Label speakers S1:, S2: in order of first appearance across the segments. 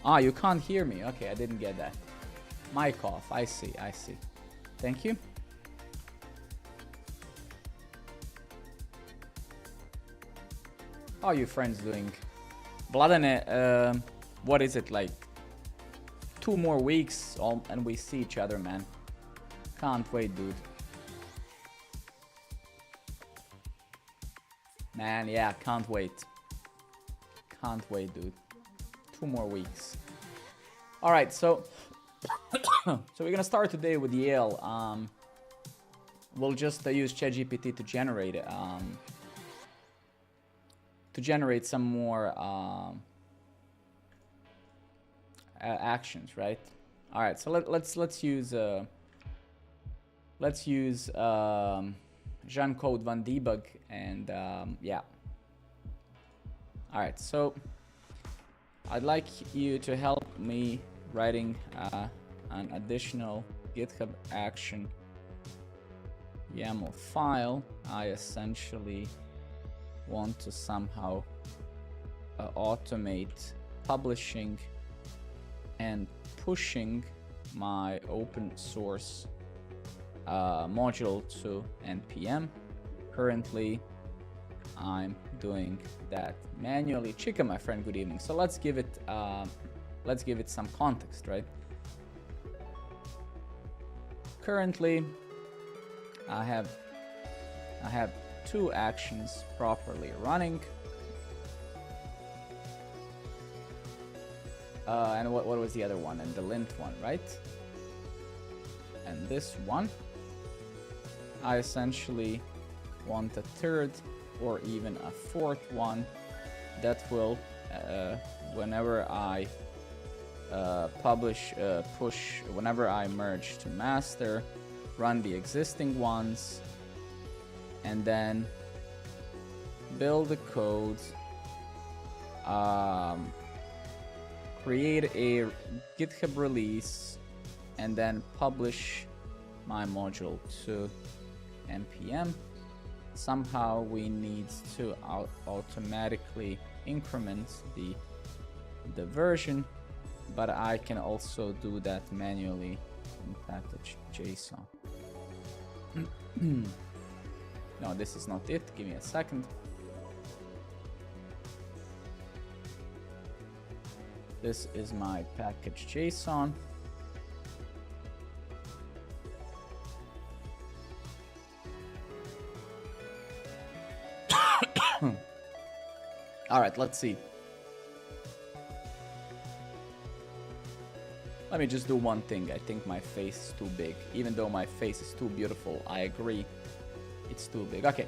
S1: Ah, you can't hear me. Okay, I didn't get that. Mic off. I see. I see. Thank you. How are you friends doing? Vladane, what is it, like 2 more weeks and we see each other, man. Can't wait, dude. Man, yeah, can't wait. Can't wait, dude. 2 more weeks. All right, so so we're gonna start today with Yale. We'll just use ChatGPT to generate some more actions, right? All right, so let's use Jean-Claude Van Debug and yeah. All right, so I'd like you to help me writing an additional GitHub action YAML file. I essentially want to somehow automate publishing and pushing my open source module to NPM. Currently, I'm doing that manually. Chica, my friend, good evening. So let's give it some context, right? Currently, I have 2 actions properly running. And what was the other one? And the lint one, right? And this one, I essentially want a 3rd or even a 4th one that will, whenever I push, whenever I merge to master, run the existing ones, and then build the code, create a GitHub release, and then publish my module to NPM. Somehow we need to automatically increment the version, but I can also do that manually in package JSON. No, this is not it. Give me a second. This is my package JSON. All right, let's see. Let me just do one thing. I think my face is too big. Even though my face is too beautiful, I agree. It's too big. Okay.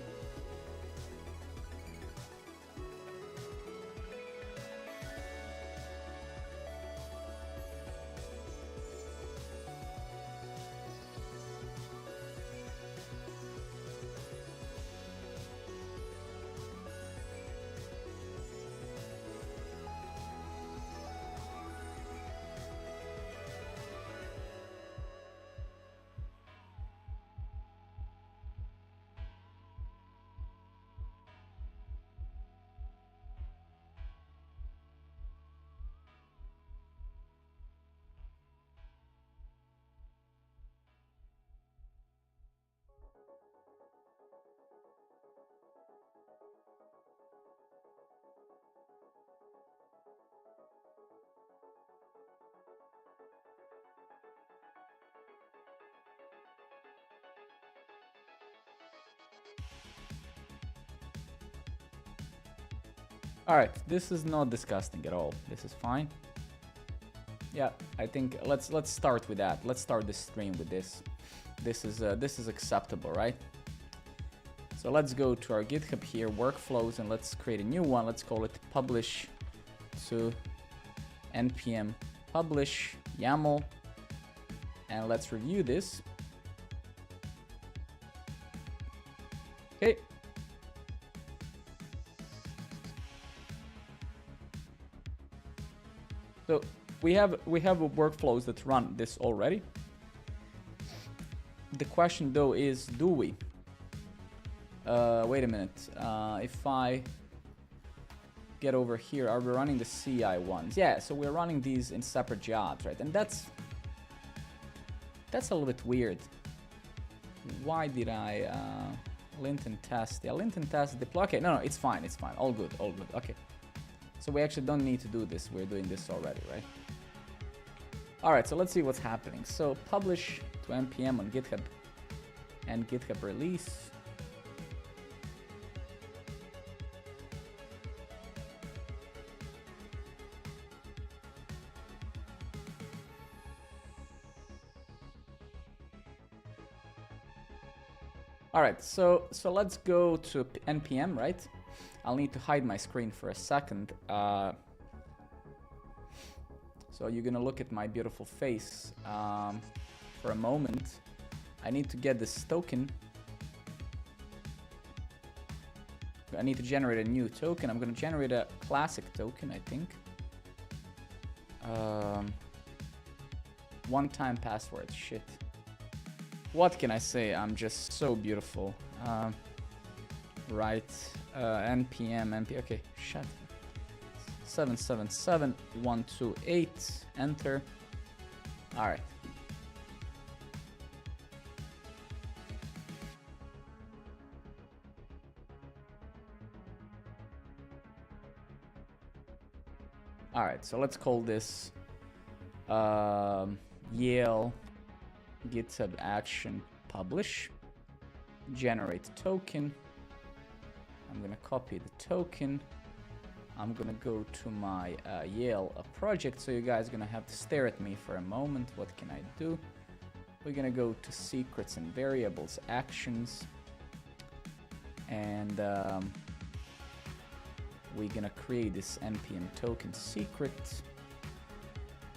S1: All right, this is not disgusting at all. This is fine. Yeah, I think let's start with that. Let's start the stream with this. This is acceptable, right? So let's go to our GitHub here, workflows, and let's create a new one. Let's call it publish to npm publish YAML, and let's review this. Okay. So we have workflows that run this already. The question though is, do we? Wait a minute. If I get over here. Are we running the CI ones? Yeah, so we're running these in separate jobs, right? And that's a little bit weird. Why did I linten test? Yeah, linten test deploy. Okay, no, it's fine, it's fine. All good, all good. Okay. So we actually don't need to do this. We're doing this already, right? All right, so let's see what's happening. So publish to npm on GitHub and GitHub release. All right, so let's go to npm, right? I'll need to hide my screen for a second. So you're gonna look at my beautiful face for a moment. I need to get this token. I need to generate a new token. I'm gonna generate a classic token, I think. One-time password, shit. What can I say? I'm just so beautiful. Right, npm, okay, shut. 777128, enter. All right. All right, so let's call this Yale GitHub action publish, generate token. I'm gonna copy the token. I'm gonna go to my Yale project, so you guys are gonna have to stare at me for a moment. What can I do? We're gonna go to secrets and variables actions, and we're gonna create this npm token secret.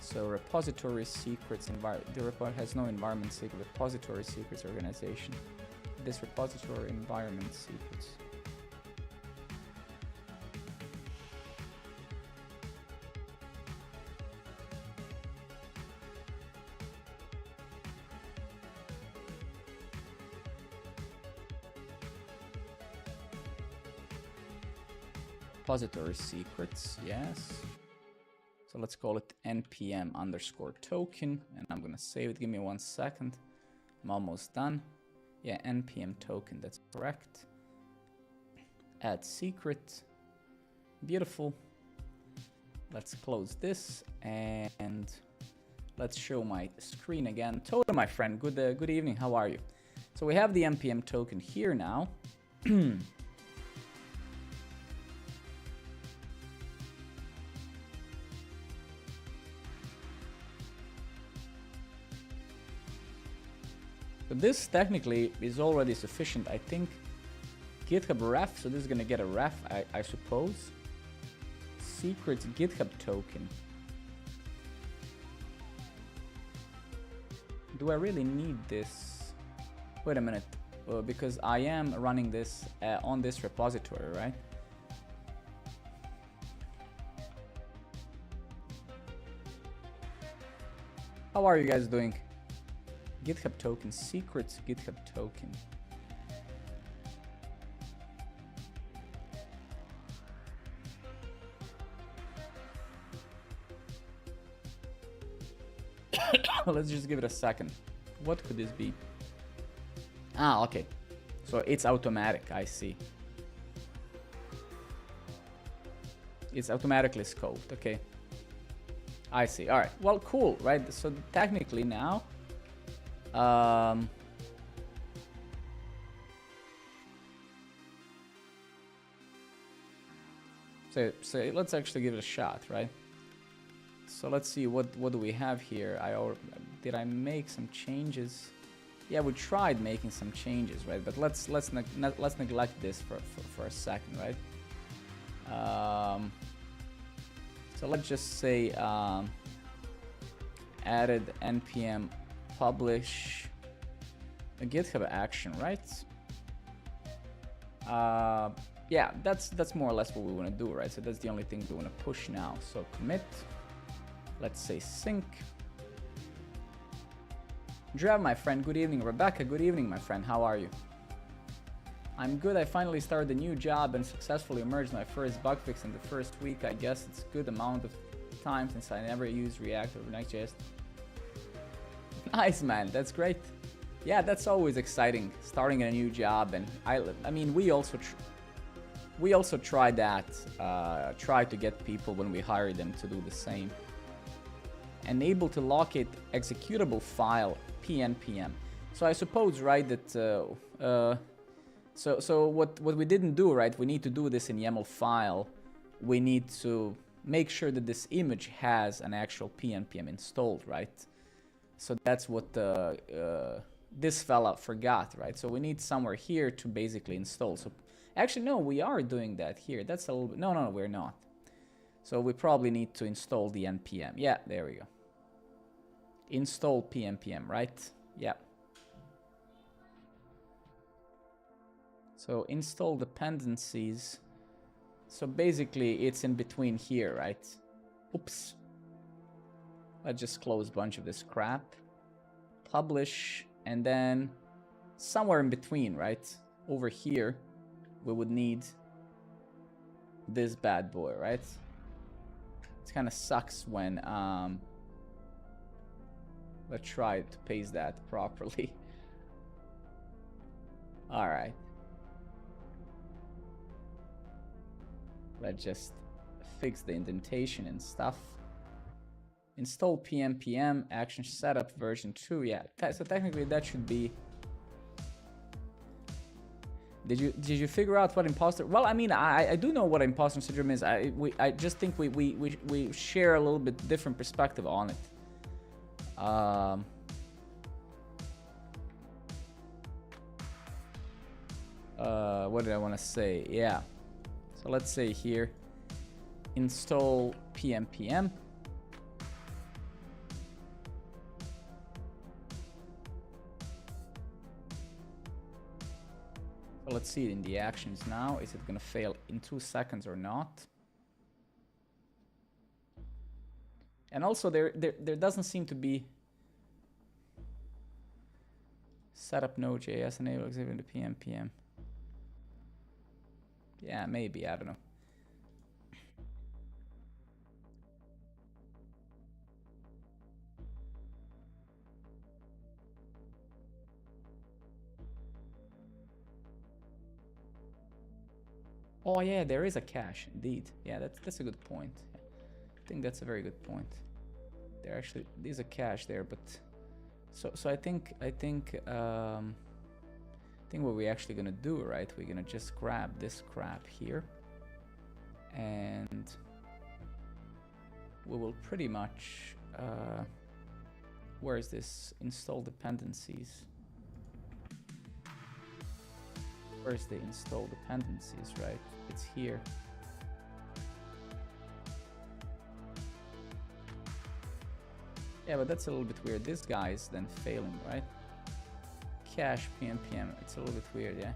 S1: So repository secrets, the repo has no environment secret, repository secrets organization. This repository environment secrets. Repository secrets, yes. So let's call it npm underscore token, and I'm gonna save it. Give me 1 second. I'm almost done. Yeah, npm token, that's correct. Add secret. Beautiful. Let's close this and let's show my screen again. Toto, my friend, good evening. How are you? So we have the npm token here now. But this technically is already sufficient. I think GitHub ref, so this is gonna get a ref, I suppose. Secret GitHub token. Do I really need this? Wait a minute, because I am running this on this repository, right? How are you guys doing? GitHub token, secrets GitHub token. Let's just give it a second. What could this be? Ah, okay. So it's automatic, I see. It's automatically scoped, okay. I see, all right. Well, cool, right? So technically now, so let's actually give it a shot, right? So let's see what do we have here. Did I make some changes? Yeah, we tried making some changes, right? But let's neglect this for a second, right? So let's just say added npm publish a GitHub action, right? Yeah, that's more or less what we want to do, right? So that's the only thing we want to push now. So commit. Let's say sync. Drav, my friend, good evening. Rebecca, good evening, my friend. How are you? I'm good. I finally started a new job and successfully emerged my first bug fix in the first week. I guess it's a good amount of time since I never used React or reactjs. Nice, man. That's great. Yeah, that's always exciting, starting a new job. And I mean, we also try that. Try to get people when we hire them to do the same. Enable to locate executable file PNPM. So I suppose, right, that so what we didn't do, right? We need to do this in YAML file. We need to make sure that this image has an actual PNPM installed, right? So that's what this fella forgot, right? So we need somewhere here to basically install. So actually, no, we are doing that here. That's a little bit, no, we're not. So we probably need to install the npm. Yeah, there we go. Install PNPM, right? Yeah. So install dependencies. So basically it's in between here, right? Oops. Let's just close a bunch of this crap. Publish, and then somewhere in between, right? Over here, we would need this bad boy, right? It kind of sucks when, let's try to paste that properly. All right. Let's just fix the indentation and stuff. Install PNPM, action setup version 2. Yeah, so technically that should be. Did you figure out what imposter? Well, I mean, I do know what imposter syndrome is. I just think we share a little bit different perspective on it. What did I want to say? Yeah. So let's say here, install PNPM. So let's see it in the actions now. Is it going to fail in 2 seconds or not? And also there doesn't seem to be setup nodejs enable exhibit the PNPM. Yeah, maybe, I don't know. Oh yeah, there is a cache indeed. Yeah, that's a good point. I think that's a very good point. There actually is a cache there, but so I think what we're actually gonna do, right? We're gonna just grab this crap here, and we will pretty much where is this install dependencies? Where's the install dependencies, right? It's here. Yeah, but that's a little bit weird. This guy is then failing, right? Cache PNPM. It's a little bit weird, yeah.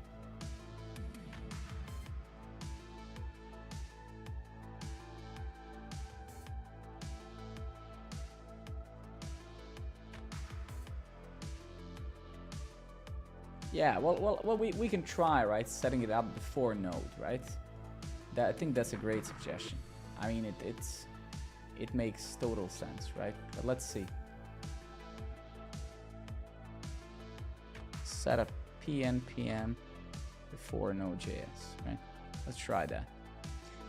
S1: Yeah, well, we can try, right? Setting it up before node, right? I think that's a great suggestion. I mean, it makes total sense, right? But let's see. Set up PNPM before nodejs, right? Let's try that.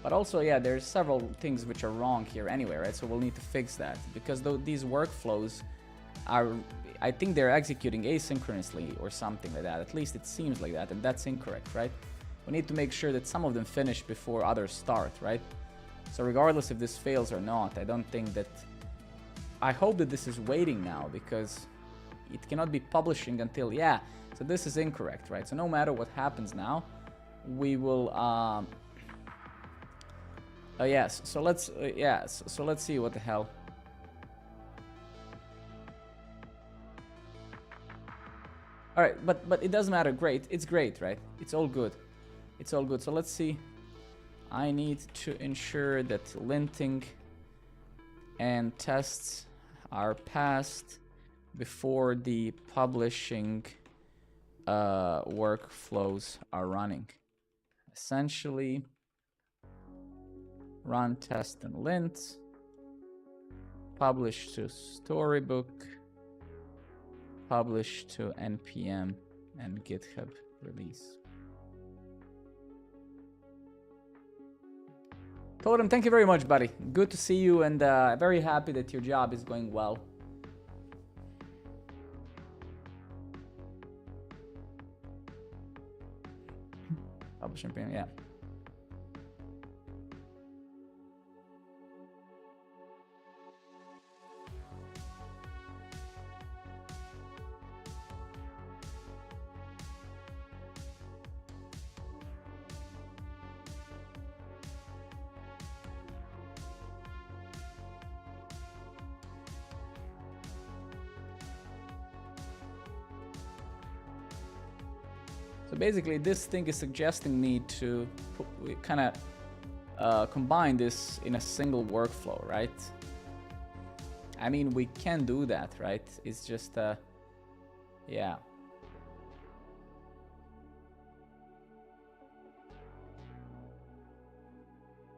S1: But also, yeah, there's several things which are wrong here anyway, right? So we'll need to fix that because these workflows are, I think they're executing asynchronously or something like that. At least it seems like that, and that's incorrect, right? We need to make sure that some of them finish before others start, right? So regardless if this fails or not, I don't think that... I hope that this is waiting now, because it cannot be publishing until... Yeah, so this is incorrect, right? So no matter what happens now, we will... Oh yes, so let's... yeah, so let's see what the hell... Alright, but it doesn't matter. Great. It's great, right? It's all good. It's all good. So let's see. I need to ensure that linting and tests are passed before the publishing workflows are running. Essentially, run test and lint, publish to storybook, publish to npm, and GitHub release. Totem, thank you very much, buddy. Good to see you, and very happy that your job is going well. Publish npm, yeah. So basically, this thing is suggesting me to kind of combine this in a single workflow, right? I mean, we can do that, right? It's just, yeah.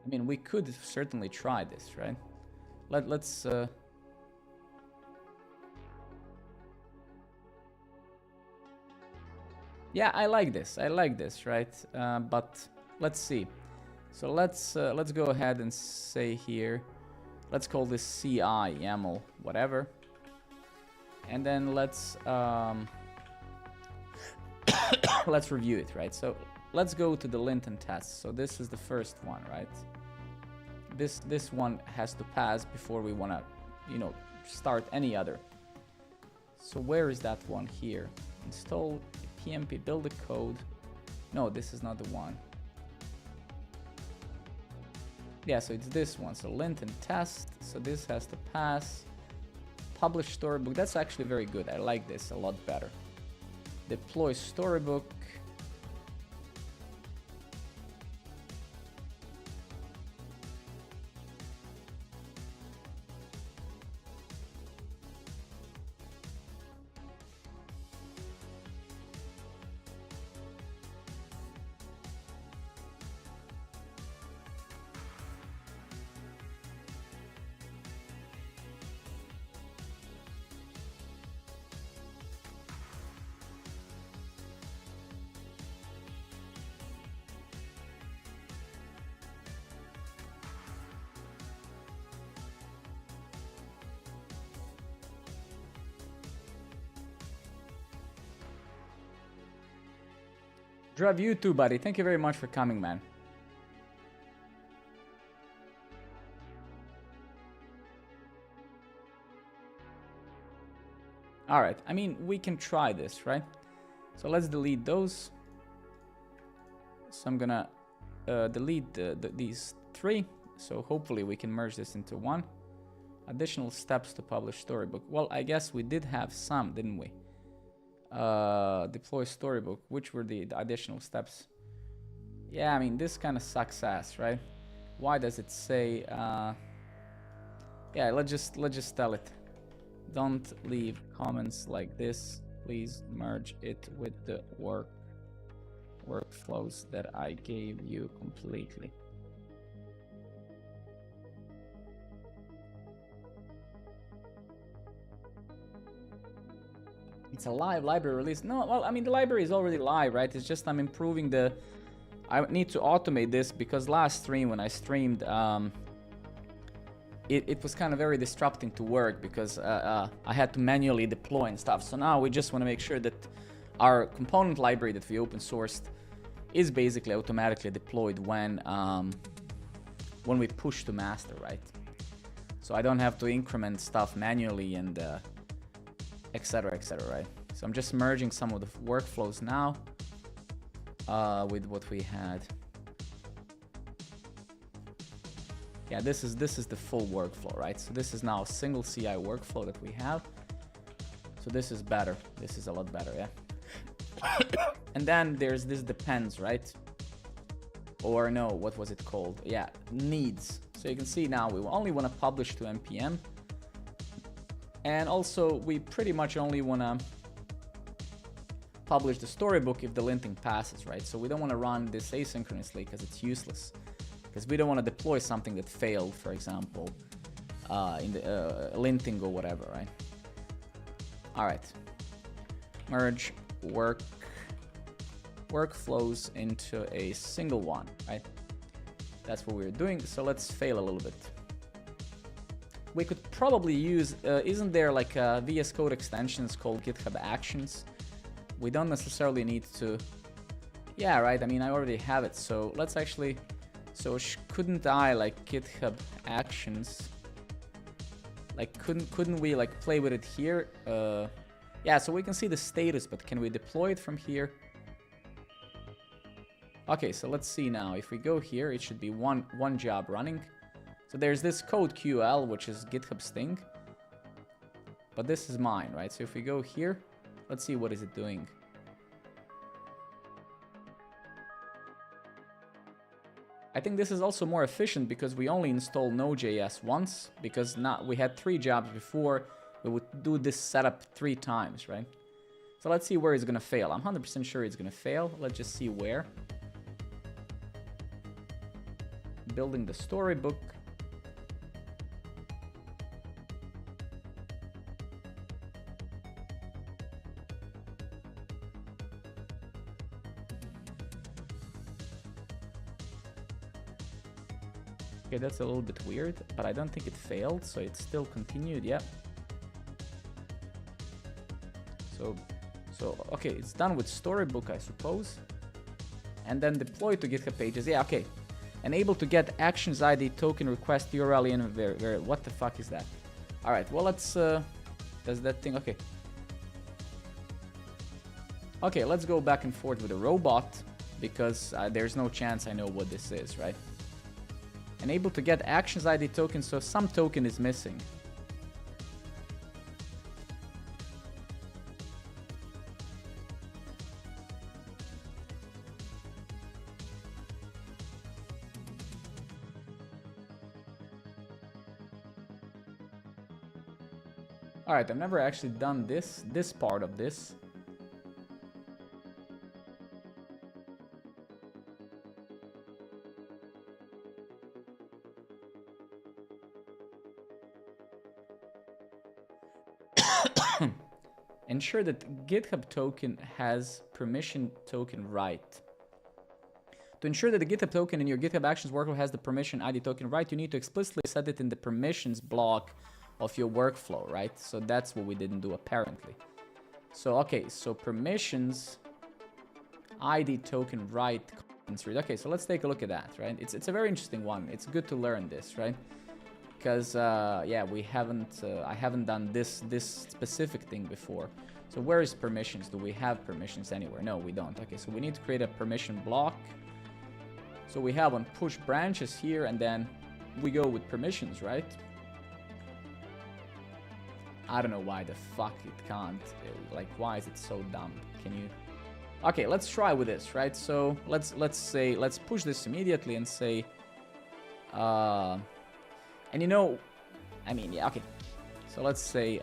S1: I mean, we could certainly try this, right? Let's yeah, I like this, right? But let's see. So let's go ahead and say here, let's call this CI YAML whatever, and then let's let's review it, right? So let's go to the lint and test. So this is the first one, right? This one has to pass before we want to, you know, start any other. So where is that one here? Install PMP, build the code. No, this is not the one. Yeah, so it's this one. So lint and test. So this has to pass. Publish storybook. That's actually very good. I like this a lot better. Deploy storybook. Drive, you too, buddy. Thank you very much for coming, man. All right. I mean, we can try this, right? So let's delete those. So I'm gonna delete these three. So hopefully we can merge this into one. Additional steps to publish storybook. Well, I guess we did have some, didn't we? Deploy storybook. Which were the additional steps? Yeah, I mean, this kind of sucks ass, right? Why does it say yeah, let's just tell it, don't leave comments like this, please merge it with the workflows that I gave you completely. It's a live library release. No, well, I mean, the library is already live, right? It's just I'm improving the... I need to automate this because last stream, when I streamed, it was kind of very disrupting to work because I had to manually deploy and stuff. So now we just want to make sure that our component library that we open sourced is basically automatically deployed when we push to master, right? So I don't have to increment stuff manually and etc, right? So I'm just merging some of the workflows now with what we had. Yeah, this is the full workflow, right? So this is now a single CI workflow that we have. So this is better. This is a lot better, yeah. And then there's this depends, right? Or no, what was it called? Yeah, needs. So you can see now we only want to publish to npm. And also we pretty much only want to publish the storybook if the linting passes, right? So we don't want to run this asynchronously because it's useless. Because we don't want to deploy something that failed, for example, in the linting or whatever, right? All right. Merge workflows into a single one, right? That's what we're doing. So let's fail a little bit. We could probably use, isn't there like VS Code extensions called GitHub Actions? We don't necessarily need to, yeah, right? I mean, I already have it. So let's actually, so couldn't I like GitHub Actions? Like, couldn't we like play with it here? Yeah, so we can see the status, but can we deploy it from here? Okay, so let's see now. If we go here, it should be one job running. So there's this code QL, which is GitHub Sting. But this is mine, right? So if we go here, let's see what is it doing. I think this is also more efficient because we only install nodejs once, because we had 3 jobs before. We would do this setup 3 times, right? So let's see where it's gonna fail. I'm 100% sure it's gonna fail. Let's just see where. Building the storybook. Okay, that's a little bit weird, but I don't think it failed, so it still continued, yeah. So okay, it's done with storybook, I suppose. And then deploy to GitHub pages, yeah, okay. And able to get actions ID token request URL in what the fuck is that? All right, well, let's, does that thing, okay. Okay, let's go back and forth with a robot, because there's no chance I know what this is, right? And able to get actions ID token, so some token is missing. All right, I've never actually done this part of this. Ensure that GitHub token has permission token right. To ensure that the GitHub token in your GitHub Actions workflow has the permission ID token right, you need to explicitly set it in the permissions block of your workflow, right? So that's what we didn't do apparently. So okay, so permissions ID token right. Okay, so let's take a look at that, right? It's a very interesting one. It's good to learn this, right? Because yeah, we haven't I haven't done this specific thing before. So where is permissions? Do we have permissions anywhere? No, we don't. Okay, so we need to create a permission block. So we have on push branches here, and then we go with permissions, right? I don't know why the fuck it can't. Like, why is it so dumb? Can you? Okay, let's try with this, right? So let's push this immediately and say, and you know, I mean, yeah, okay. So let's say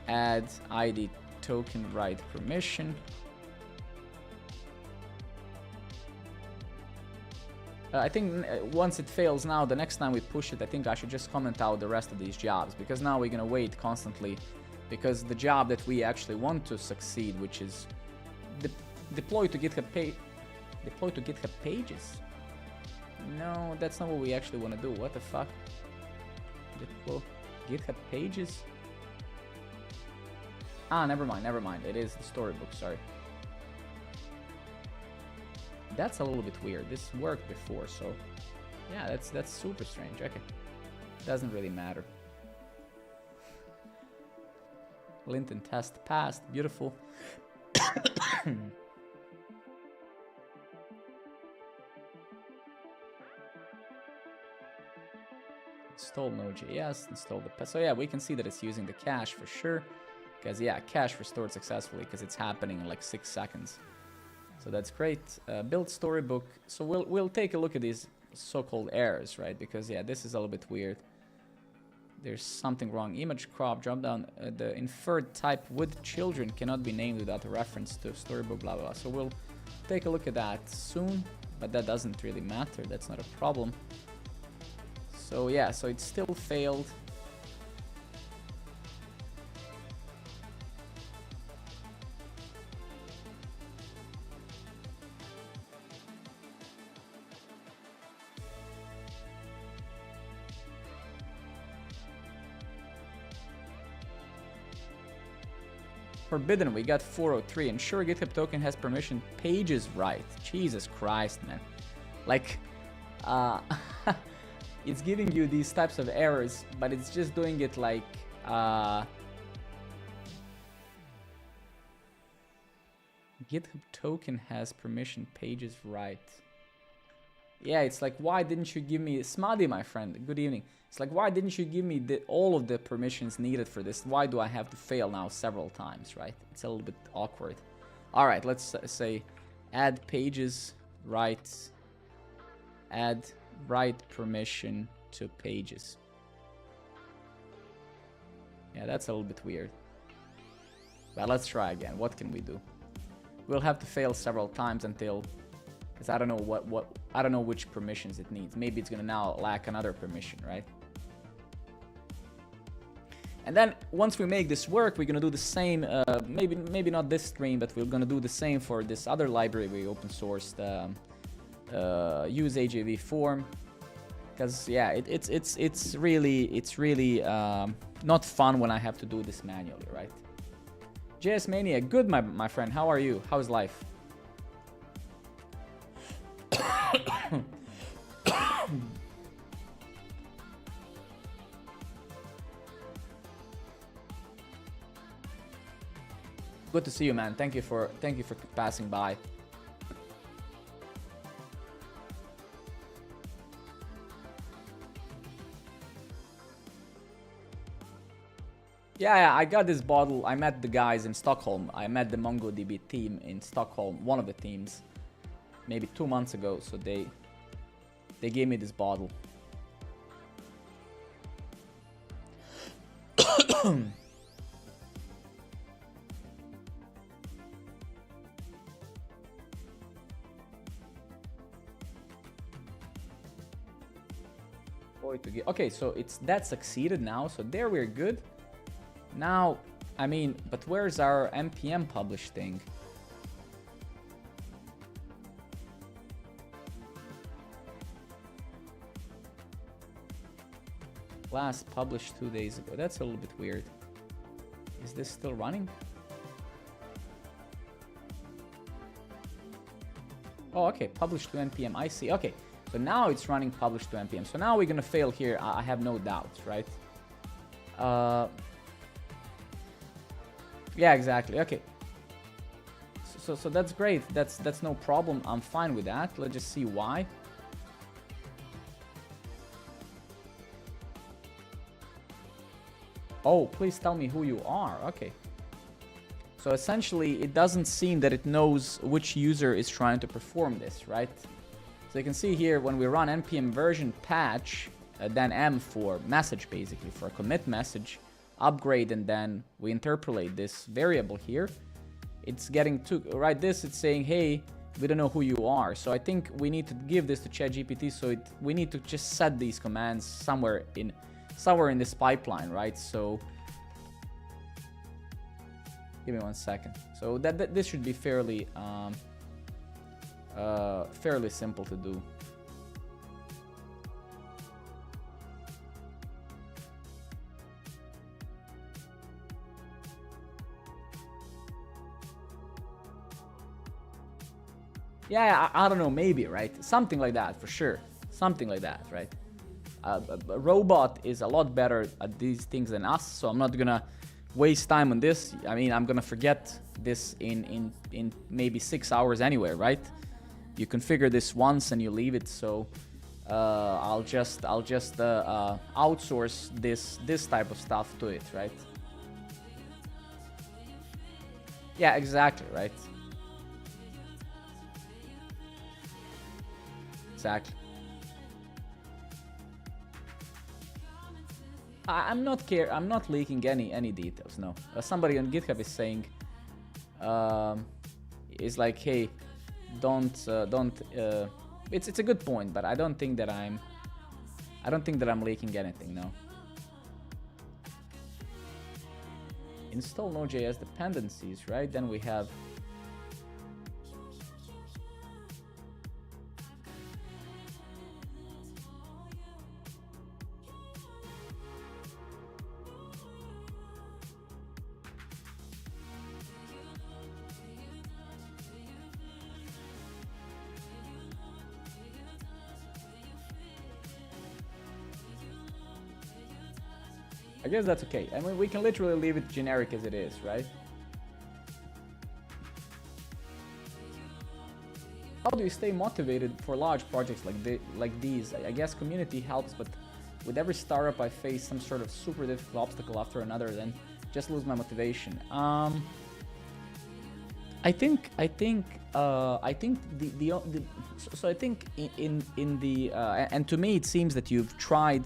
S1: add ID token right permission. I think once it fails now, the next time we push it, I think I should just comment out the rest of these jobs, because now we're gonna wait constantly, because the job that we actually want to succeed, which is deploy to GitHub pages. No, that's not what we actually want to do. What the fuck? Deploy GitHub pages. Ah, never mind. It is the storybook. Sorry. That's a little bit weird. This worked before, so yeah, that's super strange. Okay, doesn't really matter. Lint and test passed. Beautiful. Install nodejs. Install the. So yeah, we can see that it's using the cache for sure. Because yeah, cache restored successfully because it's happening in like 6 seconds. So that's great. Build storybook. So we'll take a look at these so-called errors, right? Because yeah, this is a little bit weird. There's something wrong. Image crop, drop down. The inferred type with children cannot be named without a reference to storybook, blah, blah, blah. So we'll take a look at that soon, but that doesn't really matter. That's not a problem. So yeah, so it still failed. Forbidden, we got 403. Ensure GitHub token has permission. Pages right. Jesus Christ, man. Like, it's giving you these types of errors, but it's just doing it like, GitHub token has permission. Pages right. Yeah, it's like, why didn't you give me... Smadi, my friend, good evening. It's like, why didn't you give me all of the permissions needed for this? Why do I have to fail now several times, right? It's a little bit awkward. All right, let's say add pages right. Add right permission to pages. Yeah, that's a little bit weird. But let's try again. What can we do? We'll have to fail several times until... Because I don't know I don't know which permissions it needs. Maybe it's gonna now lack another permission, right? And then once we make this work, we're gonna do the same. Maybe not this stream, but we're gonna do the same for this other library we open sourced. Use AJV form. Because yeah, it's really not fun when I have to do this manually, right? JS Mania, good my friend. How are you? How's life? Good to see you, man. Thank you for passing by. Yeah, I got this bottle. I met the guys in Stockholm. I met the MongoDB team in Stockholm, one of the teams, maybe 2 months ago. So they gave me this bottle. Okay, so that succeeded now. So there we're good. Now, I mean, but where's our npm publish thing? Last published 2 days ago. That's a little bit weird. Is this still running? Oh, okay. Published to npm. I see. Okay. So now it's running published to npm. So now we're gonna fail here. I have no doubts, right? Yeah, exactly. Okay. So that's great. That's no problem. I'm fine with that. Let's just see why. Oh, please tell me who you are. Okay. So essentially, it doesn't seem that it knows which user is trying to perform this, right? So you can see here when we run npm version patch, then m for message, basically for a commit message, upgrade, and then we interpolate this variable here. It's getting to right this. It's saying, hey, we don't know who you are. So I think we need to give this to ChatGPT. So we need to just set these commands somewhere in this pipeline, right? So give me 1 second. So this should be fairly fairly simple to do. Yeah, I don't know, maybe, right? Something like that, for sure. Something like that, right? A robot is a lot better at these things than us, so I'm not gonna waste time on this. I mean, I'm gonna forget this in maybe 6 hours anyway, right? You configure this once and you leave it, so I'll just outsource this type of stuff to it, right? Yeah, exactly, right? Exactly. I'm not leaking any details. No, somebody on GitHub is saying, is like, hey, don't. It's a good point, but I don't think that I'm leaking anything. No. Install nodejs dependencies, right? Then we have. I guess that's okay. I mean, we can literally leave it generic as it is, right? How do you stay motivated for large projects like these? I guess community helps, but with every startup I face some sort of super difficult obstacle after another, then just lose my motivation. I think and to me it seems that you've tried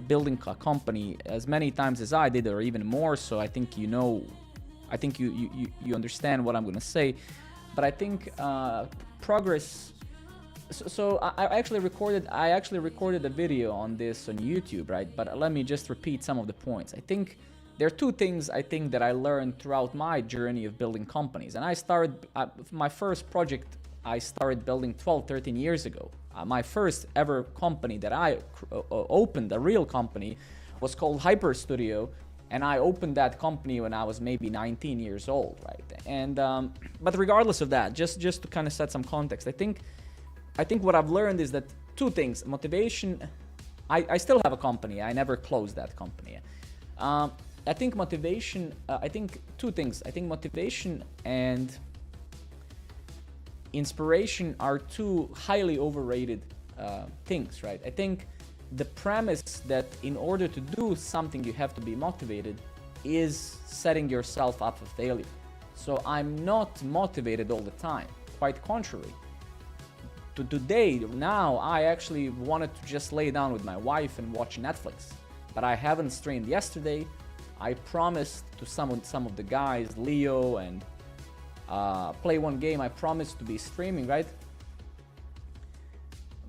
S1: building a company as many times as I did, or even more. So I think you understand what I'm gonna say. But I think progress. So I actually recorded a video on this on YouTube, right? But let me just repeat some of the points. I think there are two things I think that I learned throughout my journey of building companies. And I started, my first project I started building 12, 13 years ago. My first ever company that I opened, a real company, was called Hyper Studio. And I opened that company when I was maybe 19 years old, right? And, but regardless of that, just to kind of set some context, I think what I've learned is that two things: motivation. I still have a company. I never closed that company. I think motivation, I think two things. I think motivation and inspiration are two highly overrated things, right? I think the premise that in order to do something you have to be motivated is setting yourself up for failure. So I'm not motivated all the time, quite contrary. Today, now, I actually wanted to just lay down with my wife and watch Netflix, but I haven't streamed yesterday. I promised to some of the guys, Leo and Play One Game, I promised to be streaming, right?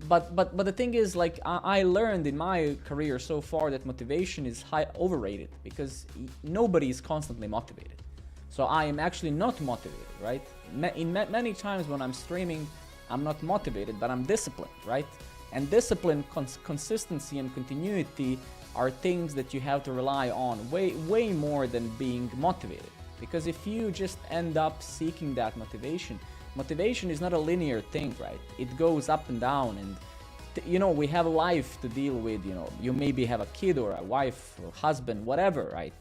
S1: But the thing is, like, I learned in my career so far that motivation is overrated, because nobody is constantly motivated. So I am actually not motivated, right? Many times when I'm streaming, I'm not motivated, but I'm disciplined, right? And discipline, consistency, and continuity are things that you have to rely on way more than being motivated. Because if you just end up seeking that motivation is not a linear thing, right? It goes up and down, and you know, we have a life to deal with. You know, you maybe have a kid or a wife or husband, whatever, right?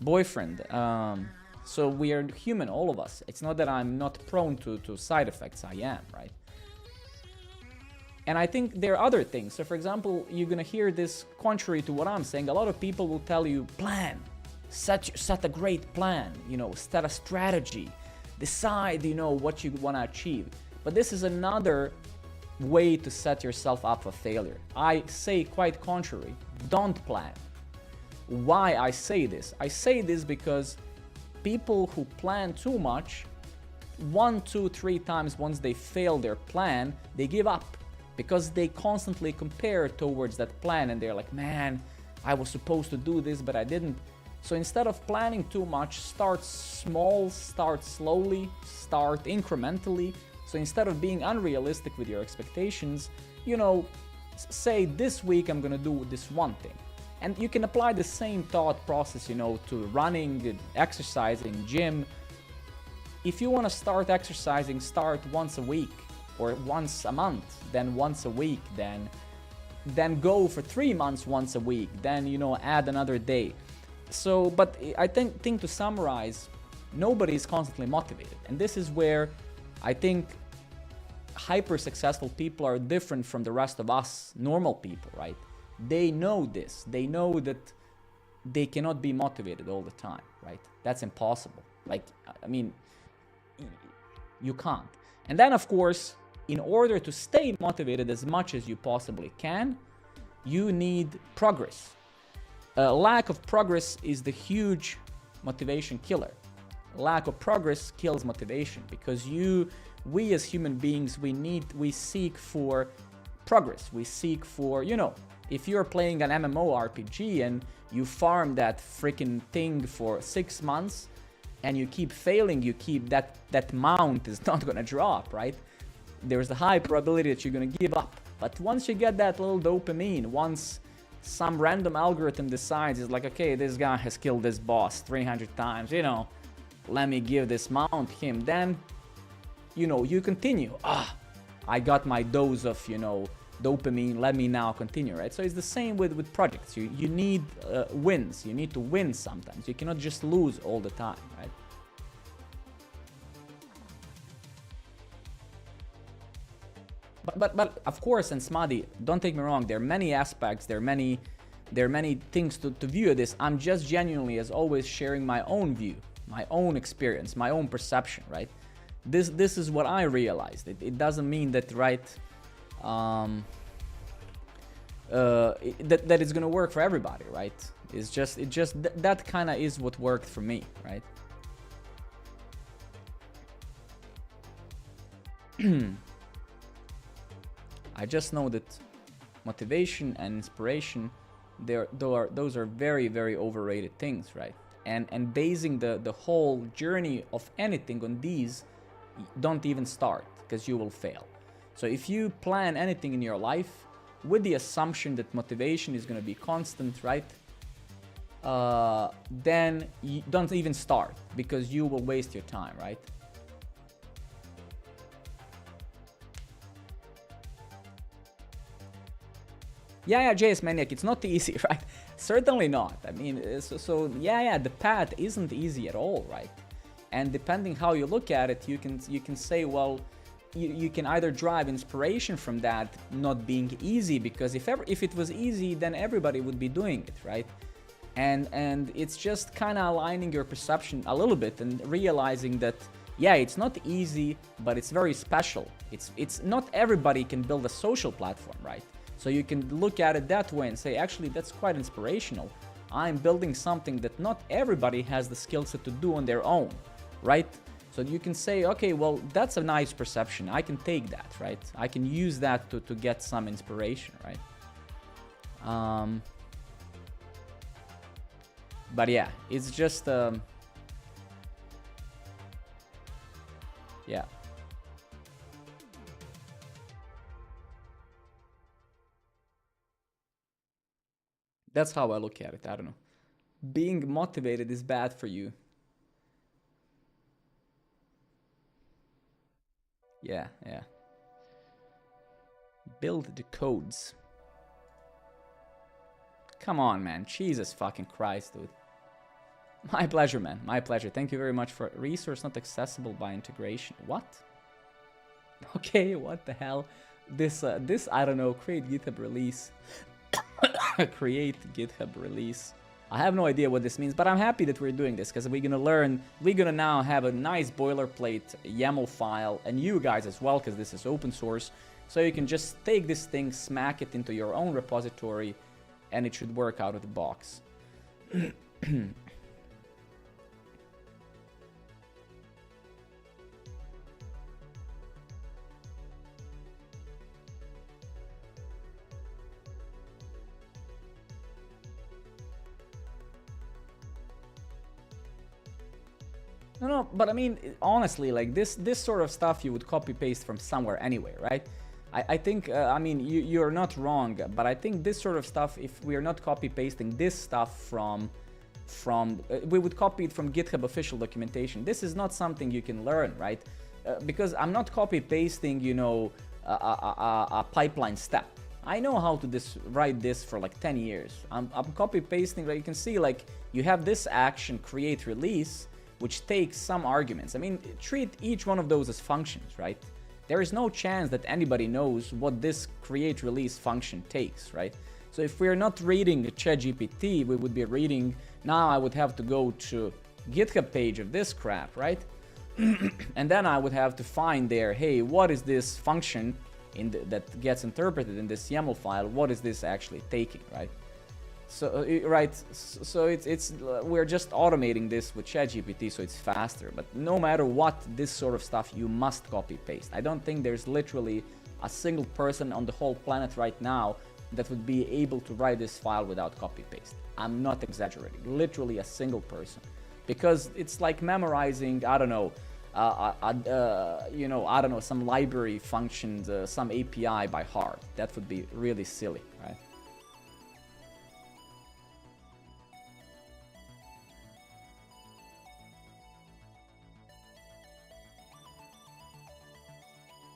S1: Boyfriend. So we are human, all of us. It's not that I'm not prone to side effects. I am, right? And I think there are other things. So for example, you're gonna hear this contrary to what I'm saying. A lot of people will tell you, plan, set a great plan, you know, set a strategy, decide, you know, what you wanna achieve. But this is another way to set yourself up for failure. I say quite contrary, don't plan. Why I say this? I say this because people who plan too much, 1, 2, 3 times once they fail their plan, they give up. Because they constantly compare towards that plan, and they're like, man, I was supposed to do this, but I didn't. So instead of planning too much, start small, start slowly, start incrementally. So instead of being unrealistic with your expectations, you know, say this week I'm gonna do this one thing. And you can apply the same thought process, you know, to running, exercising, gym. If you wanna start exercising, start once a week, or once a month, then once a week, then go for 3 months once a week, then, you know, add another day. So, but I think to summarize, nobody is constantly motivated. And this is where I think hyper successful people are different from the rest of us normal people, right? They know this. They know that they cannot be motivated all the time, right? That's impossible. Like, I mean, you can't. And then, of course, in order to stay motivated as much as you possibly can, you need progress. Lack of progress is the huge motivation killer. Lack of progress kills motivation, because we as human beings, we seek for progress. We seek for, you know, if you're playing an MMORPG and you farm that freaking thing for 6 months and you keep failing, that mount is not gonna drop, right? There's a high probability that you're gonna give up. But once you get that little dopamine, once some random algorithm decides, it's like, okay, this guy has killed this boss 300 times, you know, let me give this mount him, then, you know, you continue. I got my dose of, you know, dopamine, let me now continue, right? So it's the same with projects. You need wins. You need to win sometimes. You cannot just lose all the time, right? But of course, and Smadi, don't take me wrong, there are many aspects, there are many things to view this. I'm just genuinely, as always, sharing my own view, my own experience, my own perception, right? This is what I realized. It doesn't mean that, right, that it's gonna work for everybody, right? It's just that kind of is what worked for me, right? I just know that motivation and inspiration, those are very, very overrated things, right? And basing the whole journey of anything on these, don't even start, because you will fail. So if you plan anything in your life with the assumption that motivation is going to be constant, right? Then you don't even start, because you will waste your time, right? Yeah, JS Maniac, it's not easy, right? Certainly not. I mean, so yeah, the path isn't easy at all, right? And depending how you look at it, you can say, well, you can either drive inspiration from that not being easy, because if it was easy, then everybody would be doing it, right? And it's just kind of aligning your perception a little bit and realizing that, yeah, it's not easy, but it's very special. It's not everybody can build a social platform, right? So you can look at it that way and say, actually, that's quite inspirational. I'm building something that not everybody has the skill set to do on their own, right? So you can say, okay, well, that's a nice perception. I can take that, right? I can use that to get some inspiration, right? But yeah, it's just, yeah. That's how I look at it. I don't know. Being motivated is bad for you. Yeah. Build the codes. Come on, man. Jesus fucking Christ, dude. My pleasure, man. My pleasure. Thank you very much for resource not accessible by integration. What? Okay, what the hell? This I don't know. Create GitHub release. Create GitHub release. I have no idea what this means, but I'm happy that we're doing this, because we're gonna now have a nice boilerplate YAML file, and you guys as well, because this is open source, so you can just take this thing, smack it into your own repository, and it should work out of the box. No, but I mean, honestly, like this sort of stuff you would copy paste from somewhere anyway, right? I think, I mean, you're not wrong, but I think this sort of stuff, if we're not copy pasting this stuff from we would copy it from GitHub official documentation. This is not something you can learn, right? Because I'm not copy pasting, you know, a pipeline step. I know how to write this for like 10 years. I'm copy pasting, like you can see, like you have this action, create release, which takes some arguments. I mean, treat each one of those as functions, right? There is no chance that anybody knows what this create release function takes, right? So if we're not reading ChatGPT, we would be reading, now I would have to go to GitHub page of this crap, right? And then I would have to find there, hey, what is this function that gets interpreted in this YAML file? What is this actually taking, right? So right, so it's we're just automating this with ChatGPT, so it's faster. But no matter what, this sort of stuff you must copy paste. I don't think there's literally a single person on the whole planet right now that would be able to write this file without copy paste. I'm not exaggerating. Literally a single person, because it's like memorizing, I don't know, you know, I don't know, some library functions, some API by heart. That would be really silly, right?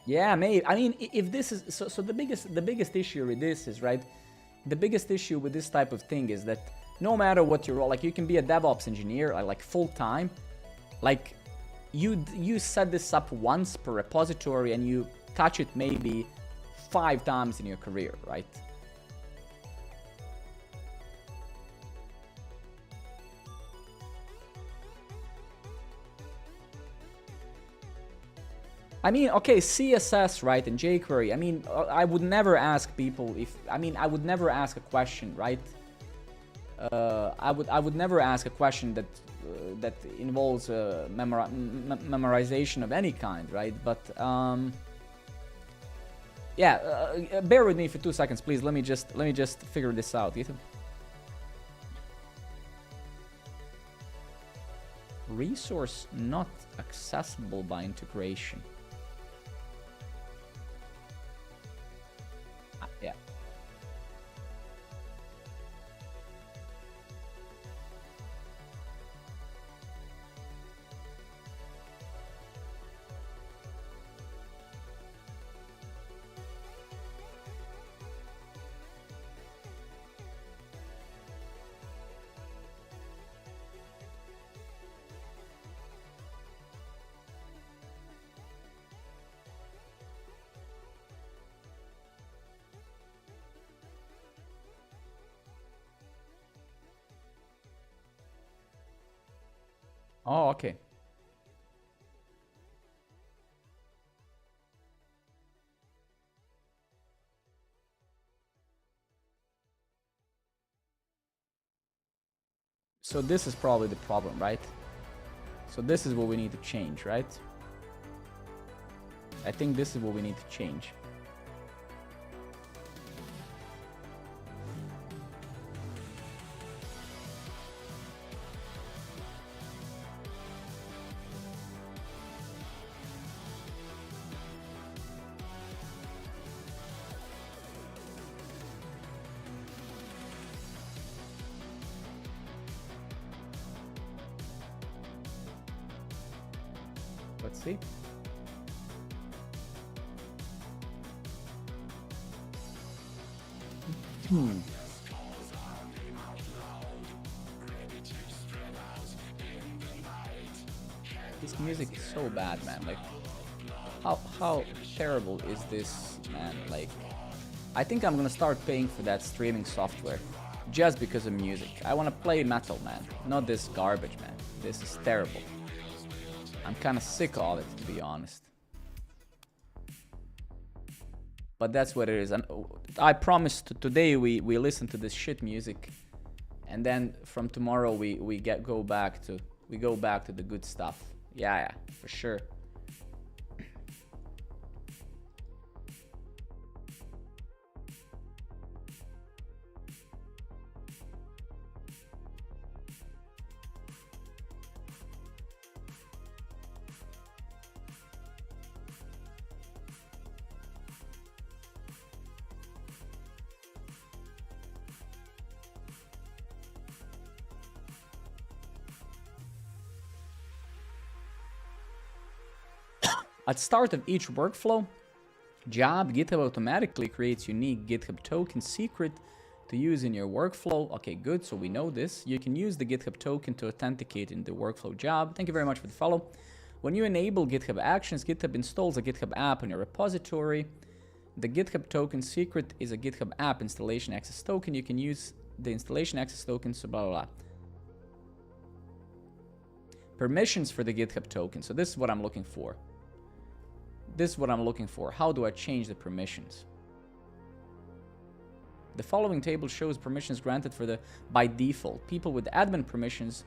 S1: Yeah, maybe. I mean, if this is so the biggest issue with this is, right, the biggest issue with this type of thing is that no matter what your role, like you can be a DevOps engineer like full time, like you set this up once per repository and you touch it maybe 5 times in your career, right? I mean, okay, CSS, right, and jQuery. I mean, I would never ask people if, I mean, I would never ask a question, right? I would never ask a question that that involves memorization of any kind, right? But yeah, bear with me for 2 seconds, please. Let me just figure this out. Ethan. Resource not accessible by integration. Yeah. Oh, okay. So this is probably the problem, right? So this is what we need to change, right? I think this is what we need to change. Let's see. This music is so bad, man. Like, how terrible is this, man? Like, I think I'm gonna start paying for that streaming software just because of music. I wanna play metal, man. Not this garbage, man. This is terrible. I'm kind of sick of it, to be honest. But that's what it is. And I promise today we listen to this shit music, and then from tomorrow we go back to the good stuff. Yeah, for sure. At start of each workflow job, GitHub automatically creates unique GitHub token secret to use in your workflow. Okay, good. So we know this. You can use the GitHub token to authenticate in the workflow job. Thank you very much for the follow. When you enable GitHub Actions, GitHub installs a GitHub app on your repository. The GitHub token secret is a GitHub app installation access token. You can use the installation access token, so blah, blah, blah. Permissions for the GitHub token. So this is what I'm looking for. This is what I'm looking for. How do I change the permissions? The following table shows permissions granted for the by default. People with admin permissions.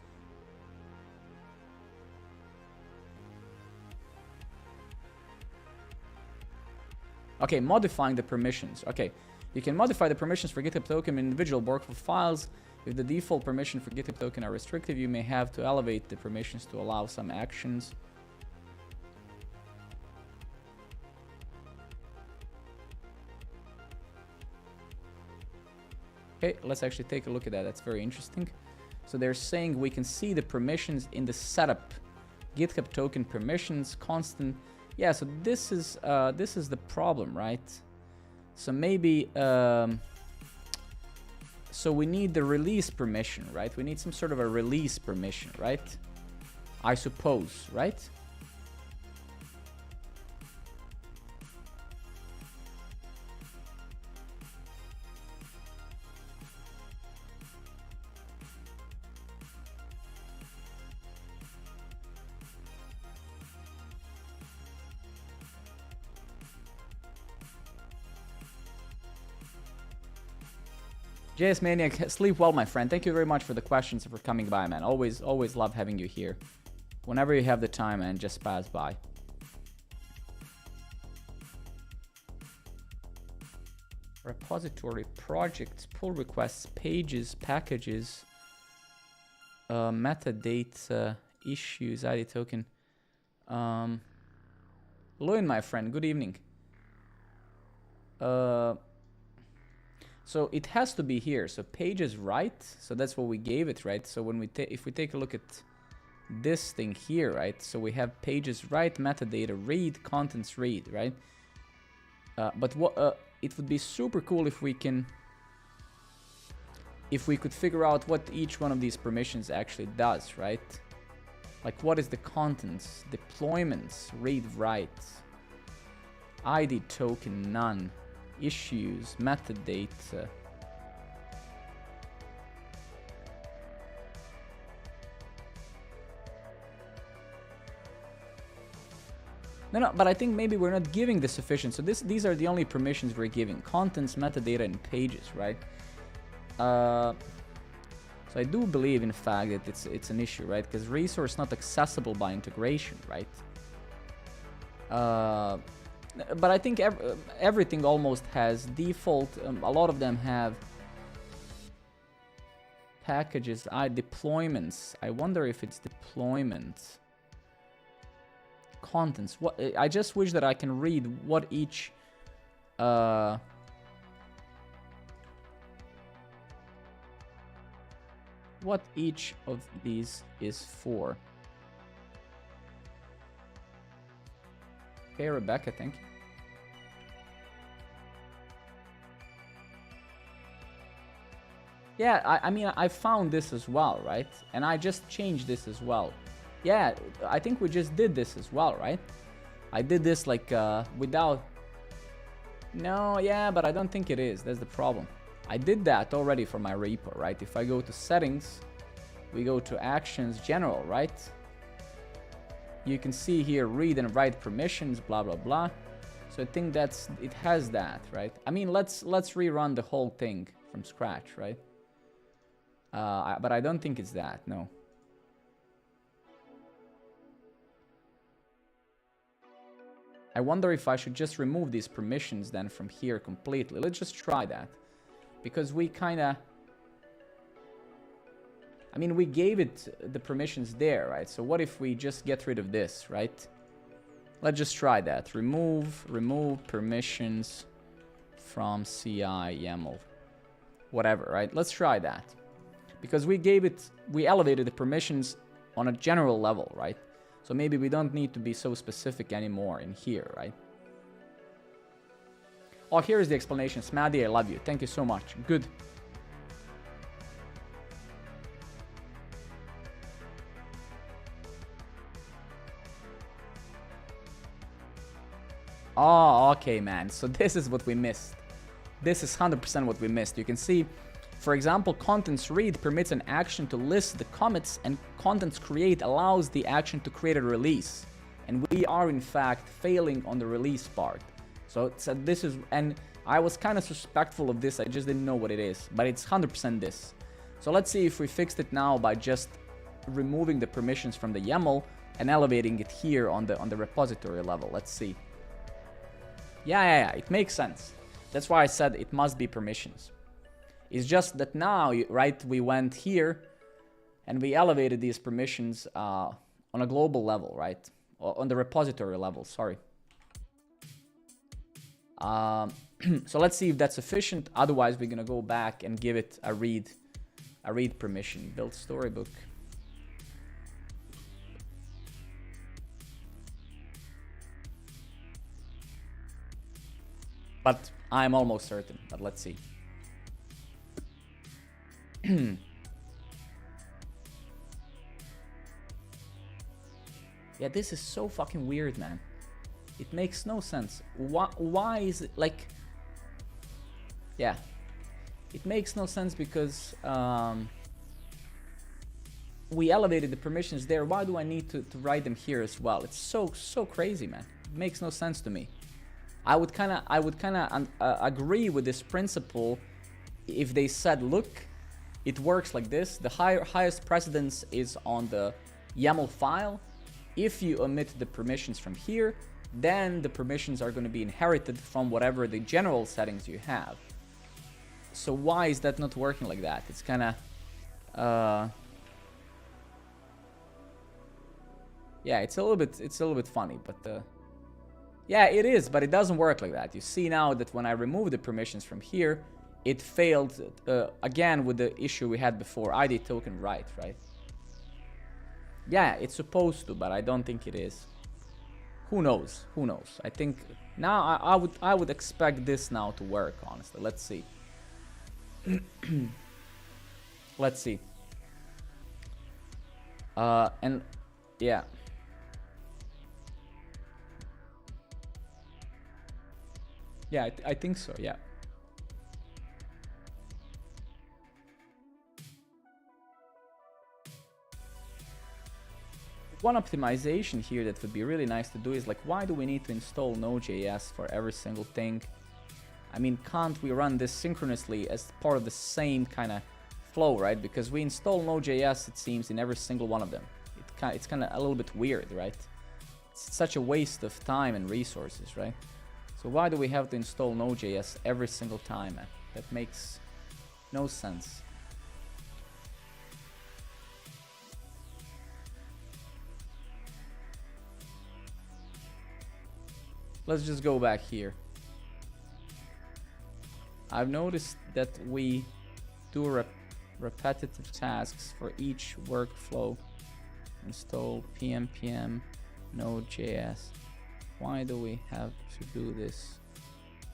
S1: Okay, modifying the permissions. Okay, you can modify the permissions for GitHub token in individual workflow files. If the default permission for GitHub token are restrictive, you may have to elevate the permissions to allow some actions. Okay, let's actually take a look at that. That's very interesting. So they're saying we can see the permissions in the setup. GitHub token permissions, constant. Yeah, so this is the problem, right? So maybe so we need the release permission, right? We need some sort of a release permission, right? I suppose, right? JS Maniac, sleep well, my friend. Thank you very much for the questions and for coming by, man. Always love having you here. Whenever you have the time, man, just pass by. Repository, projects, pull requests, pages, packages, metadata, issues, ID token. Loin, my friend, good evening. So it has to be here. So pages right. So that's what we gave it, right? So when if we take a look at this thing here, right? So we have pages right, metadata read, contents read, right? But what it would be super cool if we could figure out what each one of these permissions actually does, right? Like what is the contents, deployments, read write, ID token none. Issues, metadata. No, but I think maybe we're not giving the sufficient. So these are the only permissions we're giving: contents, metadata, and pages, right? So I do believe, in fact, that it's an issue, right? Because resource not accessible by integration, right? But I think everything almost has default. A lot of them have packages. Deployments. I wonder if it's deployment. Contents. What? I just wish that I can read what each. What each of these is for. Okay, Rebecca, thank you. Yeah, I mean, I found this as well, right? And I just changed this as well. Yeah, I think we just did this as well, right? I did this like without... No, yeah, but I don't think it is. That's the problem. I did that already for my repo, right? If I go to settings, we go to actions, general, right? You can see here, read and write permissions, blah, blah, blah. So I think it has that, right? I mean, let's rerun the whole thing from scratch, right? But I don't think it's that, no. I wonder if I should just remove these permissions then from here completely. Let's just try that. Because we kind of... I mean, we gave it the permissions there, right? So what if we just get rid of this, right? Let's just try that. Remove permissions from CI YAML. Whatever, right? Let's try that. Because we elevated the permissions on a general level, right? So maybe we don't need to be so specific anymore in here, right? Oh, here is the explanation. Smaddy, I love you. Thank you so much. Good. Oh, okay, man. So this is what we missed. This is 100% what we missed. You can see, for example, contents read permits an action to list the commits, and contents create allows the action to create a release. And we are, in fact, failing on the release part. So this is, and I was kind of suspectful of this, I just didn't know what it is, but it's 100% this. So let's see if we fixed it now by just removing the permissions from the YAML and elevating it here on the repository level. Let's see. Yeah, it makes sense. That's why I said it must be permissions. It's just that now, right, we went here and we elevated these permissions on a global level, right? Or on the repository level, sorry. So let's see if that's sufficient. Otherwise, we're gonna go back and give it a read permission. Build storybook. But I'm almost certain, but let's see. Yeah, this is so fucking weird, man. It makes no sense. Why is it like... Yeah. It makes no sense because we elevated the permissions there. Why do I need to write them here as well? It's so crazy, man. It makes no sense to me. I would kind of agree with this principle if they said, look, it works like this. The highest precedence is on the YAML file. If you omit the permissions from here, then the permissions are going to be inherited from whatever the general settings you have. So why is that not working like that? It's kind of yeah, it's a little bit funny, but yeah, it is, but it doesn't work like that. You see now that when I remove the permissions from here, it failed again with the issue we had before, ID token right? Yeah, it's supposed to, but I don't think it is. Who knows? I think now I would expect this now to work, honestly. Let's see. Let's see. And yeah. Yeah, I think so, yeah. One optimization here that would be really nice to do is like, why do we need to install nodejs for every single thing? I mean, can't we run this synchronously as part of the same kind of flow, right? Because we install nodejs, it seems, in every single one of them. It's kind of a little bit weird, right? It's such a waste of time and resources, right? So why do we have to install nodejs every single time, man? That makes no sense. Let's just go back here. I've noticed that we do repetitive tasks for each workflow. Install pm nodejs. Why do we have to do this?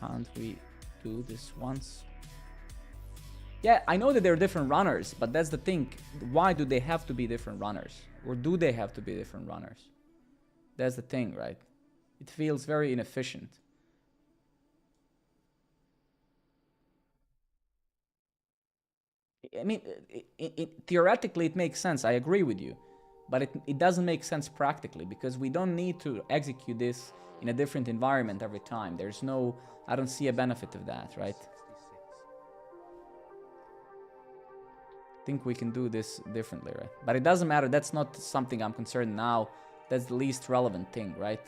S1: Can't we do this once? Yeah, I know that they're different runners, but that's the thing. Why do they have to be different runners? Or do they have to be different runners? That's the thing, right? It feels very inefficient. I mean, theoretically it makes sense. I agree with you. But it doesn't make sense practically because we don't need to execute this in a different environment every time. There's no... I don't see a benefit of that, right? I think we can do this differently, right? But it doesn't matter. That's not something I'm concerned now. That's the least relevant thing, right?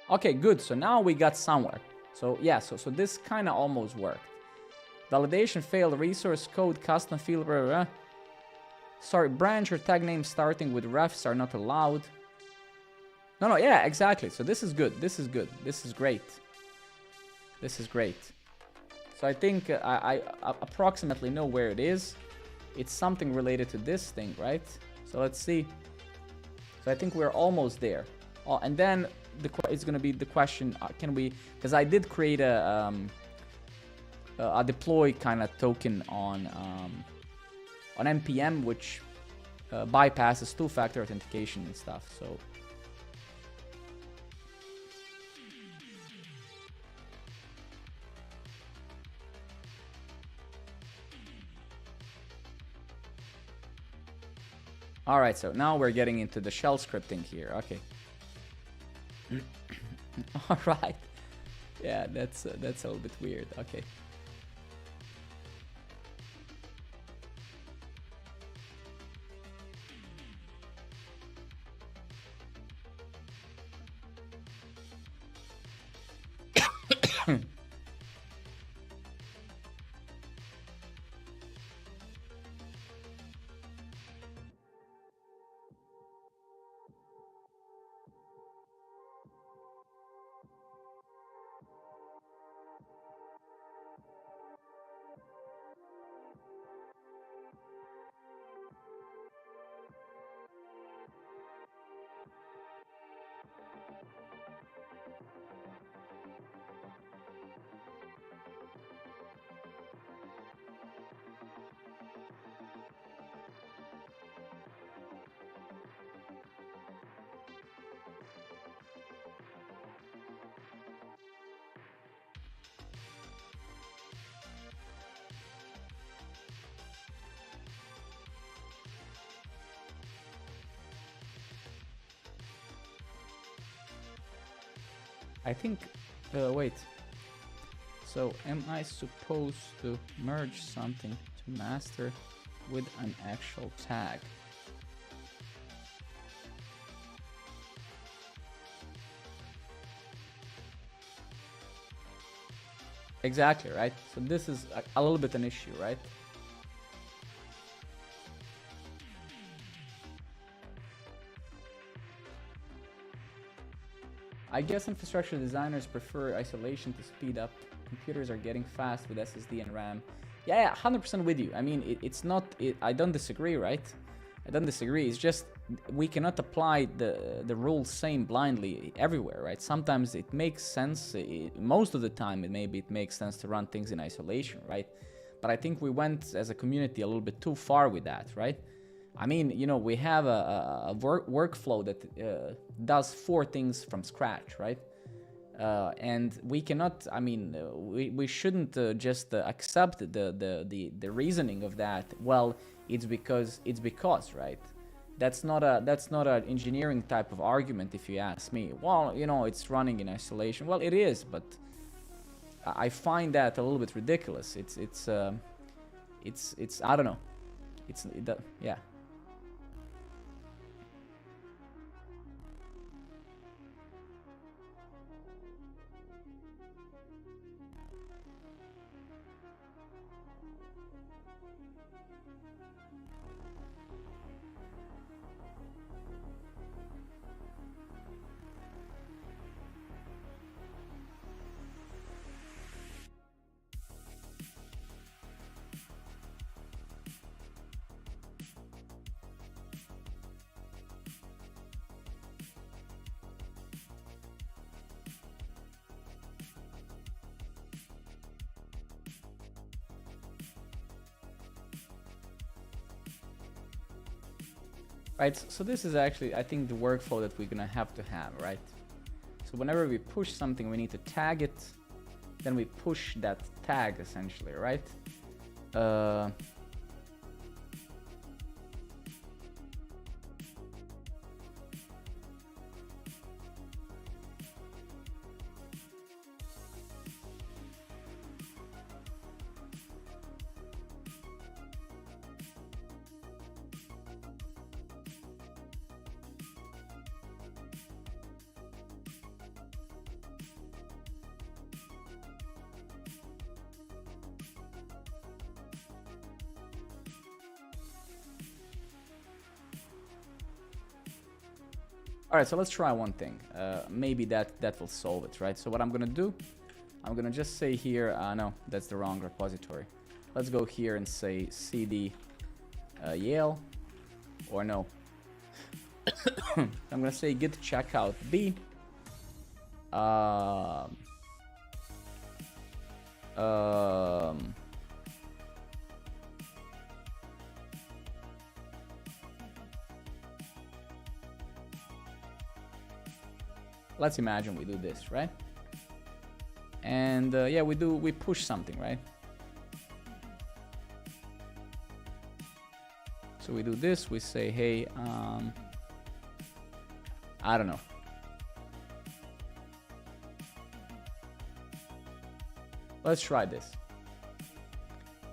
S1: Okay, good. So now we got somewhere. So yeah, so this kind of almost worked. Validation failed, resource code, custom field, blah, blah, blah. Sorry, branch or tag name starting with refs are not allowed. No, yeah, exactly. So this is good. This is good. This is great. This is great. So I think I approximately know where it is. It's something related to this thing, right? So let's see. So I think we're almost there. Oh, and then it's going to be the question, can we... Because I did create a deploy kind of token on npm, which bypasses two-factor authentication and stuff. So All right, so now we're getting into the shell scripting here. Okay. All right. Yeah, that's a little bit weird. Okay. I think, wait. So am I supposed to merge something to master with an actual tag? Exactly, right? So this is a little bit an issue, right? I guess infrastructure designers prefer isolation to speed up. Computers are getting fast with SSD and RAM. Yeah, 100% with you. I mean, it's not, I don't disagree, right? I don't disagree. It's just we cannot apply the rules same blindly everywhere, right? Sometimes it makes sense. Most of the time, it makes sense to run things in isolation, right? But I think we went as a community a little bit too far with that, right? I mean, you know, we have a workflow that does 4 things from scratch, right? And we cannot, I mean, we shouldn't just accept the reasoning of that. Well, it's because, right? That's not an engineering type of argument, if you ask me. Well, you know, it's running in isolation. Well, it is, but I find that a little bit ridiculous. It's I don't know. Yeah. Right, so this is actually, I think, the workflow that we're gonna have to have, right? So whenever we push something, we need to tag it, then we push that tag, essentially, right? All right, so let's try one thing. Maybe that will solve it, right? So what I'm gonna do, I'm gonna just say here, no, that's the wrong repository. Let's go here and say cd Yale, or no. I'm gonna say git checkout b. Let's imagine we do this, right? And yeah, we push something, right? So we do this, we say, hey, I don't know. Let's try this.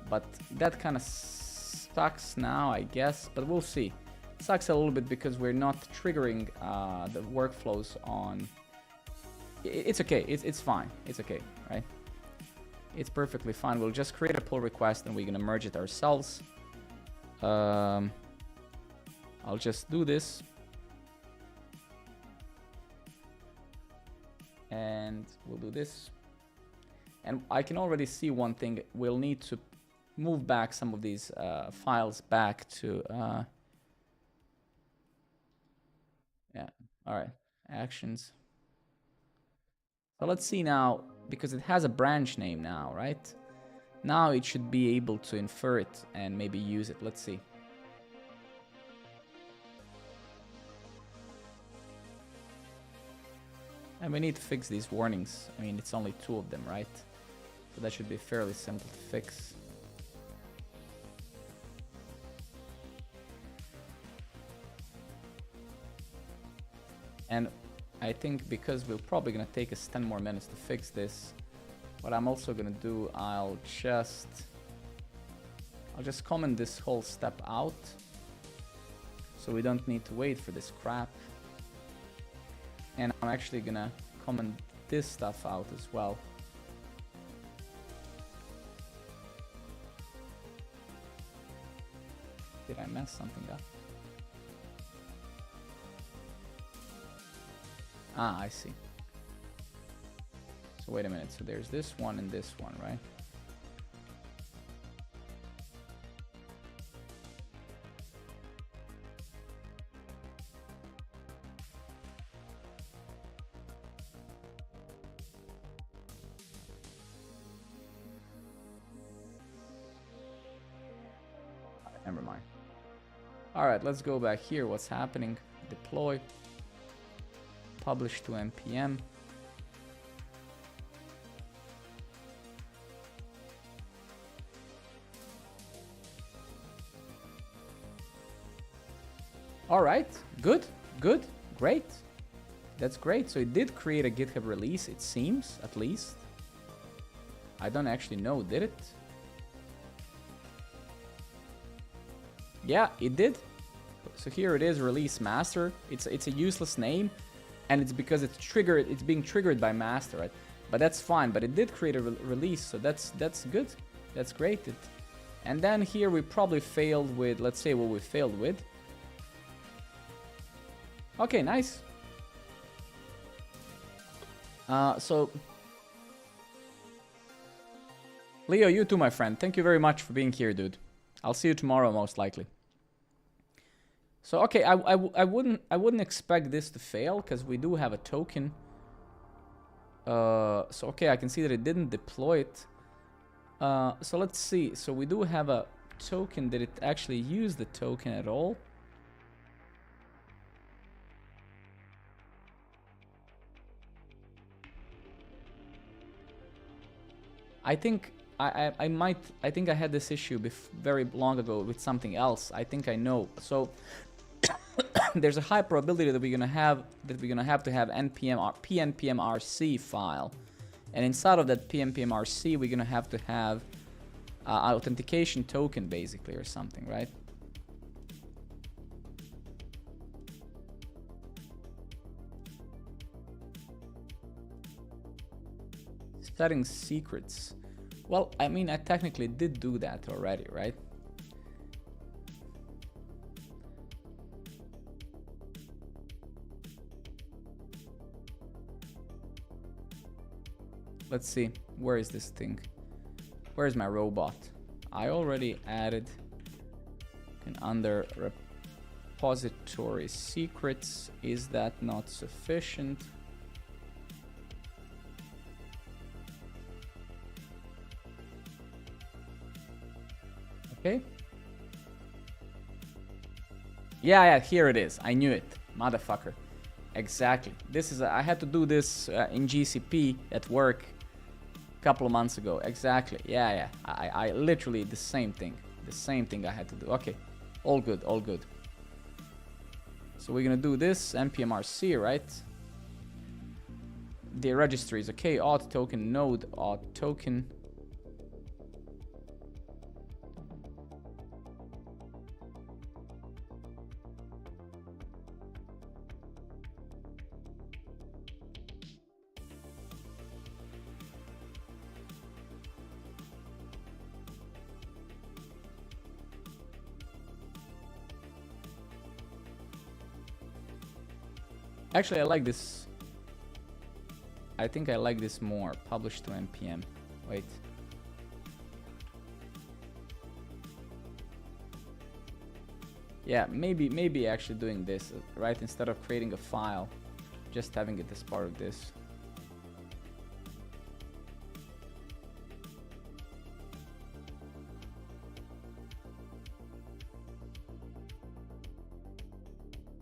S1: But that kind of sucks now, I guess, but we'll see. Sucks a little bit because we're not triggering the workflows on... It's okay, it's fine, it's okay, right? It's perfectly fine. We'll just create a pull request and we're gonna merge it ourselves. I'll just do this. And we'll do this. And I can already see one thing. We'll need to move back some of these files back to... yeah, all right, actions. So let's see now, because it has a branch name now, right? Now it should be able to infer it and maybe use it. Let's see. And we need to fix these warnings. I mean, it's only 2 of them, right? So that should be fairly simple to fix. And I think because we're probably gonna take us 10 more minutes to fix this, what I'm also gonna do, I'll just comment this whole step out, so we don't need to wait for this crap. And I'm actually gonna comment this stuff out as well. Did I mess something up? Ah, I see. So wait a minute. So there's this one and this one, right? Never mind. All right, let's go back here. What's happening? Deploy. Publish to npm. All right, good, great. That's great. So it did create a GitHub release, it seems, at least. I don't actually know, did it? Yeah, it did. So here it is, release master. It's a useless name. And it's because it's being triggered by master, right? But that's fine. But it did create a release, so that's good. That's great. And then here we probably failed with, let's say what we failed with. Okay, nice. So Leo, you too, my friend. Thank you very much for being here, dude. I'll see you tomorrow, most likely. So okay, I wouldn't expect this to fail because we do have a token. So okay, I can see that it didn't deploy it. So let's see. So we do have a token. Did it actually use the token at all? I think I think I had this issue very long ago with something else. I think I know. So there's a high probability that we're gonna have to have pnpmrc file, and inside of that pnpmrc we're gonna have to have authentication token basically or something, right? Setting secrets. Well, I mean, I technically did do that already, right? Let's see, where is this thing? Where is my robot? I already added and under repository secrets. Is that not sufficient? Okay. Yeah, here it is. I knew it, motherfucker. Exactly. This is I had to do this in GCP at work a couple of months ago. Exactly. Yeah. I literally the same thing. The same thing I had to do. Okay. All good, all good. So we're gonna do this, npmrc, right? The registry is okay, auth token, node, auth token. Actually, I like this. I think I like this more. Publish to npm. Wait. Yeah, maybe actually doing this, right? Instead of creating a file, just having it as part of this.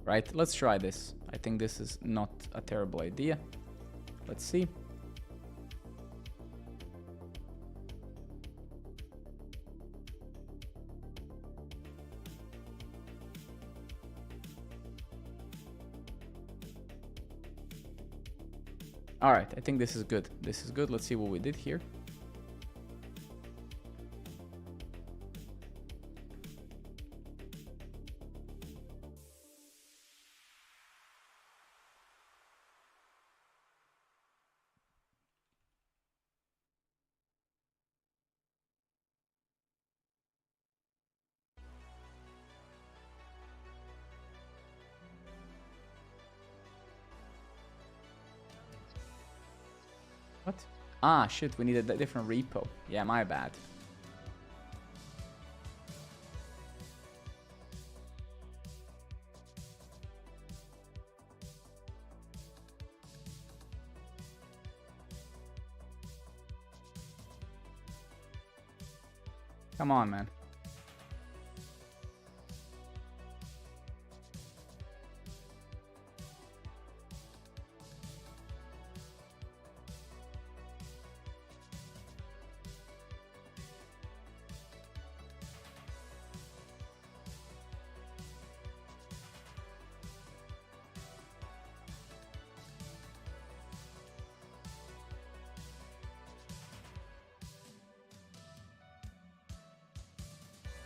S1: Right, let's try this. I think this is not a terrible idea. Let's see. All right, I think this is good. This is good. Let's see what we did here. What? Ah, shit, we needed a different repo. Yeah, my bad. Come on, man.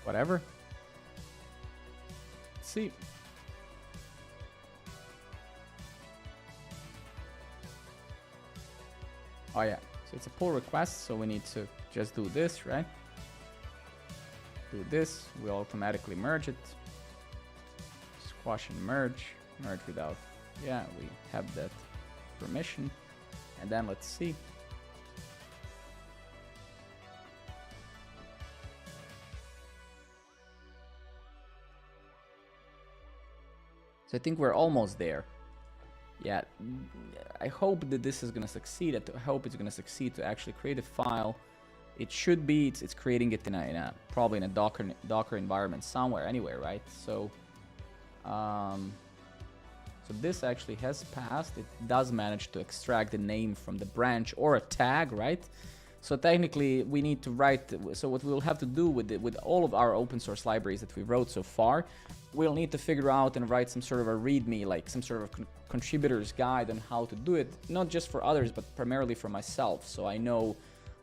S1: Whatever. Let's see. Oh yeah, so it's a pull request, so we need to just do this, right? Do this, we automatically merge it. Squash and merge without, yeah, we have that permission. And then let's see. So I think we're almost there. Yeah, I hope that this is gonna succeed. I hope it's gonna succeed to actually create a file. It should be. It's creating it in a probably in a Docker environment somewhere, anywhere, right? So, so this actually has passed. It does manage to extract the name from the branch or a tag, right? So technically, we need to write. So what we'll have to do with all of our open source libraries that we wrote so far, we'll need to figure out and write some sort of a README, like some sort of contributor's guide on how to do it, not just for others, but primarily for myself. So I know,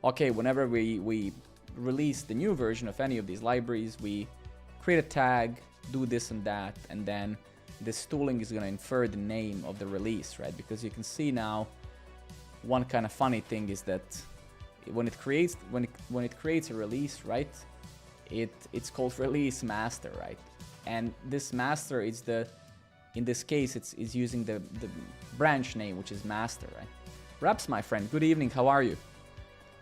S1: okay, whenever we release the new version of any of these libraries, we create a tag, do this and that, and then this tooling is going to infer the name of the release, right? Because you can see now, one kind of funny thing is that when it creates a release, right, it's called release master, right? And this master is in this case it's using the branch name, which is master, right? Raps, my friend, good evening, how are you?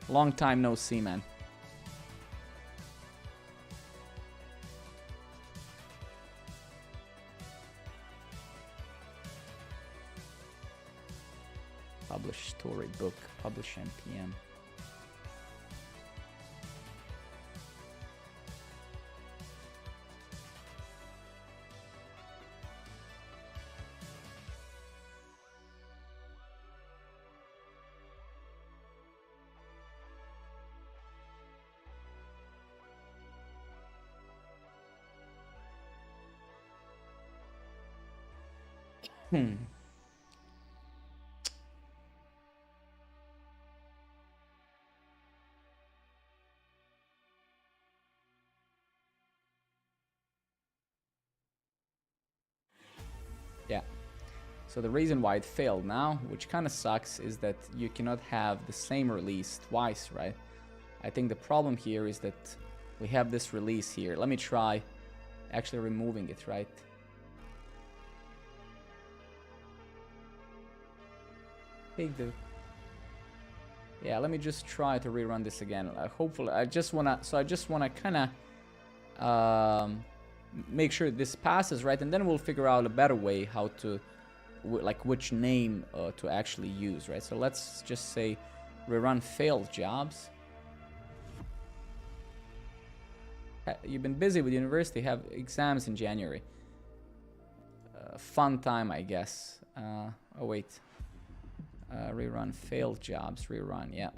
S1: Long time no see, man. Publish storybook, publish npm. Hmm. Yeah. So the reason why it failed now, which kind of sucks, is that you cannot have the same release twice, right? I think the problem here is that we have this release here. Let me try actually removing it, right? Take the... Yeah, let me just try to rerun this again. Hopefully, I just wanna kind of make sure this passes, right? And then we'll figure out a better way how to, like which name to actually use, right? So let's just say rerun failed jobs. You've been busy with university, have exams in January. Fun time, I guess. Oh, wait. Rerun failed jobs, rerun, yeah.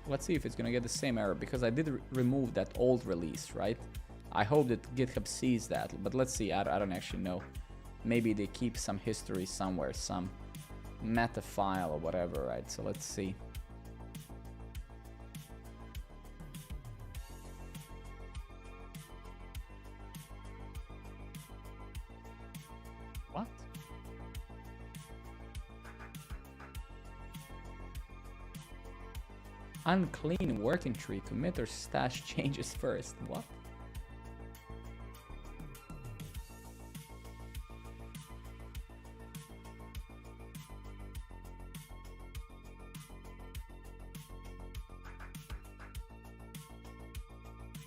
S1: Let's see if it's gonna get the same error, because I did remove that old release, right? I hope that GitHub sees that, but let's see. I don't actually know. Maybe they keep some history somewhere, some meta file or whatever, right? So let's see. What? Unclean working tree. Commit or stash changes first. What?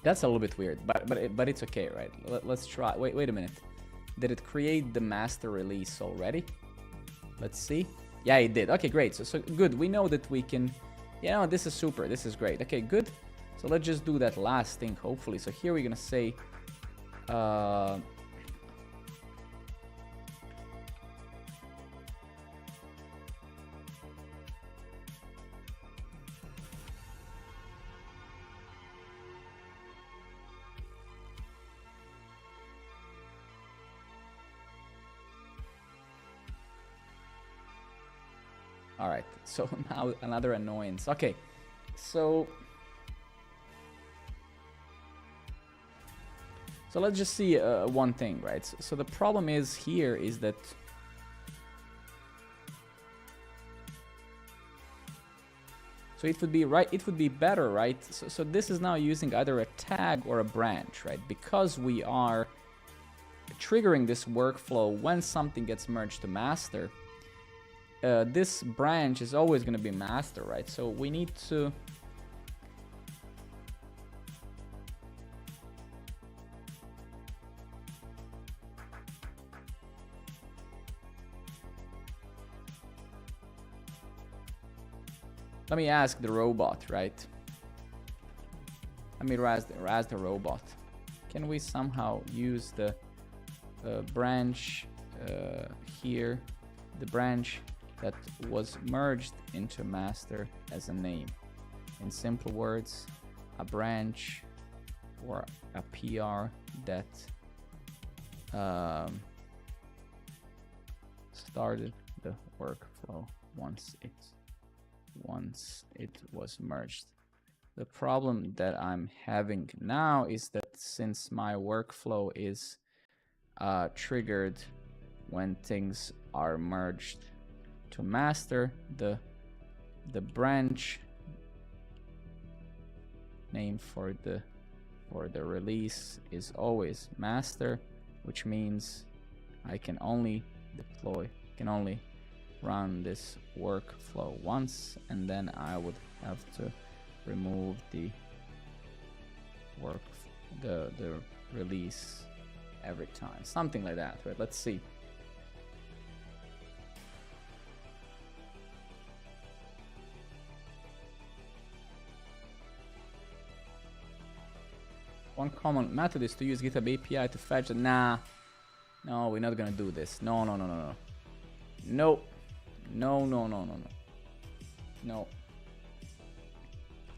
S1: That's a little bit weird, but it's okay, right? Let's try. Wait a minute. Did it create the master release already? Let's see. Yeah, it did. Okay, great. So good. We know that we can. You know, this is super. This is great. Okay, good. So let's just do that last thing, hopefully. So here we're gonna say. All right, so now another annoyance. Okay, so let's just see one thing, right? So the problem is here is that so it would be right. It would be better, right? So this is now using either a tag or a branch, right? Because we are triggering this workflow when something gets merged to master. This branch is always going to be master, right? So we need to let me ask the robot, right? Let me ask the robot. Can we somehow use the branch here, the branch that was merged into master as a name? In simple words, a branch or a PR that started the workflow once it was merged. The problem that I'm having now is that since my workflow is triggered when things are merged to master, the branch name for the release is always master, which means I can only run this workflow once, and then I would have to remove the release every time, something like that, right? Let's see. One common method is to use GitHub API to fetch. Nah, No, we're not gonna do this. No, no, no, no, no. No. No, no, no, no, no. No.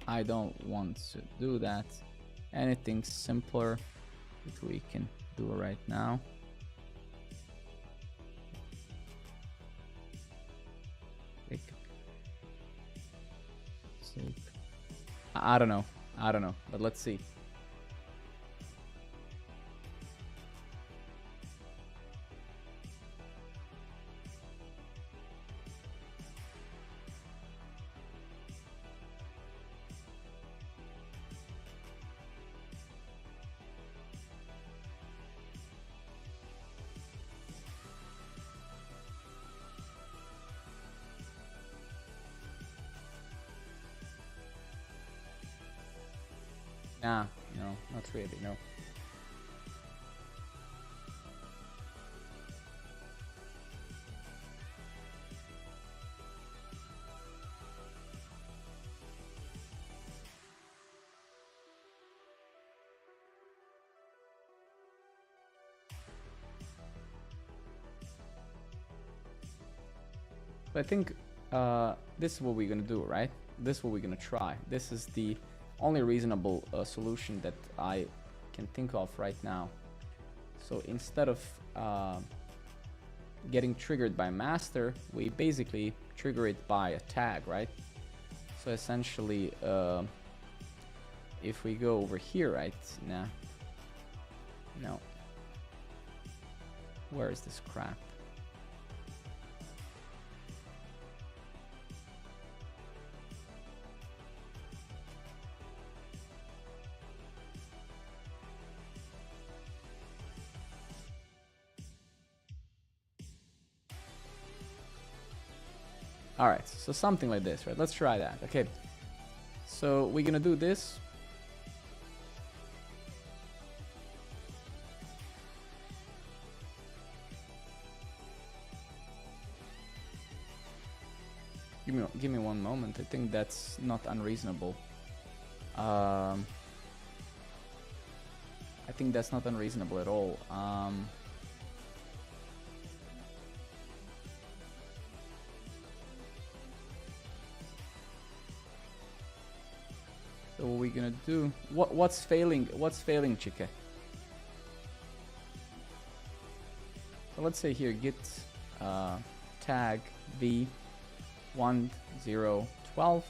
S1: I don't want to do that. Anything simpler that we can do right now. I don't know. I don't know, but let's see. Nah, no, not really, no. But I think this is what we're gonna do, right? This is what we're gonna try. This is the only reasonable solution that I can think of right now. So instead of getting triggered by master, we basically trigger it by a tag, right? So essentially, if we go over here, right? Nah. No. Where is this crap? All right, so something like this, right? Let's try that. Okay, so we're gonna do this. Give me one moment. I think that's not unreasonable. I think that's not unreasonable at all. So what we're gonna do? What's failing? What's failing, Chica? So let's say here git tag v1012.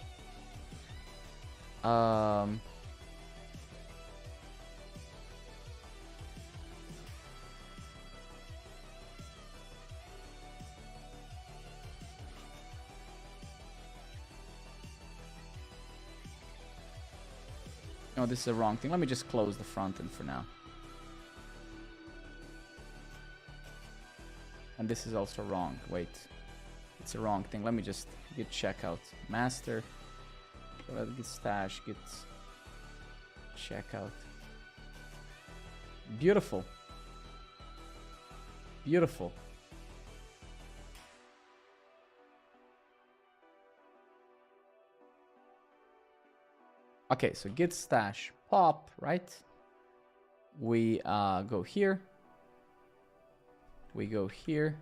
S1: No, this is the wrong thing. Let me just close the front end for now. And this is also wrong. Wait, it's the wrong thing. Let me just git checkout master. Git stash, git checkout. Beautiful. Beautiful. Okay, so git stash pop, right? We go here. We go here.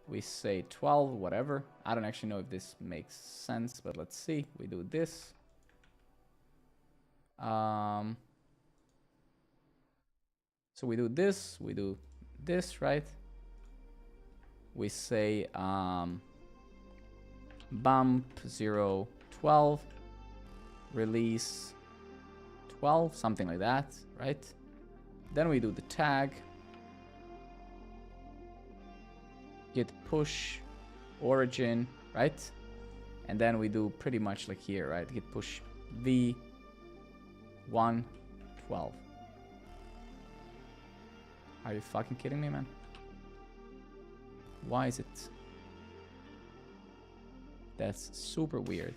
S1: We say 12, whatever. I don't actually know if this makes sense, but let's see. We do this. So we do this, right? We say bump 012, release 12, something like that, right? Then we do the tag, git push origin, right? And then we do pretty much like here, right? Git push v112. Are you fucking kidding me, man? Why is it? That's super weird.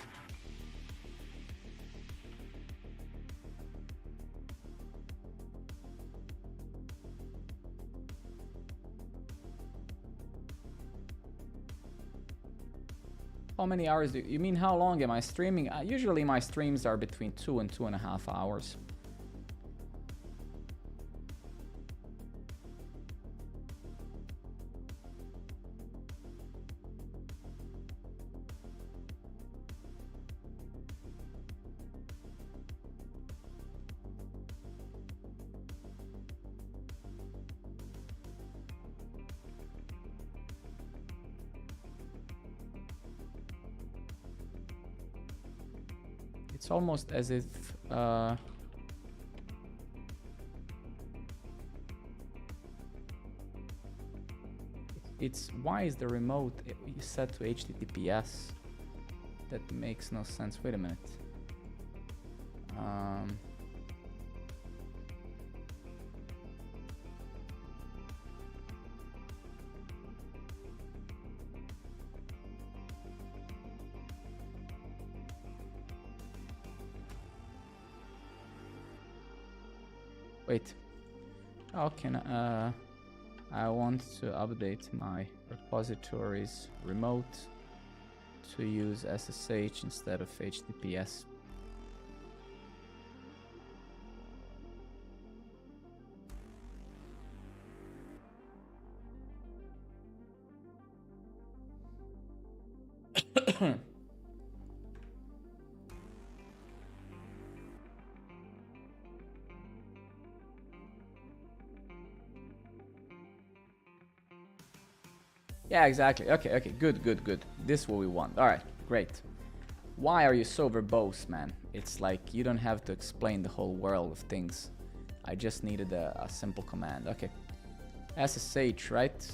S1: How many hours do you mean? How long am I streaming? Usually my streams are between 2 and 2.5 hours. It's almost as if it's why is the remote set to HTTPS? That makes no sense. Wait a minute. Wait. How can I want to update my repositories remote to use SSH instead of HTTPS. Yeah, exactly. Okay, good. This is what we want. All right, great. Why are you so verbose, man? It's like you don't have to explain the whole world of things. I just needed a simple command. Okay. SSH, right?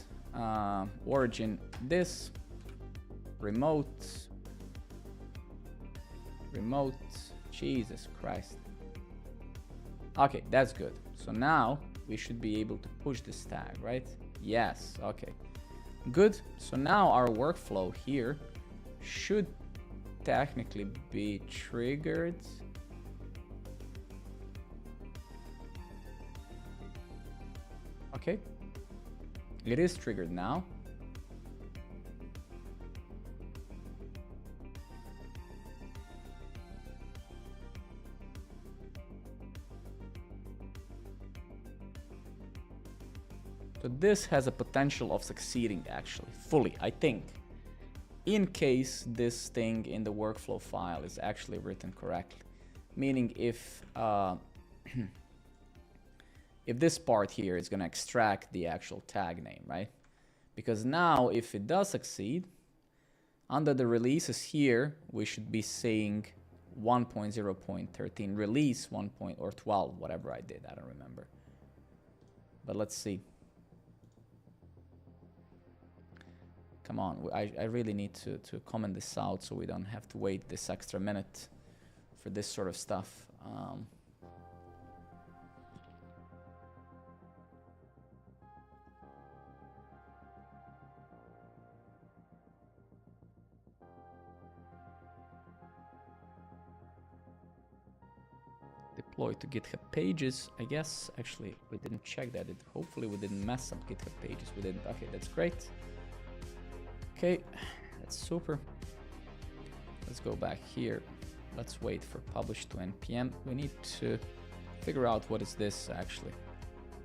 S1: Origin this. Remote. Jesus Christ. Okay, that's good. So now we should be able to push this tag, right? Yes, okay. Good. So now our workflow here should technically be triggered. Okay. It is triggered now. So this has a potential of succeeding actually, fully, I think. In case this thing in the workflow file is actually written correctly. Meaning if if this part here is going to extract the actual tag name, right? Because now if it does succeed, under the releases here, we should be saying 1.0.13 release 1. Or 12, whatever I did, I don't remember. But let's see. Come on, I really need to comment this out so we don't have to wait this extra minute for this sort of stuff. Deploy to GitHub pages, I guess. Actually, we didn't check that. Hopefully we didn't mess up GitHub pages. We didn't. Okay, that's great. Okay, that's super. Let's go back here. Let's wait for publish to npm. We need to figure out what is this actually.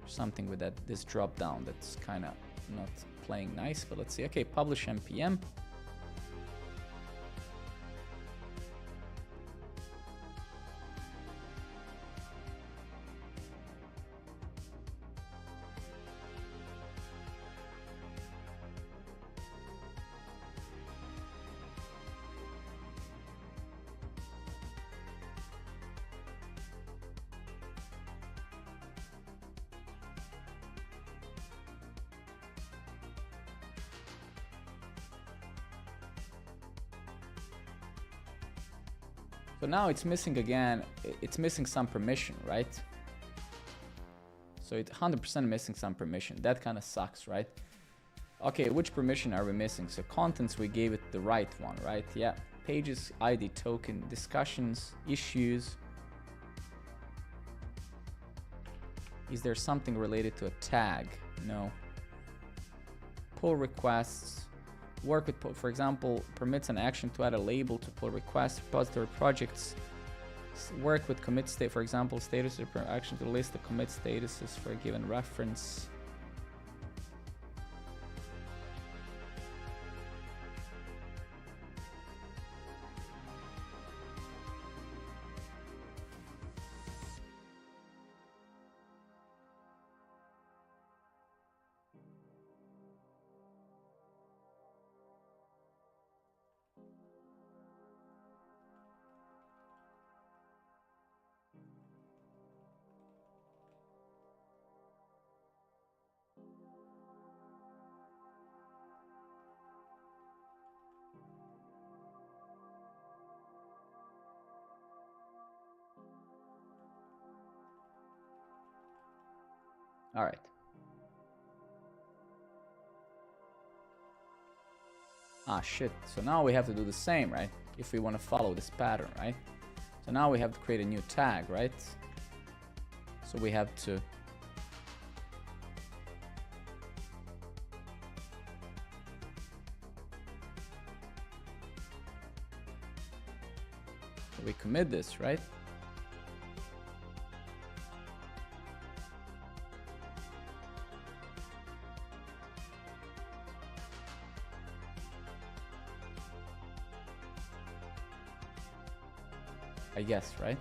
S1: Something with this drop down that's kind of not playing nice, but let's see. Okay, publish npm. So now it's missing again, it's missing some permission, right? So it's 100% missing some permission. That kind of sucks, right? Okay, which permission are we missing? So contents, we gave it the right one, right? Yeah, pages, ID token, discussions, issues. Is there something related to a tag? No. Pull requests. Work with, for example, permits an action to add a label to pull requests, repository projects. Work with commit state, for example, status per action to list the commit statuses for a given reference. All right. Ah, shit. So now we have to do the same, right? If we want to follow this pattern, right? So now we have to create a new tag, right? So we have to... we commit this, right? I guess, right?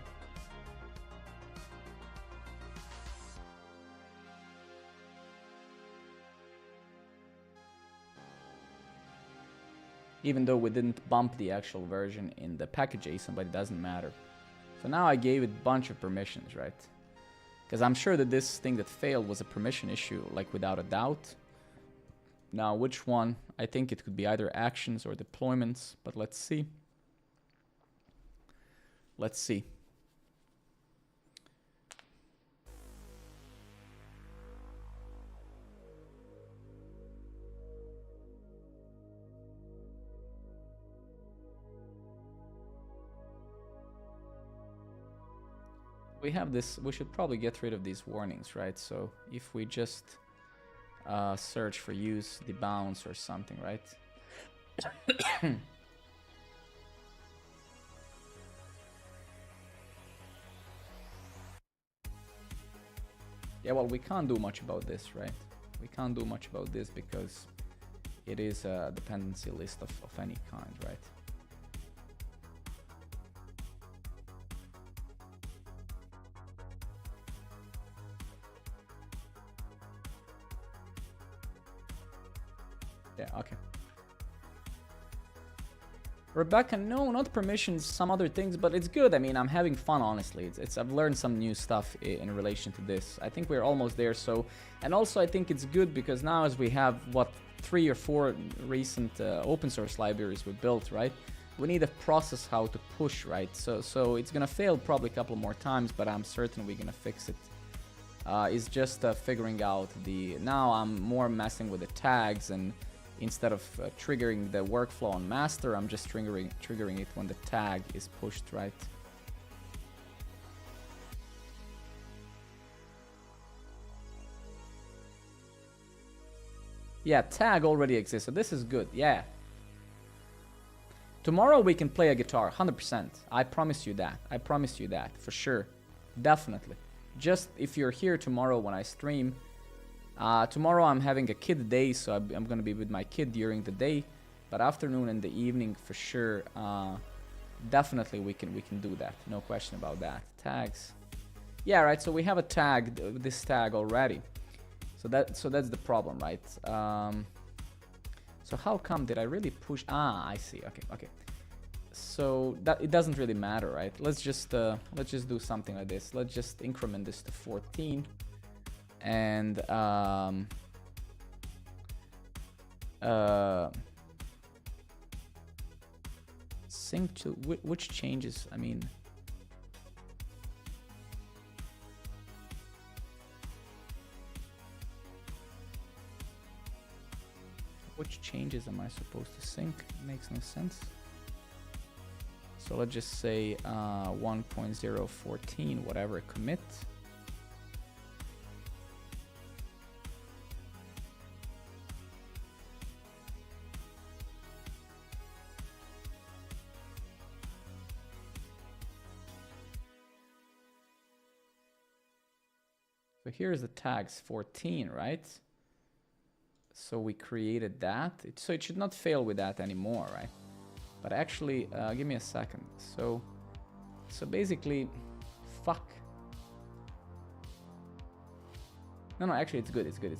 S1: Even though we didn't bump the actual version in the package.json, but it doesn't matter. So now I gave it a bunch of permissions, right? Because I'm sure that this thing that failed was a permission issue, like without a doubt. Now, which one? I think it could be either actions or deployments, but let's see. Let's see. We have this, we should probably get rid of these warnings, right? So if we just search for use debounce or something, right? Yeah, well, we can't do much about this, right? We can't do much about this because it is a dependency list of any kind, right? Yeah, okay. Rebecca, no, not permissions, some other things, but it's good. I mean, I'm having fun, honestly. I've learned some new stuff in relation to this. I think we're almost there, so... And also, I think it's good because now as we have, what, 3 or 4 recent open source libraries we built, right? We need a process how to push, right? So it's gonna fail probably a couple more times, but I'm certain we're gonna fix it. It's just figuring out the... Now I'm more messing with the tags, and instead of triggering the workflow on master, I'm just triggering it when the tag is pushed, right? Yeah, tag already exists, so this is good, yeah. Tomorrow we can play a guitar, 100%. I promise you that. I promise you that, for sure. Definitely. Just if you're here tomorrow when I stream, tomorrow I'm having a kid day, so I'm gonna be with my kid during the day, but afternoon and the evening for sure. Definitely we can do that. No question about that. Tags. Yeah, right. So we have a tag, this tag already. So that's the problem, right? So how come did I really push? Ah, I see. Okay. So that it doesn't really matter, right? Let's just do something like this. Let's just increment this to 14. And sync to which changes, I mean, which changes am I supposed to sync? It makes no sense. So let's just say 1.014 whatever, commit. So here's the tags 14, right? So we created that. So it should not fail with that anymore, right? But actually, give me a second. So basically, fuck. No, actually it's good. It's good.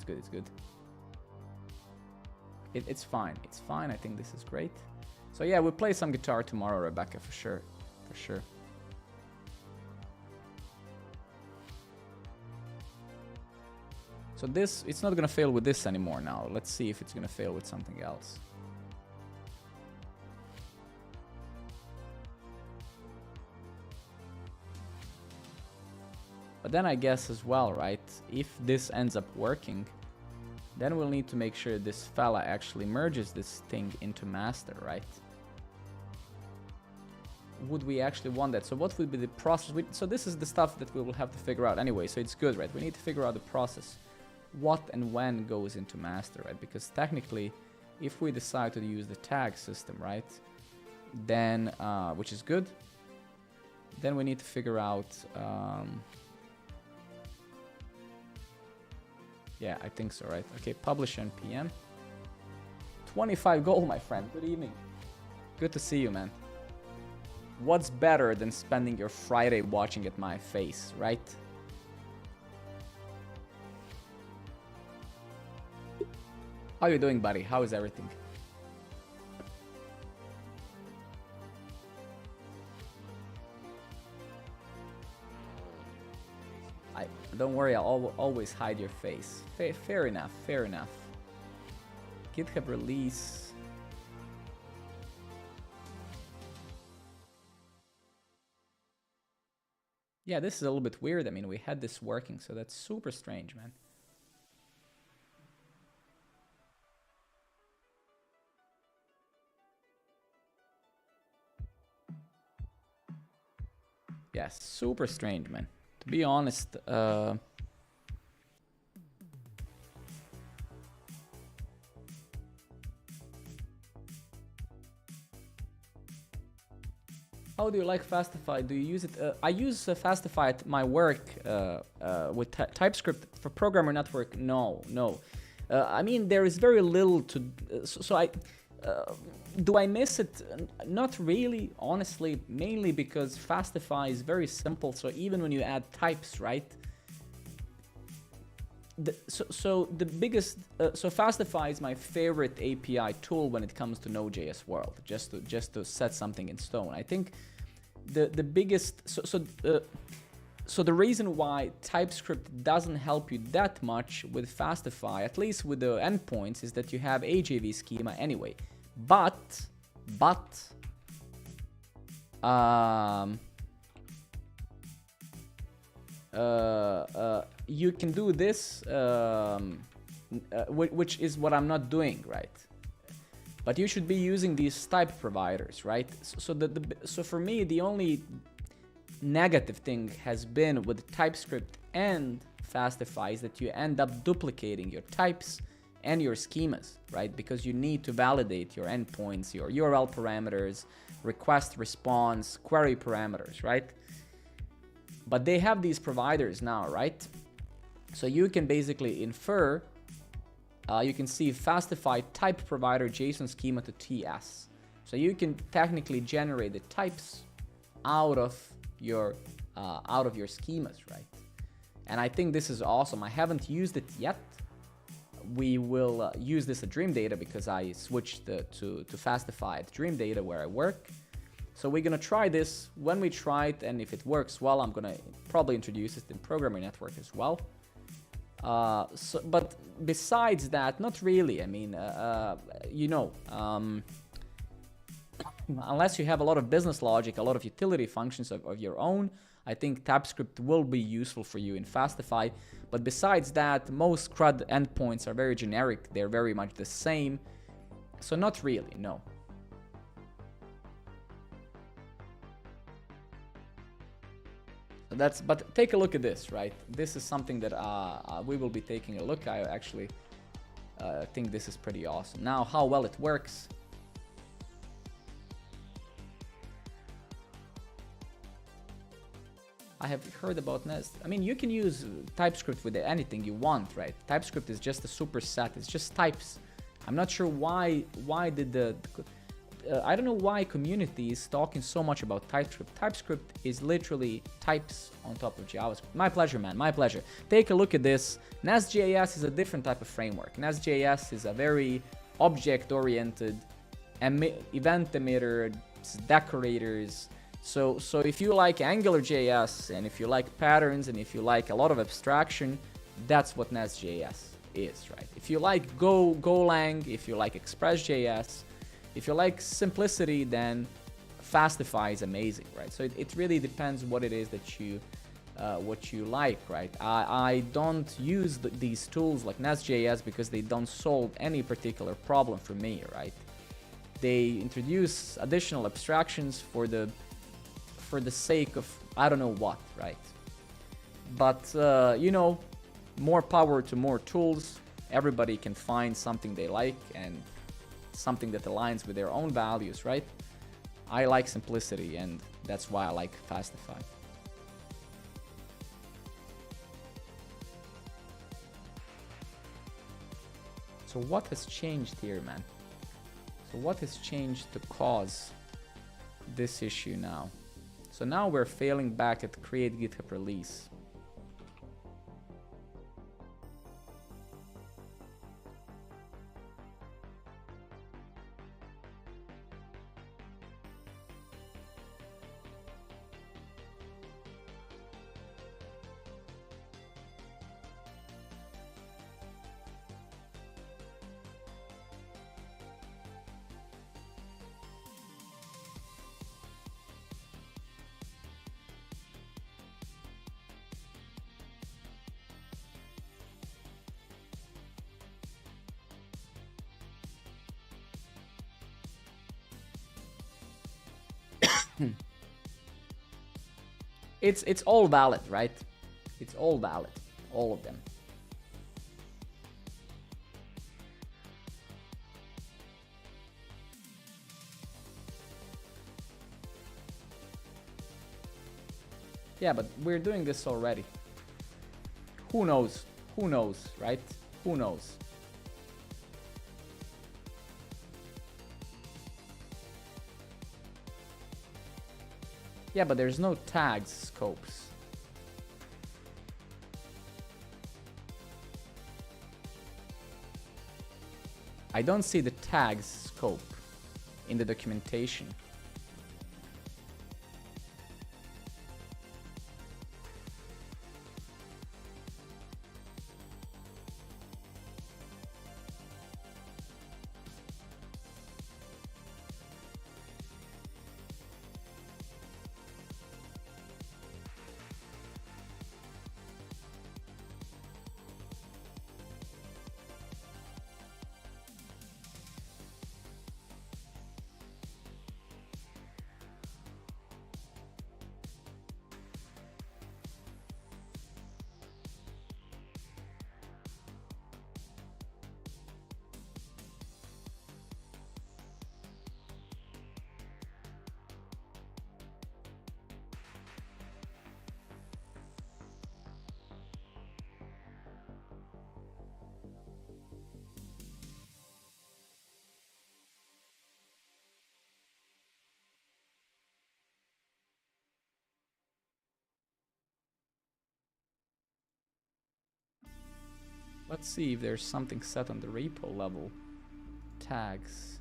S1: It's fine. It's fine. I think this is great. So yeah, we'll play some guitar tomorrow, Rebecca, for sure. For sure. So this, it's not gonna fail with this anymore now. Let's see if it's gonna fail with something else. But then I guess as well, right, if this ends up working, then we'll need to make sure this fella actually merges this thing into master, right? Would we actually want that? So what would be the process? So this is the stuff that we will have to figure out anyway, so it's good, right? We need to figure out the process. What and when goes into master, right? Because technically, if we decide to use the tag system, right, then, which is good, then we need to figure out, yeah, I think so, right? Okay, publish npm. 25 gold, my friend. Good evening. Good to see you, man. What's better than spending your Friday watching at my face, right? How you doing, buddy? How is everything? Don't worry, I'll always hide your face. Fair enough, fair enough. GitHub release. Yeah, this is a little bit weird. I mean, we had this working, so that's super strange, man. Yeah, super strange, man. To be honest, how do you like Fastify? Do you use it? I use Fastify at my work with TypeScript. For programmer network, no. I mean, there is very little to... do I miss it? Not really, honestly, mainly because Fastify is very simple. So even when you add types, right? So Fastify is my favorite API tool when it comes to Node.js world. Just to set something in stone. I think the biggest so the reason why TypeScript doesn't help you that much with Fastify, at least with the endpoints, is that you have a JV schema anyway. But you can do this, which is what I'm not doing, right? But you should be using these type providers, right? So for me, the only negative thing has been with TypeScript and Fastify is that you end up duplicating your types and your schemas, right? Because you need to validate your endpoints, your URL parameters, request response, query parameters, right? But they have these providers now, right? So you can basically infer, you can see Fastify type provider JSON schema to TS. So you can technically generate the types out of your schemas, right? And I think this is awesome. I haven't used it yet. We will use this at Dream Data because I switched to Fastify at Dream Data where I work. So we're gonna try this. When we try it, and if it works well, I'm gonna probably introduce it in Programmer Network as well. But besides that, not really. I mean, unless you have a lot of business logic, a lot of utility functions of your own, I think TypeScript will be useful for you in Fastify. But besides that, most CRUD endpoints are very generic. They're very much the same. So not really, no. But take a look at this, right? This is something that we will be taking a look. I actually think this is pretty awesome. Now, how well it works. I have heard about Nest. I mean, you can use TypeScript with anything you want, right? TypeScript is just a superset. It's just types. I'm not sure why did I don't know why community is talking so much about TypeScript. TypeScript is literally types on top of JavaScript. My pleasure, man. My pleasure. Take a look at this. Nest.js is a different type of framework. Nest.js is a very object-oriented event emitter, decorators. So if you like AngularJS, and if you like patterns, and if you like a lot of abstraction, that's what Nest.js is, right? If you like Golang, if you like Express.js, if you like simplicity, then Fastify is amazing, right? So it really depends what it is that you what you like, right? I don't use these tools like nodejs because they don't solve any particular problem for me, right? They introduce additional abstractions for the sake of I don't know what, right? But you know, more power to more tools. Everybody can find something they like and something that aligns with their own values, right? I like simplicity, and that's why I like Fastify. So what has changed here, man? So what has changed to cause this issue now? So now we're failing back at create GitHub release. It's all valid, right? It's all valid, all of them. Yeah, but we're doing this already. Who knows? Who knows, right? Who knows? Yeah, but there's no tags scopes. I don't see the tags scope in the documentation. Let's see if there's something set on the repo level. Tags.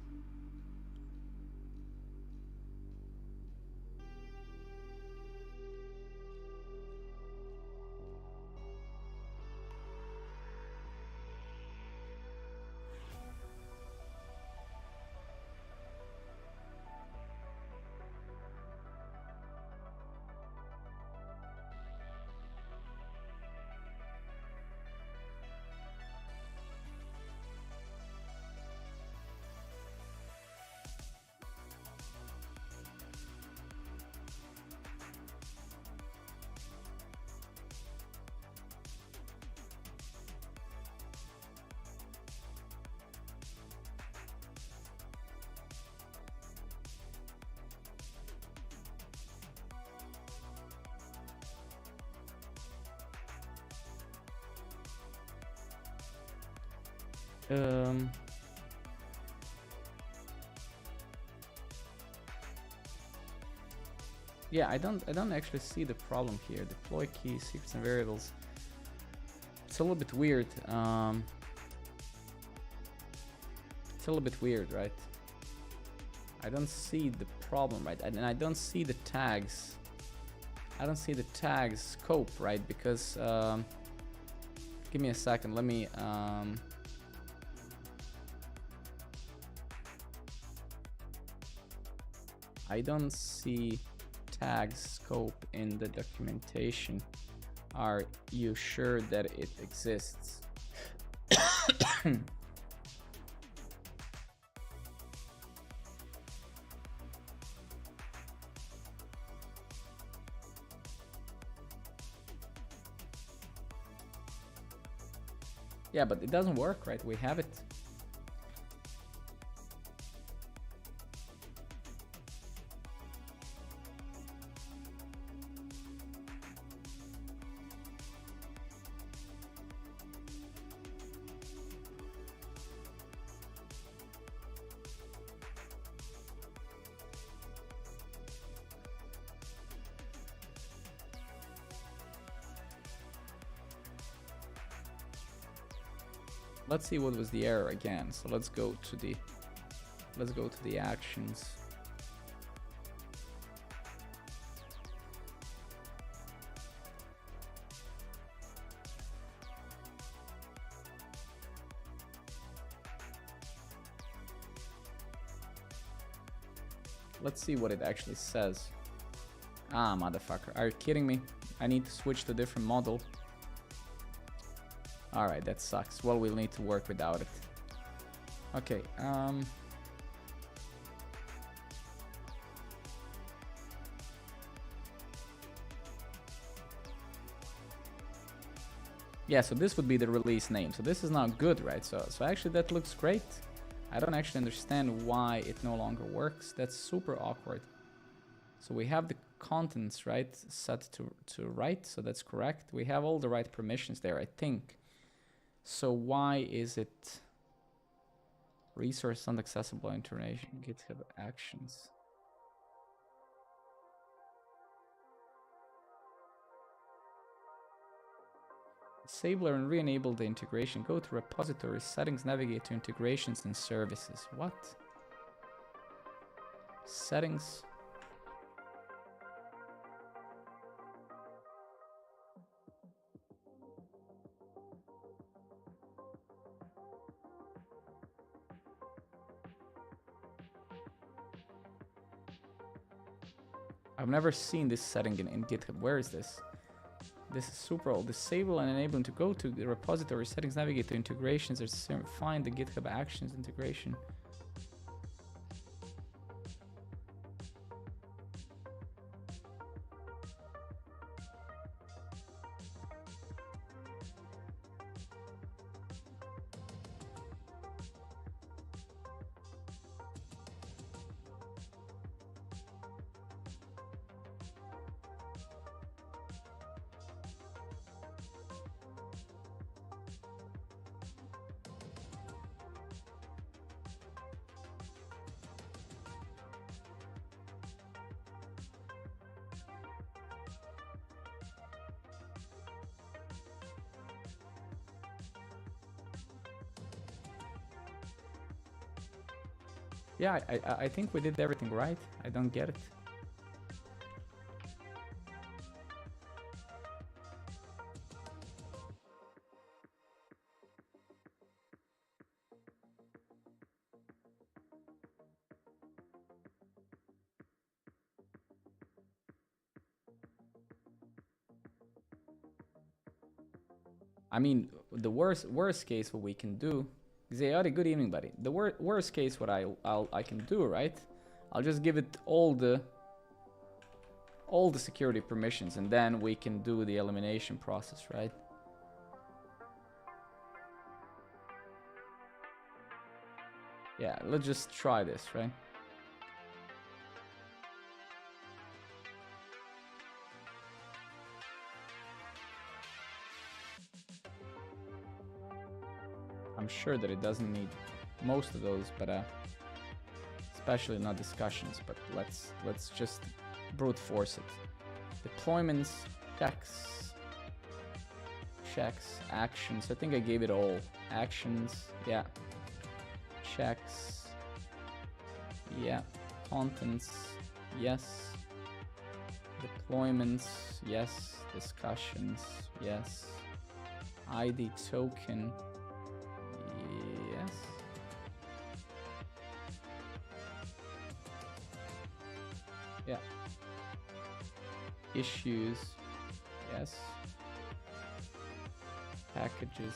S1: Yeah, I don't actually see the problem here. Deploy keys, secrets and variables. It's a little bit weird. It's a little bit weird, right? I don't see the problem, right? And I don't see the tags. I don't see the tags scope, right? Because give me a second. Let me I don't see tag scope in the documentation. Are you sure that it exists? Yeah, but it doesn't work, right? We have it. Let's see what was the error again. So let's go to the actions. Let's see what it actually says. Ah, motherfucker. Are you kidding me? I need to switch to a different model. Alright, that sucks. Well, we'll need to work without it. Okay, yeah, so this would be the release name. So this is not good, right? So actually that looks great. I don't actually understand why it no longer works. That's super awkward. So we have the contents, right, set to right, so that's correct. We have all the right permissions there, I think. So why is it resource unaccessible information, GitHub actions? Disable and re-enable the integration. Go to repository settings, navigate to integrations and services. What? Settings. I've never seen this setting in GitHub. Where is this? This is super old. Disable and enable to go to the repository settings, navigate to integrations, or find the GitHub actions integration. Yeah, I think we did everything right. I don't get it. I mean, the worst case what we can do. Zayadi, good evening, buddy. The worst case what I can do, right? I'll just give it all the security permissions, and then we can do the elimination process, right? Yeah, let's just try this, right? I'm sure that it doesn't need most of those, but especially not discussions. But let's just brute force it. Deployments, checks, actions. I think I gave it all. Actions, yeah. Checks, yeah. Contents, yes. Deployments, yes. Discussions, yes. ID token, yes. Yeah. issues, yes. Packages,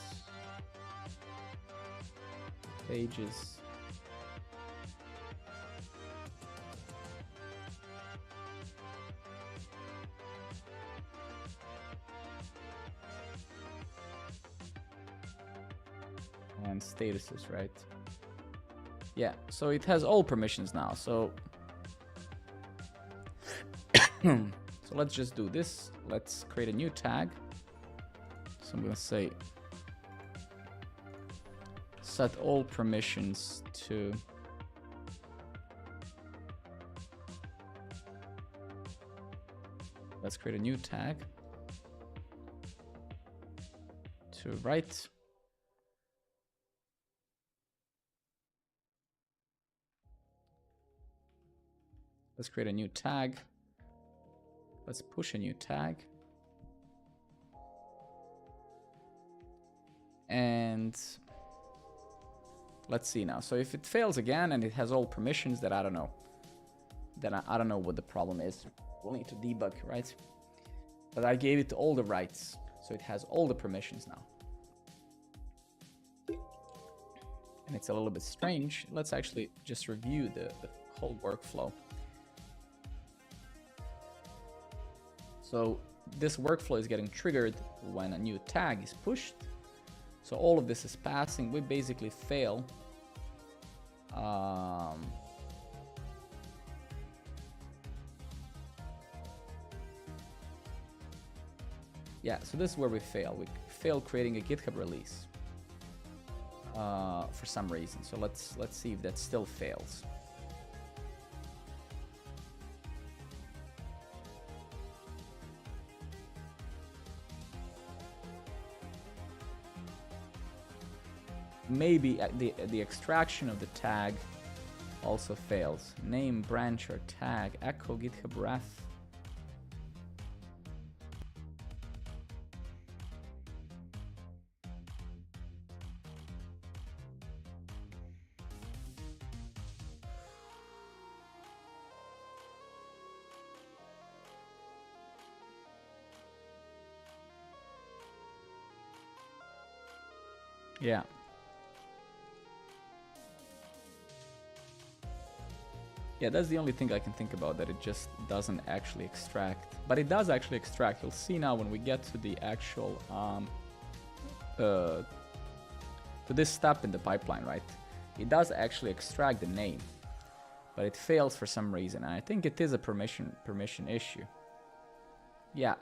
S1: pages. And statuses, right? Yeah, so it has all permissions now. So so let's just do this. Let's create a new tag. So I'm gonna say set all permissions to let's create a new tag to write. Let's create a new tag. Let's push a new tag. And let's see now. So if it fails again and it has all permissions, then I don't know. Then I don't know what the problem is. We'll need to debug, right? But I gave it all the rights. So it has all the permissions now. And it's a little bit strange. Let's actually just review the whole workflow. So this workflow is getting triggered when a new tag is pushed. So all of this is passing. We basically fail. Yeah, so this is where we fail. We fail creating a GitHub release for some reason. So let's see if that still fails. Maybe the extraction of the tag also fails. Name, branch, or tag, echo, GitHub ref. Yeah. Yeah, that's the only thing I can think about, that it just doesn't actually extract. But it does actually extract. You'll see now when we get to the actual, to this step in the pipeline, right? It does actually extract the name, but it fails for some reason. And I think it is a permission issue. Yeah,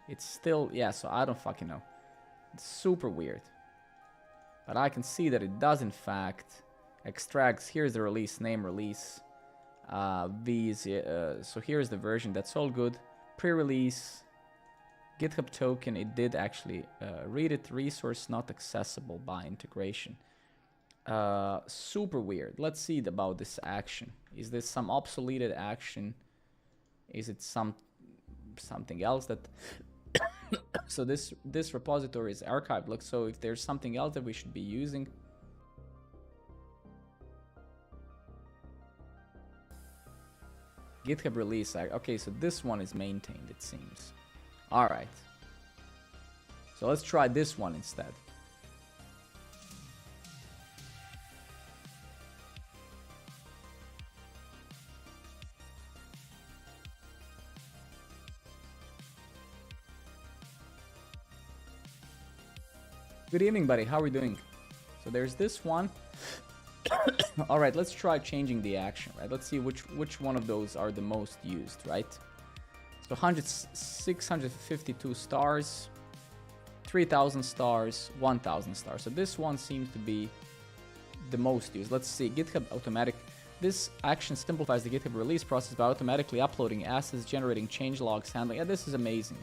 S1: it's still, yeah, so I don't fucking know. It's super weird. But I can see that it does in fact extracts. Here's the release name, release. So here's the version. That's all good. Pre-release, GitHub token. It did actually read it. Resource not accessible by integration. Super weird. Let's see about this action. Is this some obsoleted action? Is it something else that? So this repository is archived. Look, so if there's something else that we should be using. GitHub release. Okay, so this one is maintained, it seems. All right. So let's try this one instead. Good evening, buddy. How are we doing? So there's this one. All right, let's try changing the action, right? Let's see which one of those are the most used, right? So 652 stars, 3,000 stars, 1,000 stars. So this one seems to be the most used. Let's see, GitHub automatic. This action simplifies the GitHub release process by automatically uploading assets, generating change logs, handling. Yeah, this is amazing.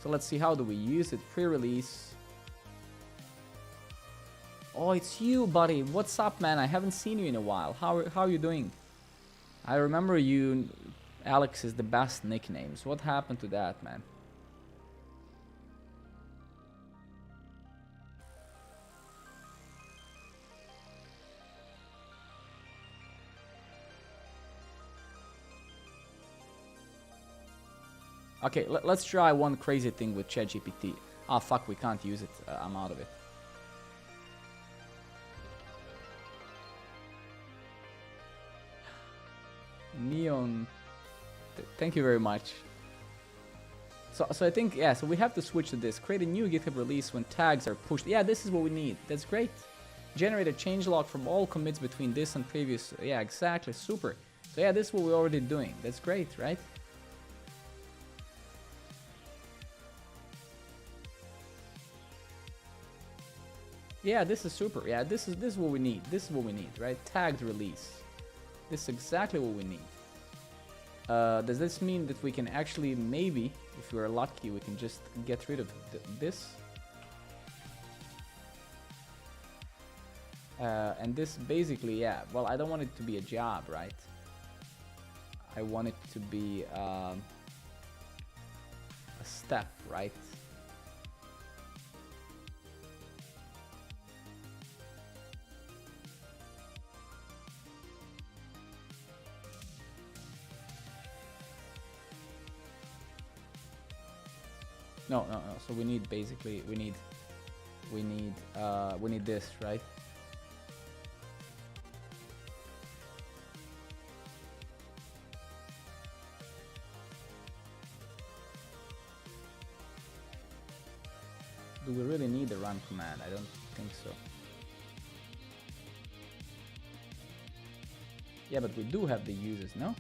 S1: So let's see, how do we use it? Pre-release. Oh, it's you, buddy. What's up, man? I haven't seen you in a while. How are you doing? I remember you. Alex is the best nicknames. What happened to that, man? Okay, let's try one crazy thing with ChatGPT. Ah, fuck, we can't use it. I'm out of it. Neon. Thank you very much. So I think, yeah, so we have to switch to this. Create a new GitHub release when tags are pushed. Yeah, this is what we need. That's great. Generate a changelog from all commits between this and previous. Yeah, exactly. Super. So yeah, this is what we're already doing. That's great, right? Yeah, this is super. Yeah, this is what we need. This is what we need, right? Tagged release. This is exactly what we need. Does this mean that we can actually, maybe, if we're lucky, we can just get rid of this? And this basically, yeah, well, I don't want it to be a job, right? I want it to be a step, right? No. So we need basically, we need this, right? Do we really need the run command? I don't think so. Yeah, but we do have the users, no?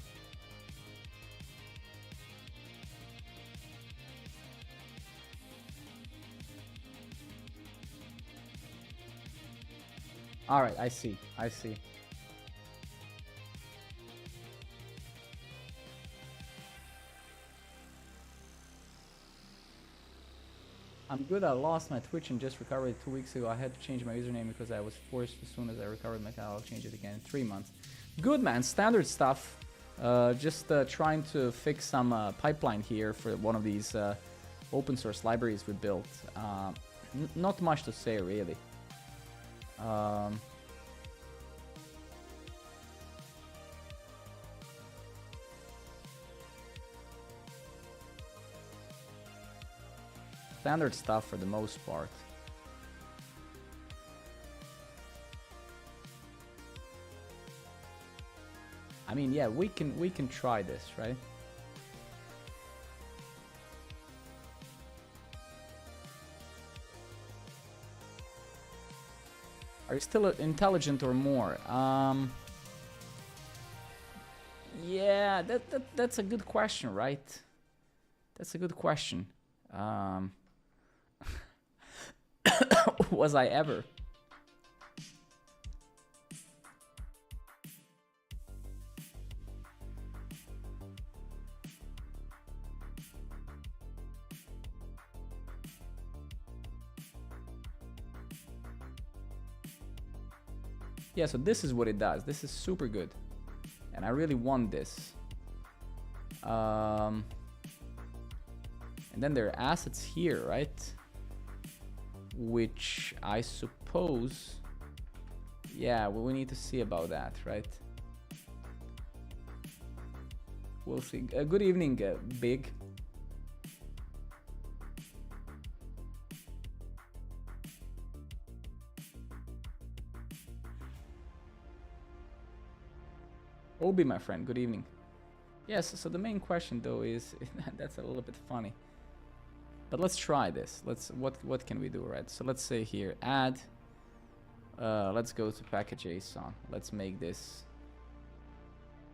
S1: All right, I see. I'm good. I lost my Twitch and just recovered it 2 weeks ago. I had to change my username because I was forced as soon as I recovered my account. I'll change it again in 3 months. Good, man. Standard stuff. Just trying to fix some pipeline here for one of these open source libraries we built. Not much to say, really. Standard stuff for the most part. I mean, yeah, we can try this, right? Are you still intelligent or more? Yeah, that's a good question, right? That's a good question. Was I ever? Yeah, so this is what it does. This is super good. And I really want this. And then there are assets here, right? Which I suppose, yeah, well, we need to see about that, right? We'll see. Good evening, Big. Obi, my friend, good evening. Yes, so the main question though is, that's a little bit funny. But let's try this. What can we do, right? So let's say here, add, let's go to package.json. Let's make this.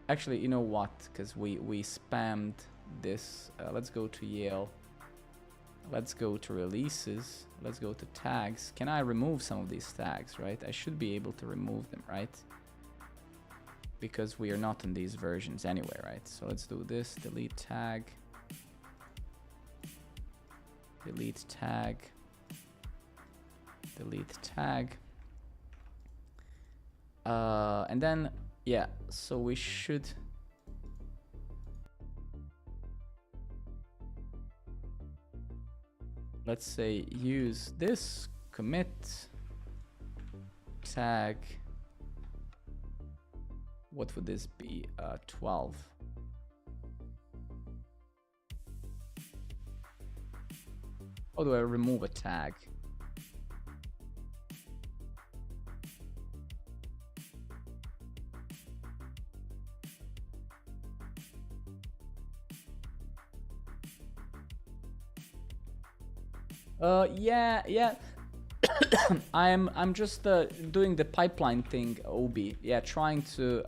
S1: Actually, you know what? Because we spammed this. Let's go to Yale. Let's go to releases. Let's go to tags. Can I remove some of these tags, right? I should be able to remove them, right? Because we are not in these versions anyway, right? So let's do this, delete tag. Delete tag, delete tag, and then, yeah, so we should, let's say, use this commit tag, what would this be, 12. How do I remove a tag? Yeah. I'm just doing the pipeline thing, Obi. Yeah, trying to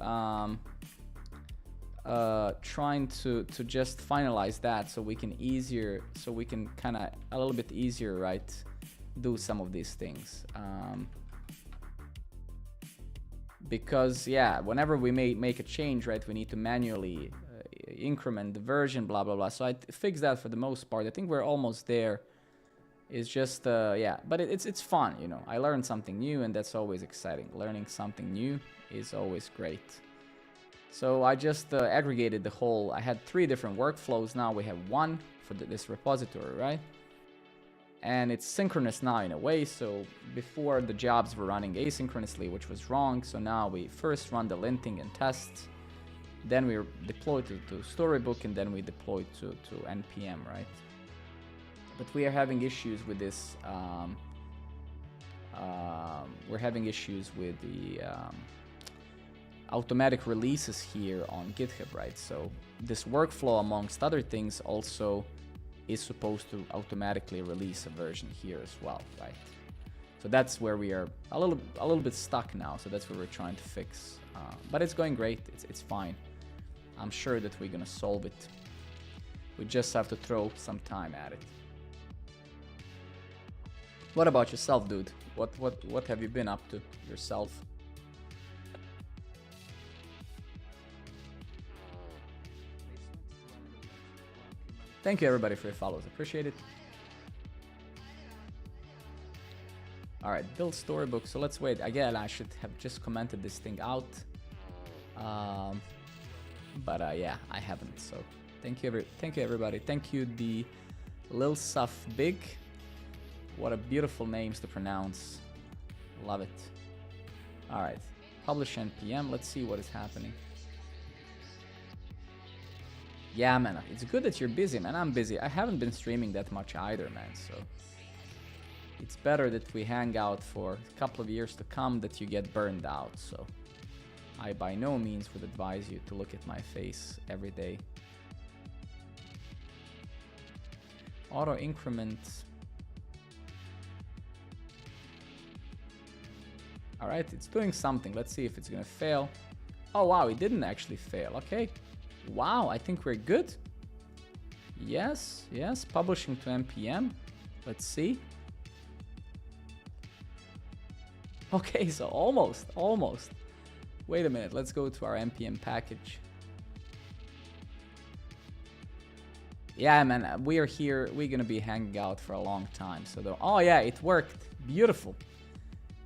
S1: just finalize that so we can kind of a little bit easier, right, do some of these things. Because yeah, whenever we make a change, right, we need to manually increment the version, blah blah blah. So I fixed that for the most part. I think we're almost there. It's just yeah, but it's fun, you know. I learned something new, and that's always exciting. Learning something new is always great. So I just aggregated the whole. I had 3 different workflows. Now we have 1 for this repository, right? And it's synchronous now in a way. So before, the jobs were running asynchronously, which was wrong. So now we first run the linting and tests, then we deploy to Storybook, and then we deploy to npm, right? But we are having issues with this. We're having issues with the automatic releases here on GitHub, right? So this workflow, amongst other things, also is supposed to automatically release a version here as well, right? So that's where we are a little bit stuck now. So that's what we're trying to fix. But it's going great. It's fine. I'm sure that we're gonna solve it. We just have to throw some time at it. What about yourself, dude? What have you been up to yourself? Thank you everybody for your follows. Appreciate it. All right, build Storybook. So let's wait. Again, I should have just commented this thing out. But yeah, I haven't. So thank you everybody. Thank you, the Lil Suf Big. What a beautiful names to pronounce. Love it. All right, publish npm. Let's see what is happening. Yeah, man, it's good that you're busy, man. I'm busy. I haven't been streaming that much either, man. So it's better that we hang out for a couple of years to come, that you get burned out. So I by no means would advise you to look at my face every day. Auto increment. All right, it's doing something. Let's see if it's gonna fail. Oh wow, it didn't actually fail. Okay. Wow, I think we're good. Yes, publishing to npm. Let's see. Okay, so almost. Wait a minute, let's go to our npm package. Yeah, man, we are here. We're gonna be hanging out for a long time. So, oh yeah, it worked. Beautiful.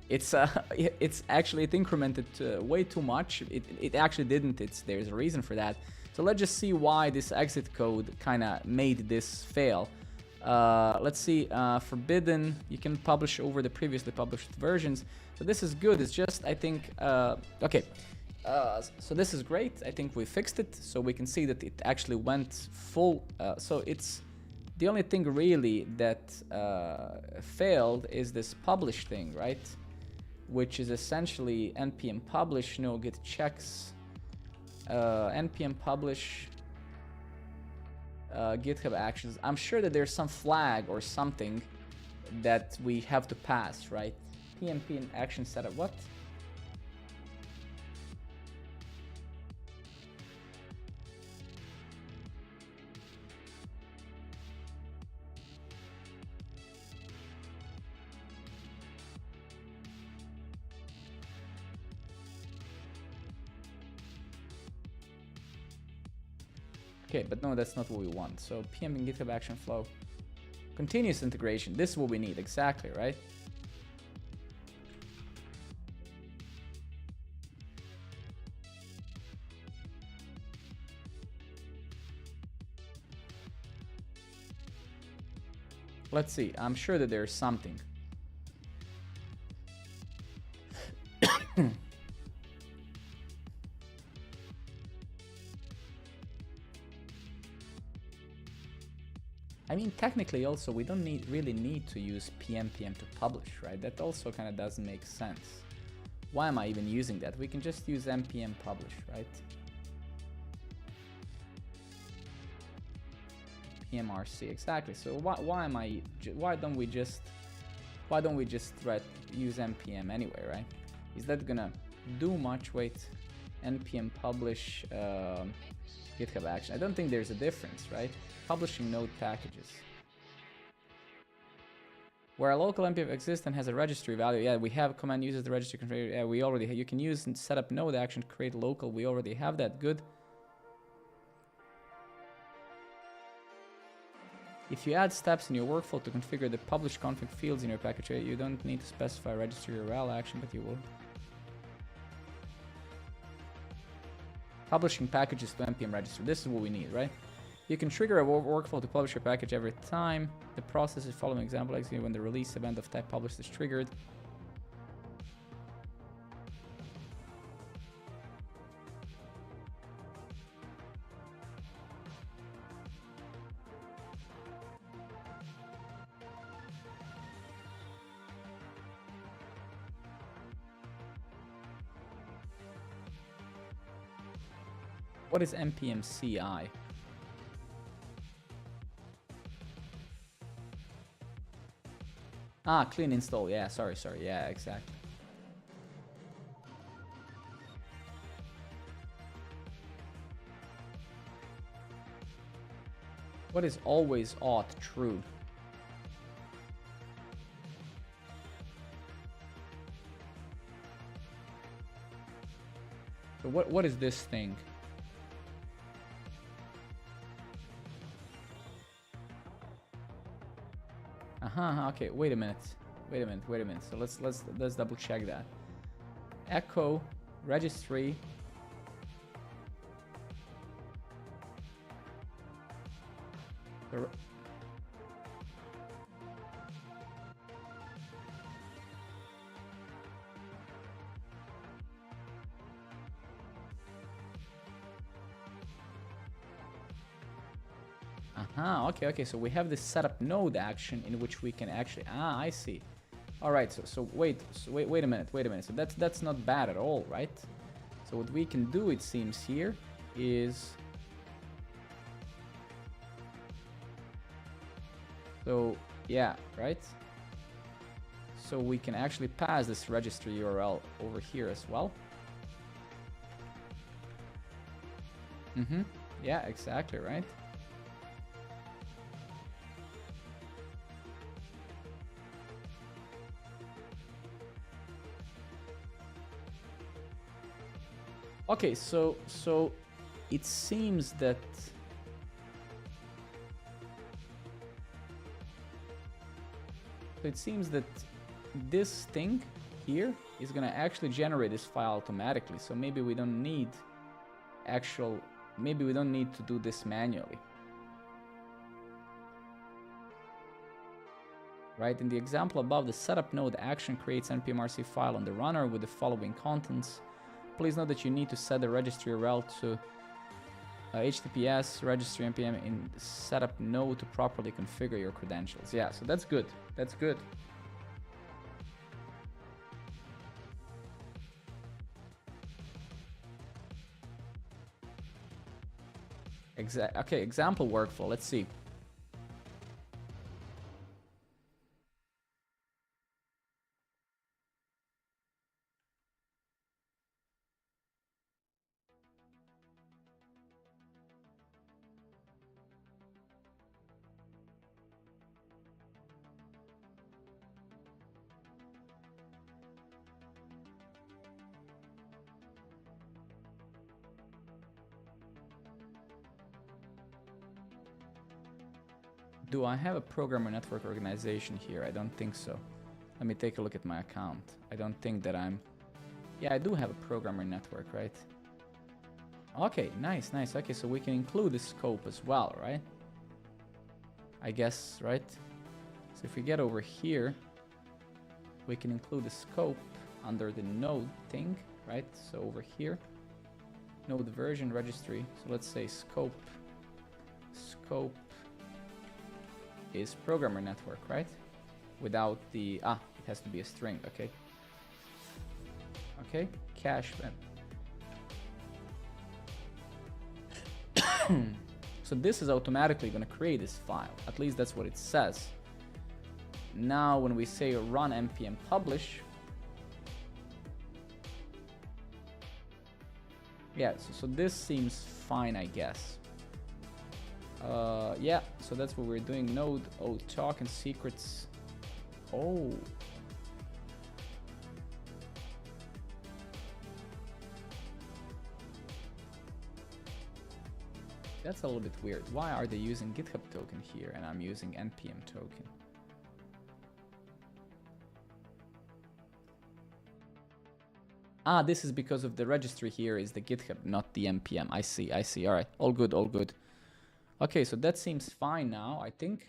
S1: It's actually, it incremented way too much. It actually didn't. There's a reason for that. So let's just see why this exit code kind of made this fail. Let's see, forbidden, you can publish over the previously published versions. So this is good. It's just, I think, okay. So this is great. I think we fixed it. So we can see that it actually went full. So it's the only thing really that failed is this publish thing, right? Which is essentially npm publish, no git checks. Npm publish GitHub actions. I'm sure that there's some flag or something that we have to pass, right? PMP and action setup. What? Okay, but no, that's not what we want. So PM and GitHub action flow. Continuous integration. This is what we need, exactly, right? Let's see. I'm sure that there's something. I mean, technically also, we don't really need to use pm to publish, right? That also kind of doesn't make sense. Why am I even using that? We can just use npm publish, right? pmrc, exactly. So why don't we just use npm anyway, right? Is that gonna do much? Wait, npm publish GitHub action. I don't think there's a difference, right? Publishing node packages. Where a local npm exists and has a registry value. Yeah, we have command uses the registry configurator. Yeah, we already have. You can use and set up node action to create local. We already have that. Good. If you add steps in your workflow to configure the publish config fields in your package, you don't need to specify registry URL action, but you will. Publishing packages to npm register. This is what we need, right? You can trigger a workflow to publish your package every time. The process is following example execute when the release event of type published is triggered. What is npm CI? Ah, clean install. Yeah, sorry. Yeah, exactly. What is always auth true? So what is this thing? Okay, wait a minute. So let's double check that. Echo registry. Okay, so we have this setup node action in which we can actually, I see. All right, so wait a minute. So that's not bad at all, right? So what we can do, it seems here, is so yeah, right? So we can actually pass this registry URL over here as well. Yeah, exactly, right? Okay, so it seems that this thing here is gonna actually generate this file automatically. So maybe we don't need to do this manually. Right, in the example above, the setup node action creates npmrc file on the runner with the following contents. Please note that you need to set the registry URL to https registry npm in setup node to properly configure your credentials. Yeah, so that's good. That's good. Okay, example workflow. Let's see. Do I have a programmer network organization here? I don't think so. Let me take a look at my account. I don't think that I'm... Yeah, I do have a programmer network, right? Okay, nice. Okay, so we can include the scope as well, right? I guess, right? So if we get over here, we can include the scope under the node thing, right? So over here, node version registry. So let's say scope is programmer network, right? Without the, it has to be a string, okay. Okay, cache then. So this is automatically going to create this file. At least that's what it says. Now when we say run npm publish, yeah, so this seems fine, I guess. Yeah, so that's what we're doing. Node, token secrets. Oh. That's a little bit weird. Why are they using GitHub token here and I'm using npm token? This is because of the registry here is the GitHub, not the npm. I see. All right, all good, all good. Okay, so that seems fine now, I think.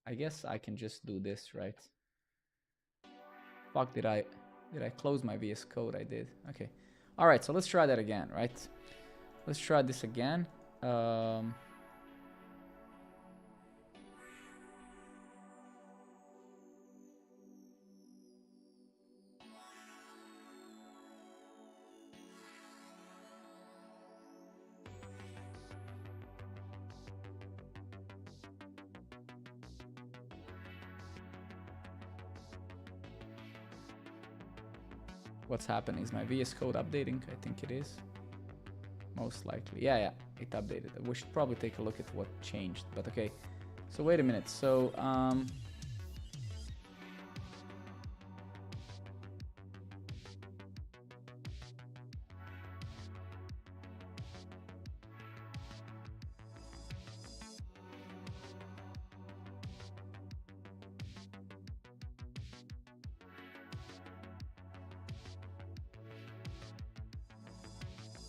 S1: I guess I can just do this, right? Fuck, did I close my VS Code? I did. Okay. All right, so let's try that again, right? Let's try this again. What's happening? Is my VS Code updating? I think it is. Most likely. Yeah, it updated. We should probably take a look at what changed, but okay. So wait a minute. So,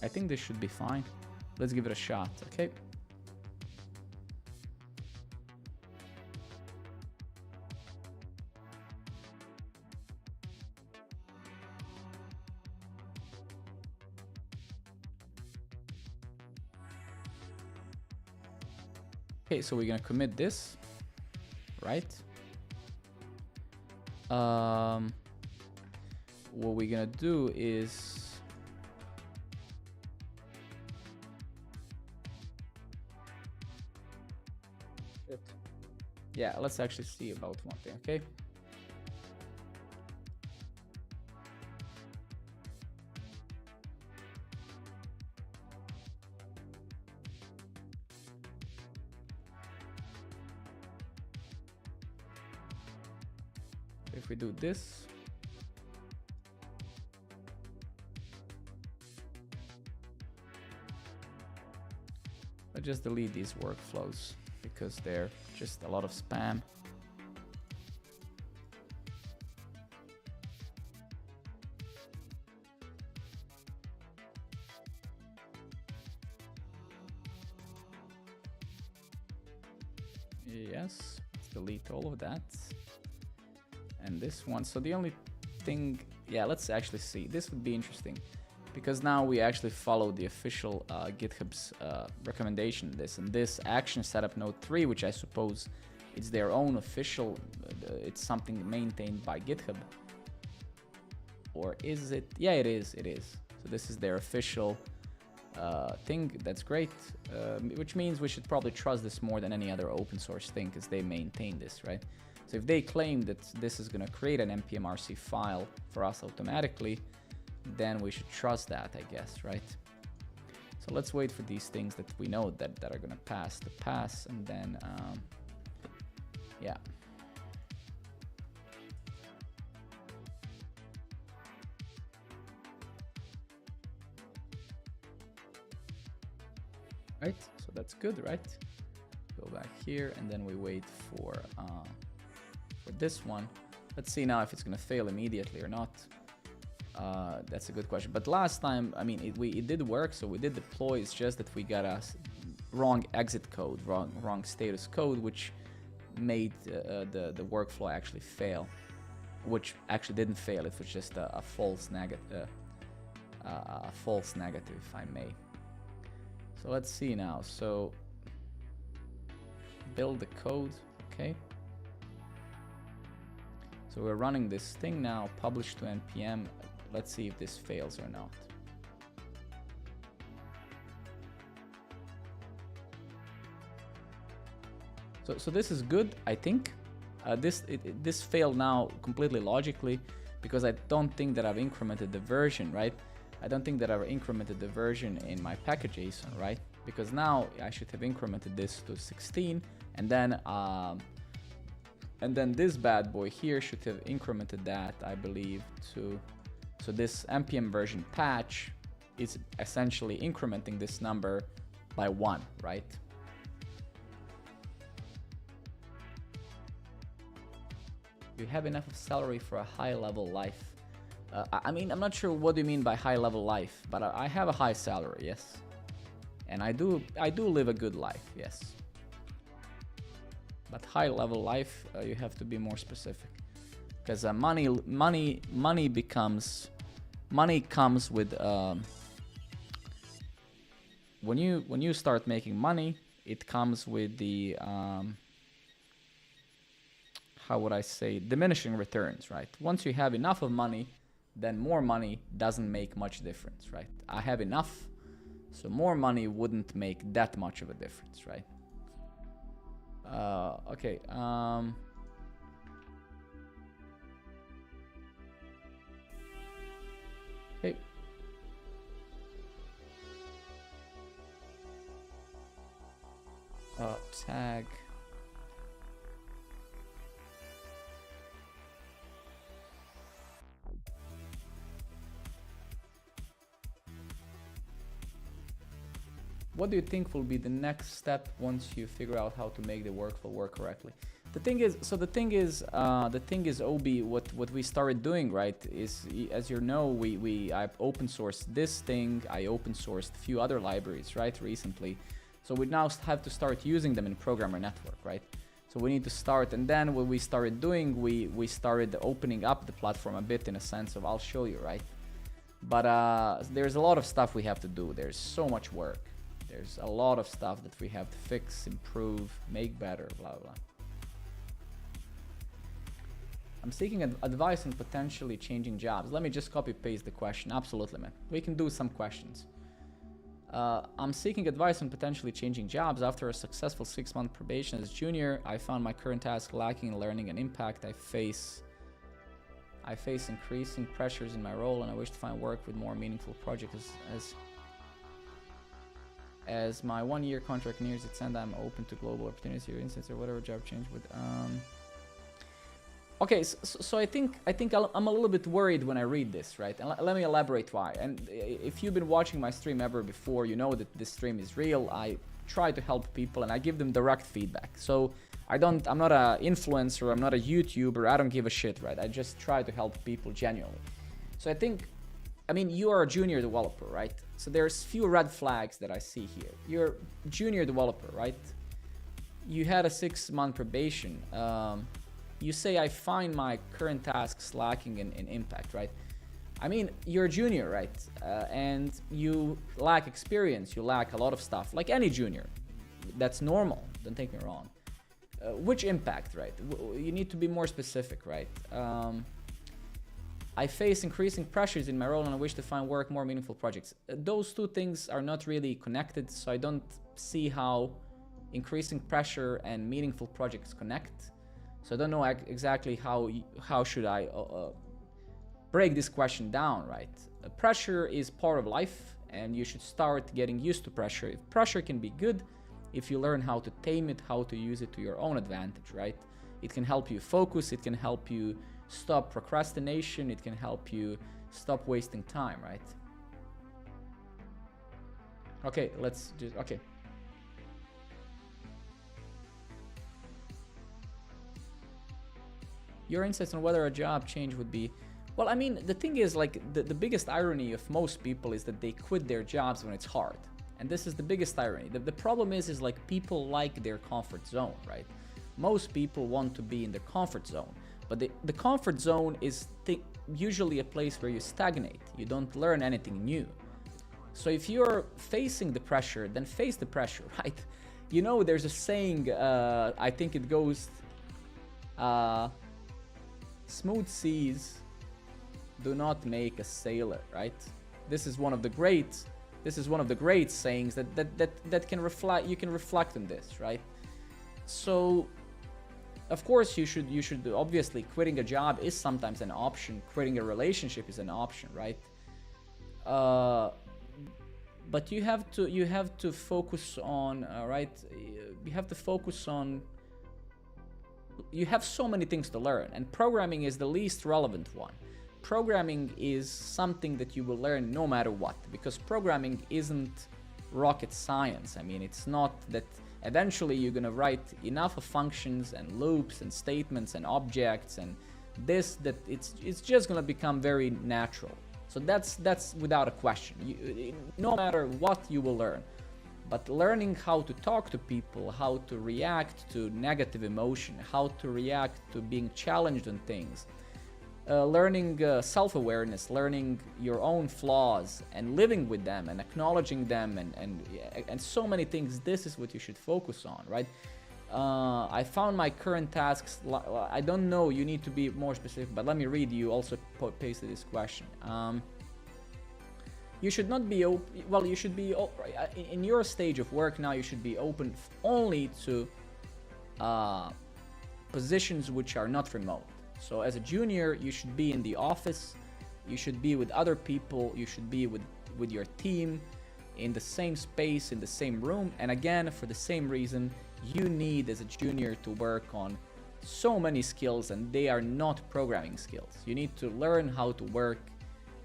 S1: I think this should be fine. Let's give it a shot, okay? Okay, so we're gonna commit this, right? What we're gonna do is yeah, let's actually see about one thing, okay? If we do this, I'll just delete these workflows because they're just a lot of spam. Yes, let's delete all of that. And this one, so the only thing, yeah, let's actually see. This would be interesting because now we actually follow the official GitHub's recommendation. This action setup node 3, which I suppose it's their own official, it's something maintained by GitHub. Or is it? Yeah, it is. So this is their official thing. That's great, which means we should probably trust this more than any other open source thing because they maintain this, right? So if they claim that this is going to create an npm-rc file for us automatically, then we should trust that, I guess, right? So let's wait for these things that we know that are going to pass to pass, and then, yeah. Right, so that's good, right? Go back here, and then we wait for this one. Let's see now if it's going to fail immediately or not. That's a good question. But last time, I mean, it did work, so we did deploy. It's just that we got a wrong exit code, wrong status code, which made the workflow actually fail. Which actually didn't fail. It was just a false negative, if I may. So let's see now. So build the code. Okay. So we're running this thing now, publish to npm. Let's see if this fails or not. So this is good, I think. This failed now completely logically because I don't think that I've incremented the version, right? I don't think that I've incremented the version in my package.json, right? Because now I should have incremented this to 16, and then this bad boy here should have incremented that, I believe, to, so this npm version patch is essentially incrementing this number by 1, right? You have enough of salary for a high level life. I mean, I'm not sure what do you mean by high level life, but I have a high salary, yes. And I do live a good life, yes. But high level life, you have to be more specific. Because money comes with, when you start making money, it comes with the, how would I say, diminishing returns, right? Once you have enough of money, then more money doesn't make much difference, right? I have enough, so more money wouldn't make that much of a difference, right? Okay. Okay. Tag. What do you think will be the next step once you figure out how to make the workflow work correctly? The thing is, Obi, what we started doing, right, is, as you know, I open sourced this thing, I open sourced a few other libraries, right, recently. So we now have to start using them in Programmer Network, right? So we need to start, and then what we started doing, we started opening up the platform a bit in a sense of, I'll show you, right? But there's a lot of stuff we have to do. There's so much work. There's a lot of stuff that we have to fix, improve, make better, blah, blah. I'm seeking advice on potentially changing jobs. Let me just copy paste the question. Absolutely, man. We can do some questions. I'm seeking advice on potentially changing jobs. After a successful 6-month probation as junior, I found my current task lacking in learning and impact. I face increasing pressures in my role, and I wish to find work with more meaningful projects. As my 1-year contract nears its end, I'm open to global opportunities or instance or whatever job change would. Okay, so I think I'm a little bit worried when I read this, right? And let me elaborate why. And if you've been watching my stream ever before, you know that this stream is real. I try to help people and I give them direct feedback. So I'm not an influencer, I'm not a YouTuber, I don't give a shit, right? I just try to help people genuinely. So I mean, you are a junior developer, right? So there's few red flags that I see here. You're a junior developer, right? You had a 6-month probation. You say, I find my current tasks lacking in impact, right? I mean, you're a junior, right? And you lack experience, you lack a lot of stuff, like any junior. That's normal, don't take me wrong. Which impact, right? You need to be more specific, right? I face increasing pressures in my role and I wish to find work, more meaningful projects. Those two things are not really connected, so I don't see how increasing pressure and meaningful projects connect. So I don't know exactly how should I break this question down, right? Pressure is part of life and you should start getting used to pressure. If pressure can be good, if you learn how to tame it, how to use it to your own advantage, right? It can help you focus, it can help you stop procrastination, it can help you stop wasting time, right? Okay, okay. Your insights on whether a job change would be, well, I mean, the thing is, like, the biggest irony of most people is that they quit their jobs when it's hard. And this is the biggest irony. The problem is like people like their comfort zone, right? Most people want to be in their comfort zone. But the comfort zone is usually a place where you stagnate. You don't learn anything new. So if you're facing the pressure, then face the pressure, right? You know, there's a saying, I think it goes, smooth seas do not make a sailor, right? This is one of the great sayings that can reflect, you can reflect on this, right? So of course you should obviously, quitting a job is sometimes an option, quitting a relationship is an option, right? But you have to focus on, right? You have to focus on, you have so many things to learn, and programming is the least relevant one. Programming is something that you will learn no matter what, because programming isn't rocket science. I mean, it's not that eventually you're gonna write enough of functions and loops and statements and objects and this, that it's just gonna become very natural. So that's without a question. No matter what, you will learn. But learning how to talk to people, how to react to negative emotion, how to react to being challenged on things, learning self-awareness, learning your own flaws and living with them and acknowledging them and so many things, this is what you should focus on, right? I found my current tasks, I don't know, you need to be more specific, but let me read, you also pasted this question. You should not be open, well, you should be, in your stage of work now, you should be open only to positions which are not remote. So as a junior, you should be in the office, you should be with other people, you should be with your team, in the same space, in the same room. And again, for the same reason, you need as a junior to work on so many skills, and they are not programming skills. You need to learn how to work,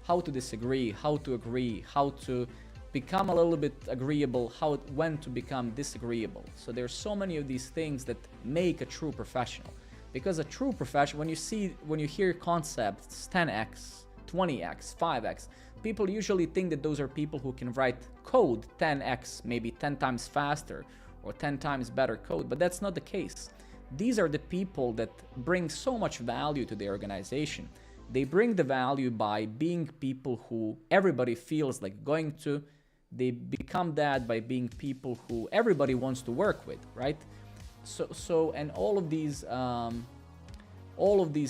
S1: how to disagree, how to agree, how to become a little bit agreeable, when to become disagreeable. So there's so many of these things that make a true professional. Because a true professional, when you hear concepts 10x, 20x, 5x, people usually think that those are people who can write code 10x, maybe 10 times faster or 10 times better code, but that's not the case. These are the people that bring so much value to the organization. They bring the value by being people who everybody feels like going to. They become that by being people who everybody wants to work with, right? So and all of these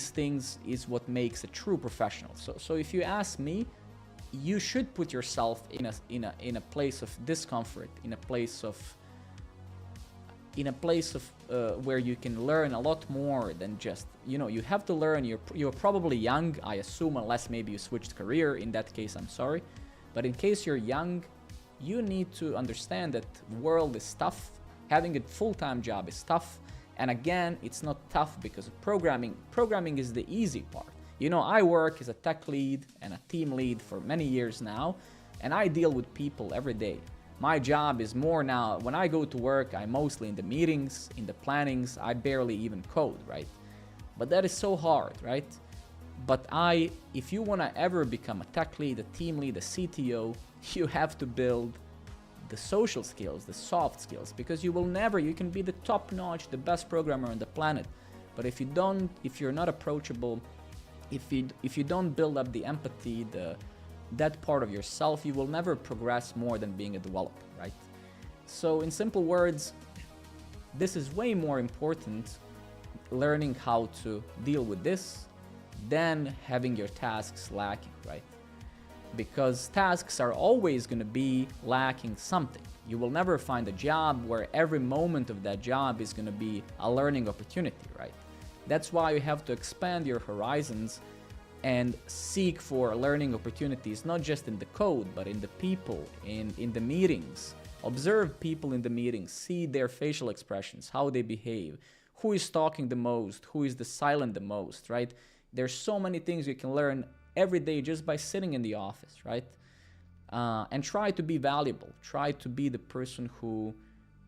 S1: things is what makes a true professional. So if you ask me, you should put yourself in a place of discomfort, in a place of where you can learn a lot more than just, you have to learn. You're probably young, I assume, unless maybe you switched career. In that case, I'm sorry, but in case you're young, you need to understand that the world is tough. Having a full-time job is tough. And again, it's not tough because of programming. Programming is the easy part. I work as a tech lead and a team lead for many years now, and I deal with people every day. My job is more now, when I go to work, I'm mostly in the meetings, in the plannings, I barely even code, right? But that is so hard, right? But if you want to ever become a tech lead, a team lead, a CTO, you have to build the social skills, the soft skills, because you can be the top-notch, the best programmer on the planet, but if you're not approachable, if you don't build up the empathy, that part of yourself, you will never progress more than being a developer, right? So in simple words, this is way more important, learning how to deal with this, than having your tasks lacking, right? Because tasks are always going to be lacking something. You will never find a job where every moment of that job is going to be a learning opportunity, right? That's why you have to expand your horizons and seek for learning opportunities, not just in the code, but in the people, in the meetings. Observe people in the meetings, see their facial expressions, how they behave, who is talking the most, who is the silent the most, right? There's so many things you can learn every day just by sitting in the office, right? And try to be valuable. Try to be the person who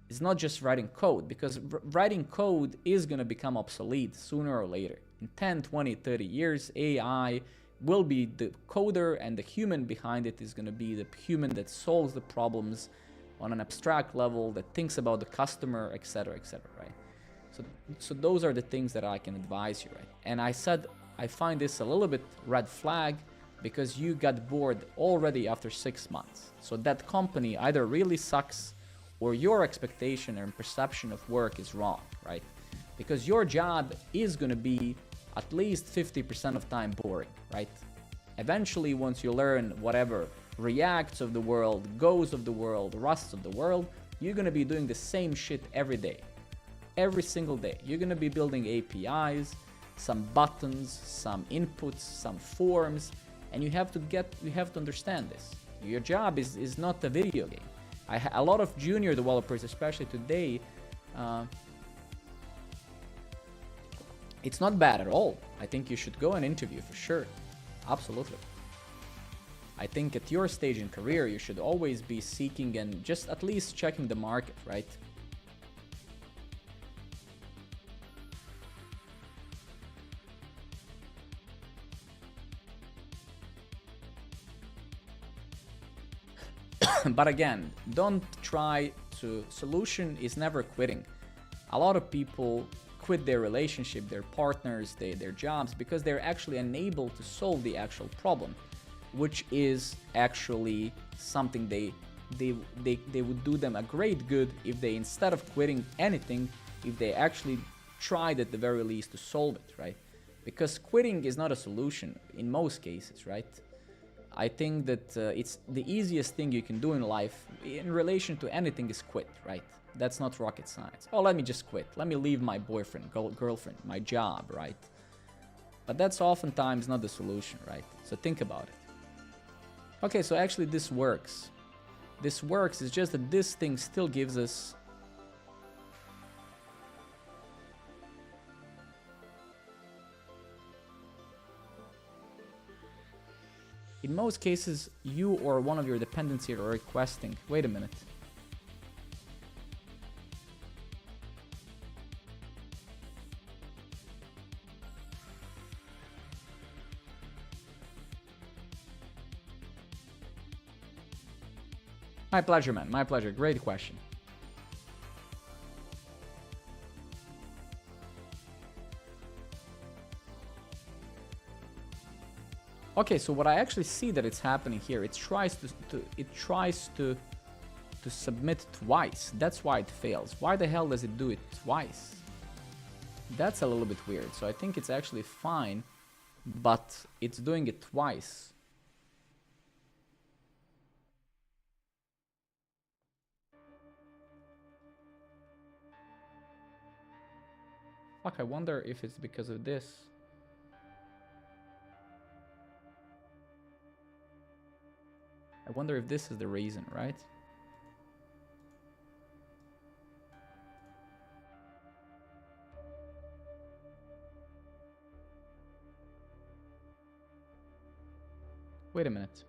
S1: is not just writing code, because writing code is going to become obsolete sooner or later. In 10, 20, 30 years, AI will be the coder, and the human behind it is going to be the human that solves the problems on an abstract level, that thinks about the customer, etc., right? So those are the things that I can advise you, right? And I said I find this a little bit red flag, because you got bored already after 6 months. So that company either really sucks or your expectation and perception of work is wrong, right? Because your job is going to be at least 50% of time boring, right? Eventually, once you learn whatever Reacts of the world, Goes of the world, Rusts of the world, you're going to be doing the same shit every day. Every single day. You're going to be building APIs, some buttons, some inputs, some forms, and you have to understand this. Your job is not a video game. A lot of junior developers, especially today, it's not bad at all. I think you should go and interview for sure. Absolutely. I think at your stage in career, you should always be seeking and just at least checking the market, right? But again, don't try to... Solution is never quitting. A lot of people quit their relationship, their partners, their jobs, because they're actually unable to solve the actual problem, which is actually something they would do them a great good if they, instead of quitting anything, if they actually tried at the very least to solve it, right? Because quitting is not a solution in most cases, right? I think that it's the easiest thing you can do in life in relation to anything is quit, right? That's not rocket science. Oh, let me just quit. Let me leave my boyfriend, girlfriend, my job, right? But that's oftentimes not the solution, right? So think about it. Okay, so actually this works. This works, it's just that this thing still gives us... In most cases, you or one of your dependencies are requesting... Wait a minute. My pleasure, man. My pleasure. Great question. Okay, so what I actually see that it's happening here, it tries to submit twice. That's why it fails. Why the hell does it do it twice? That's a little bit weird. So I think it's actually fine, but it's doing it twice. Fuck, I wonder if it's because of this. I wonder if this is the reason, right? Wait a minute.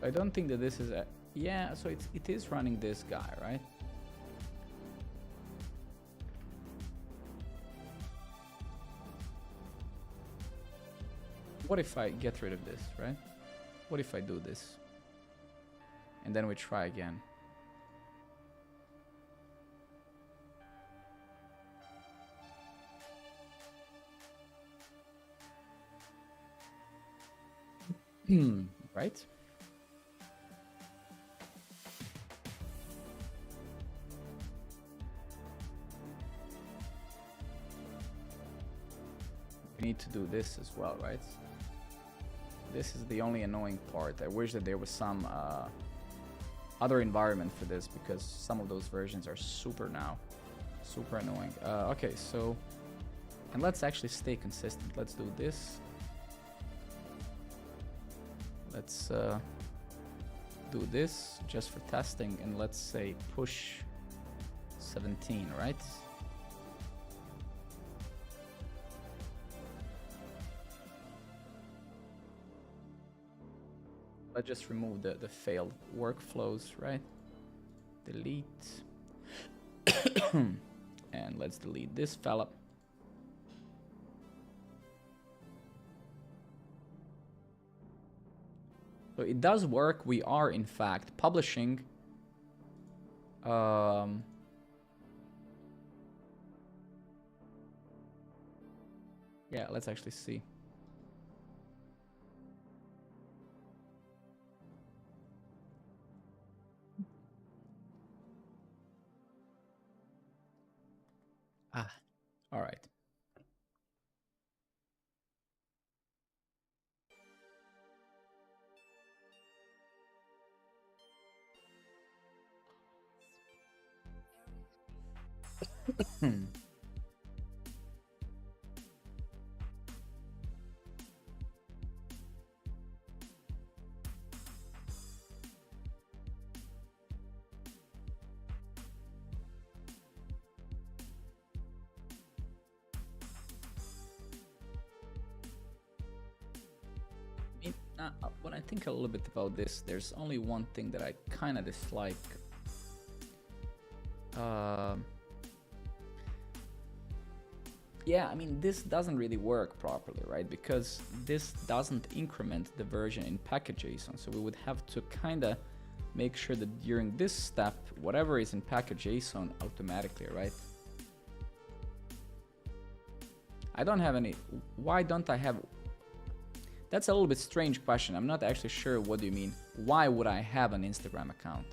S1: I don't think that this is a... Yeah, so it is running this guy, right? What if I get rid of this, right? What if I do this? And then we try again. Right? We need to do this as well, right? This is the only annoying part. I wish that there was some other environment for this, because some of those versions are super annoying. Okay, so, and let's actually stay consistent. Let's do this. Let's do this just for testing, and let's say push 17, right? Let's just remove the failed workflows, right? Delete. And let's delete this fella. So it does work. We are, in fact, publishing. Yeah, let's actually see. All right. When I think a little bit about this, there's only one thing that I kind of dislike. Yeah, I mean, this doesn't really work properly, right? Because this doesn't increment the version in package.json. So we would have to kind of make sure that during this step, whatever is in package.json automatically, right? I don't have any. Why don't I have? That's a little bit strange question. I'm not actually sure what do you mean. Why would I have an Instagram account?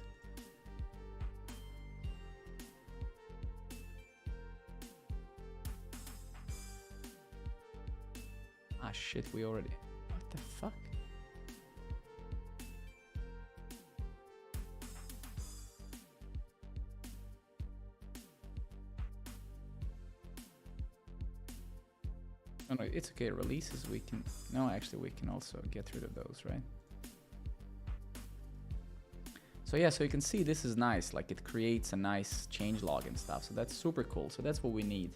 S1: Ah, shit, we already... What the fuck? Oh no, it's okay. Releases, we can... No, actually, we can also get rid of those, right? So yeah, so you can see this is nice. Like, it creates a nice change log and stuff. So that's super cool. So that's what we need.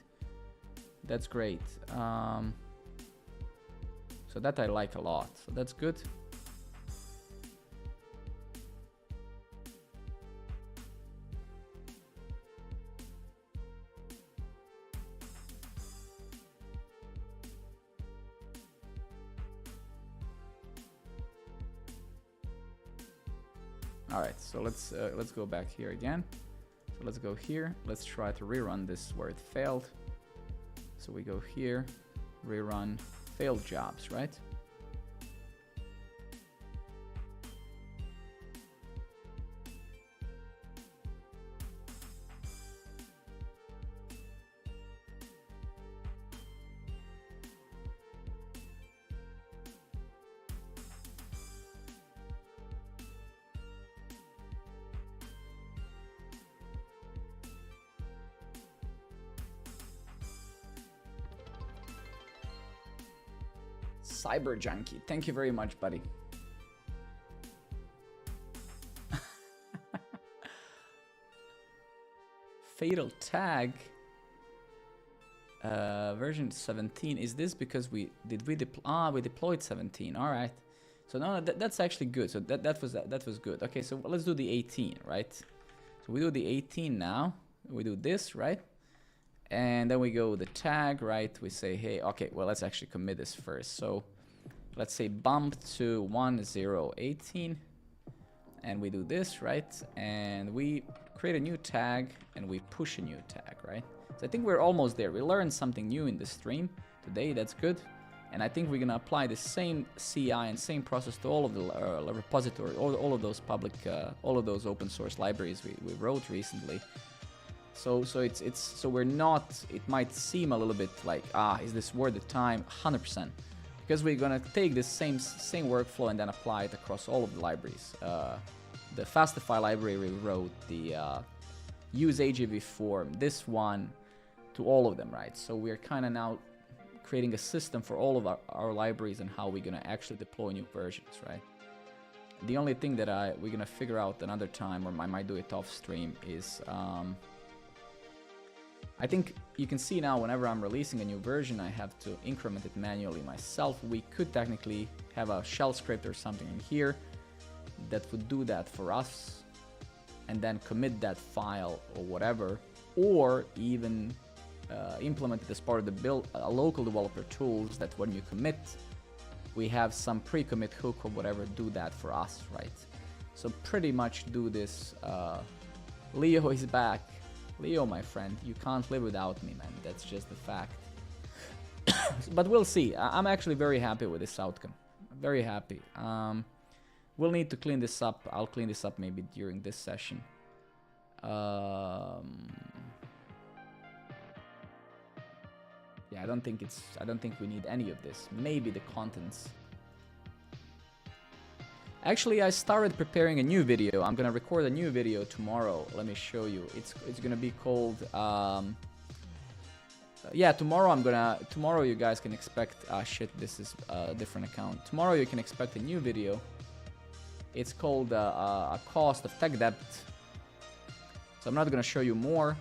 S1: That's great. So that I like a lot. So that's good. All right, so let's go back here again. So let's go here. Let's try to rerun this where it failed. So we go here, rerun failed jobs, right? Cyber Junkie, thank you very much, buddy. Fatal tag version 17. Is this because we deployed 17? All right. So no, that's actually good. So that was good. Okay, so let's do the 18, right? So we do the 18 now. We do this, right? And then we go the tag, right? We say, hey, okay, well, let's actually commit this first. So let's say bump to 1018, and we do this, right? And we create a new tag and we push a new tag, right? So I think we're almost there. We learned something new in the stream today. That's good. And I think we're gonna apply the same CI and same process to all of the repository, all of those public, all of those open source libraries we wrote recently. So we're not, it might seem a little bit like, is this worth the time? 100%. Because we're gonna take this same workflow and then apply it across all of the libraries. The Fastify library we wrote, the use AGV form, this one, to all of them, right? So we're kind of now creating a system for all of our libraries and how we're gonna actually deploy new versions, right? The only thing that we're gonna figure out another time, or I might do it off stream, is I think you can see now whenever I'm releasing a new version, I have to increment it manually myself. We could technically have a shell script or something in here, that would do that for us and then commit that file or whatever, or even implement it as part of the build, a local developer tools that when you commit, we have some pre-commit hook or whatever, do that for us, right? So pretty much do this. Leo is back. Leo, my friend, you can't live without me, man. That's just the fact. But we'll see. I'm actually very happy with this outcome. Very happy. We'll need to clean this up. I'll clean this up maybe during this session. Yeah, I don't think we need any of this. Maybe the contents. Actually, I started preparing a new video. I'm gonna record a new video tomorrow. Let me show you. It's gonna be called yeah, tomorrow you guys can expect shit, this is a different account. Tomorrow you can expect a new video. It's called a cost of tech debt. So I'm not gonna show you more,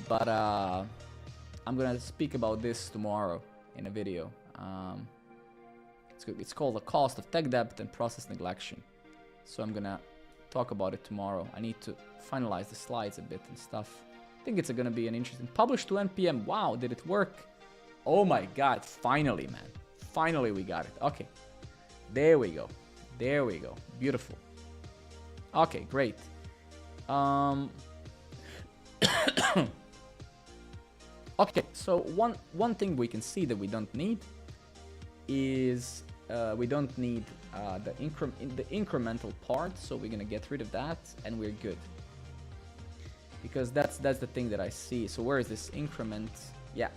S1: but I'm gonna speak about this tomorrow in a video. It's called the cost of tech debt and process neglection. So I'm gonna talk about it tomorrow. I need to finalize the slides a bit and stuff. I think it's gonna be an interesting. Publish to npm. Wow, did it work? Oh my god! Finally, man. Finally, we got it. Okay, there we go. There we go. Beautiful. Okay, great. Okay, so one thing we can see that we don't need is we don't need the incremental part, so we're gonna get rid of that and we're good. Because that's the thing that I see. So where is this increment? Yeah,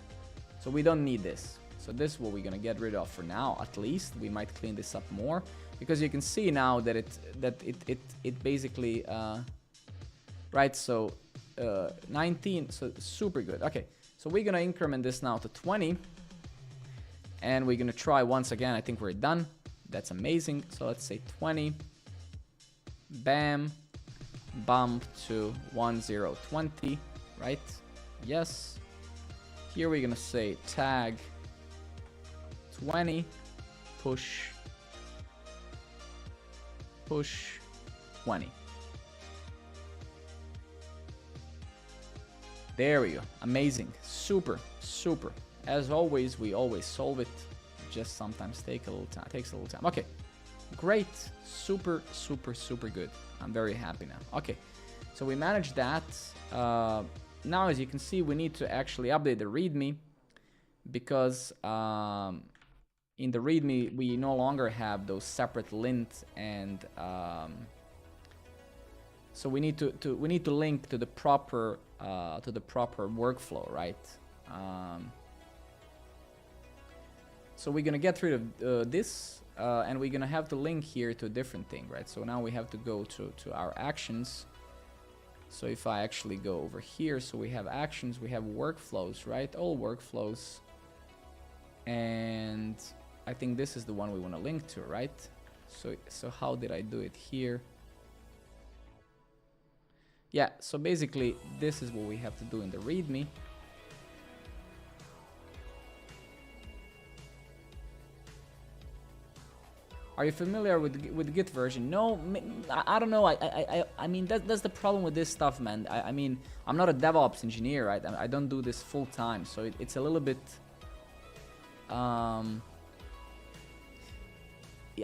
S1: so we don't need this. So this is what we're gonna get rid of for now. At least we might clean this up more, because you can see now that it basically right. So 19. So super good. Okay, so we're gonna increment this now to 20. And we're gonna try once again. I think we're done. That's amazing. So let's say 20. Bam. Bump to 1020. Right? Yes. Here we're gonna say tag 20. Push 20. There we go. Amazing. Super. As always, we always solve it. Just sometimes takes a little time. Okay, great. Super good. I'm very happy now. Okay, so we managed that. Now, as you can see, we need to actually update the README, because in the README we no longer have those separate lint and so we need to link to the proper workflow, right? So we're gonna get rid of this, and we're gonna have to link here to a different thing, right? So now we have to go to our actions. So if I actually go over here, so we have actions, we have workflows, right? All workflows. And I think this is the one we want to link to, right? So how did I do it here? Yeah, so basically this is what we have to do in the README. Are you familiar with Git version? No, I don't know. I mean that's the problem with this stuff, man. I mean I'm not a DevOps engineer, right? I don't do this full time, so it's a little bit.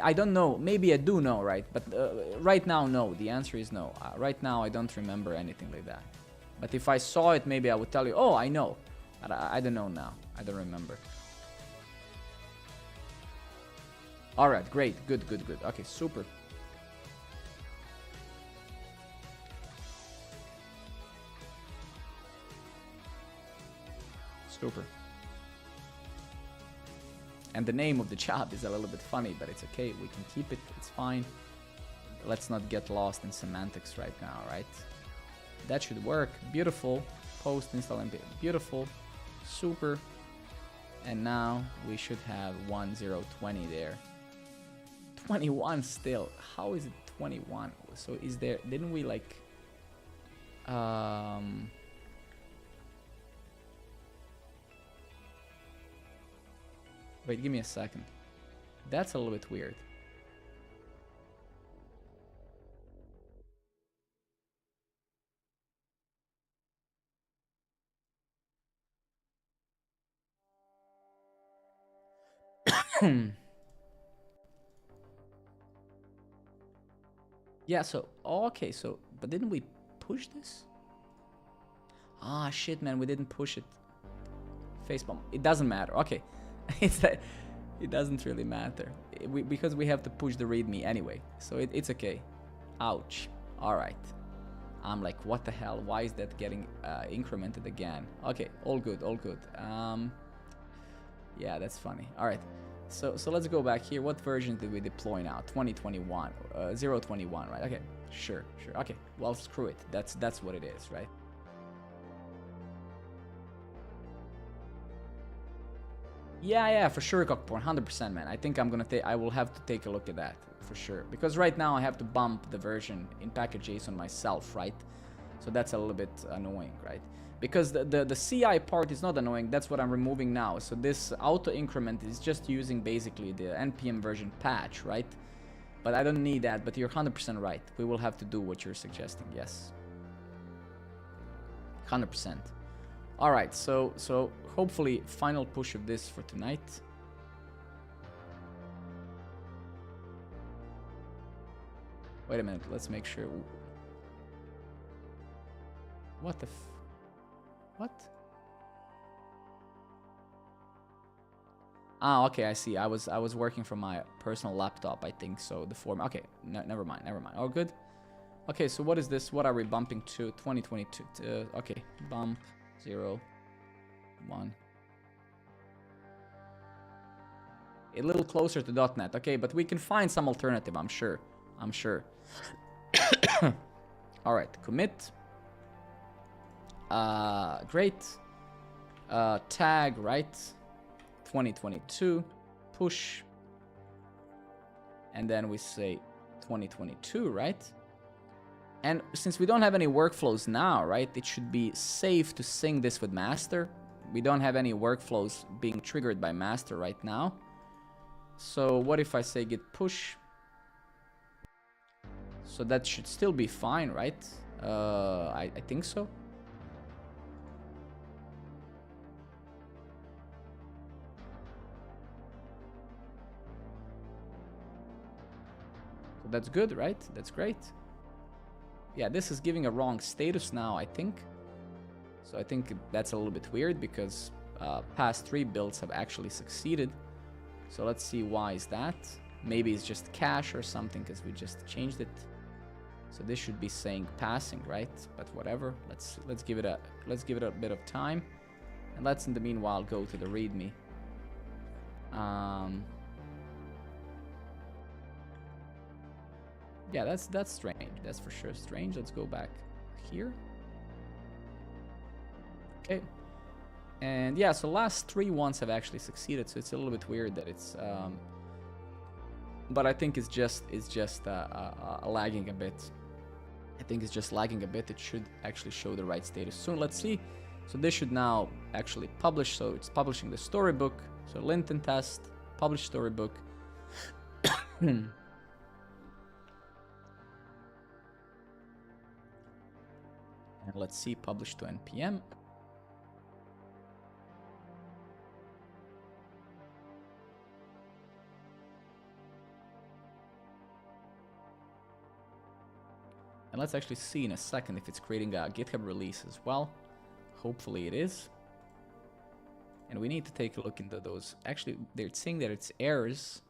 S1: I don't know. Maybe I do know, right? But right now, no. The answer is no. Right now, I don't remember anything like that. But if I saw it, maybe I would tell you, oh, I know. But I don't know now. I don't remember. All right, great. Good. Okay, super. Super. And the name of the job is a little bit funny, but it's okay. We can keep it. It's fine. Let's not get lost in semantics right now, right? That should work. Beautiful. Post install npm. Beautiful. Super. And now we should have 1020 there. 21 still. How is it 21? So is there, didn't we like wait, give me a second. That's a little bit weird. Yeah, so, okay, so, but didn't we push this? Ah, shit, man, we didn't push it. Facepalm. It doesn't matter. Okay. It's that it doesn't really matter. Because we have to push the readme anyway. So it's okay. Ouch. Alright. I'm like, what the hell? Why is that getting incremented again? Okay, all good, all good. Yeah, that's funny. Alright. So let's go back here. What version did we deploy now? 2021. 021, right? Okay. Sure. Okay. Well, screw it. That's what it is, right? Yeah, for sure, Cockporn, 100%, man. I think I will have to take a look at that for sure, because right now I have to bump the version in package.json myself, right? So that's a little bit annoying, right? Because the CI part is not annoying. That's what I'm removing now. So this auto increment is just using basically the npm version patch, right? But I don't need that. But you're 100% right. We will have to do what you're suggesting. Yes, 100%. All right, so hopefully final push of this for tonight. Wait a minute, let's make sure. What the what? Ah, okay, I see. I was working from my personal laptop, I think, so the form. Okay, never mind. All good. Okay, so what is this? What are we bumping to? 2022. Okay, bump 0, 1. A little closer to .NET. Okay, but we can find some alternative, I'm sure. All right, commit. Great. Tag, right? 2022. Push. And then we say 2022, right? And since we don't have any workflows now, right, it should be safe to sync this with master. We don't have any workflows being triggered by master right now. So what if I say git push? So that should still be fine, right? I think so. So that's good, right? That's great. Yeah, this is giving a wrong status now, I think. So I think that's a little bit weird because past 3 builds have actually succeeded. So let's see why is that. Maybe it's just cache or something because we just changed it. So this should be saying passing, right? But whatever. Let's give it a bit of time, and let's in the meanwhile go to the README. Yeah, that's strange. That's for sure strange. Let's go back here. Okay. And yeah, so last 3 ones have actually succeeded. So it's a little bit weird that it's. But I think it's just lagging a bit. I think it's just lagging a bit. It should actually show the right status soon. Let's see. So this should now actually publish. So it's publishing the storybook. So Linton test, publish storybook. And let's see, publish to npm. And let's actually see in a second if it's creating a GitHub release as well. Hopefully it is. And we need to take a look into those. Actually, they're saying that it's errors.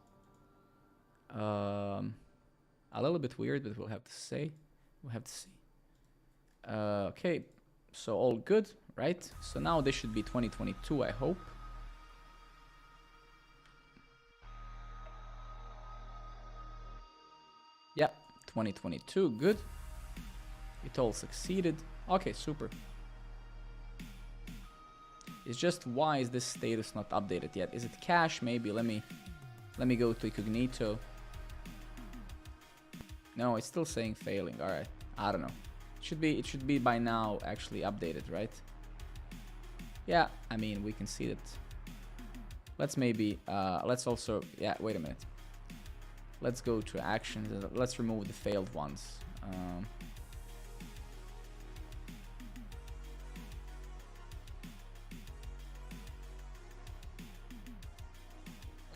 S1: A little bit weird, but we'll have to see. Okay, so all good, right? So now this should be 2022, I hope. Yeah, 2022, good. It all succeeded. Okay, super. It's just, why is this status not updated yet? Is it cache? Maybe. Let me go to incognito. No, it's still saying failing. All right, I don't know. It should be by now actually updated, right? Yeah, I mean, we can see that. Let's maybe let's also, yeah, wait a minute. Let's go to actions. Let's remove the failed ones.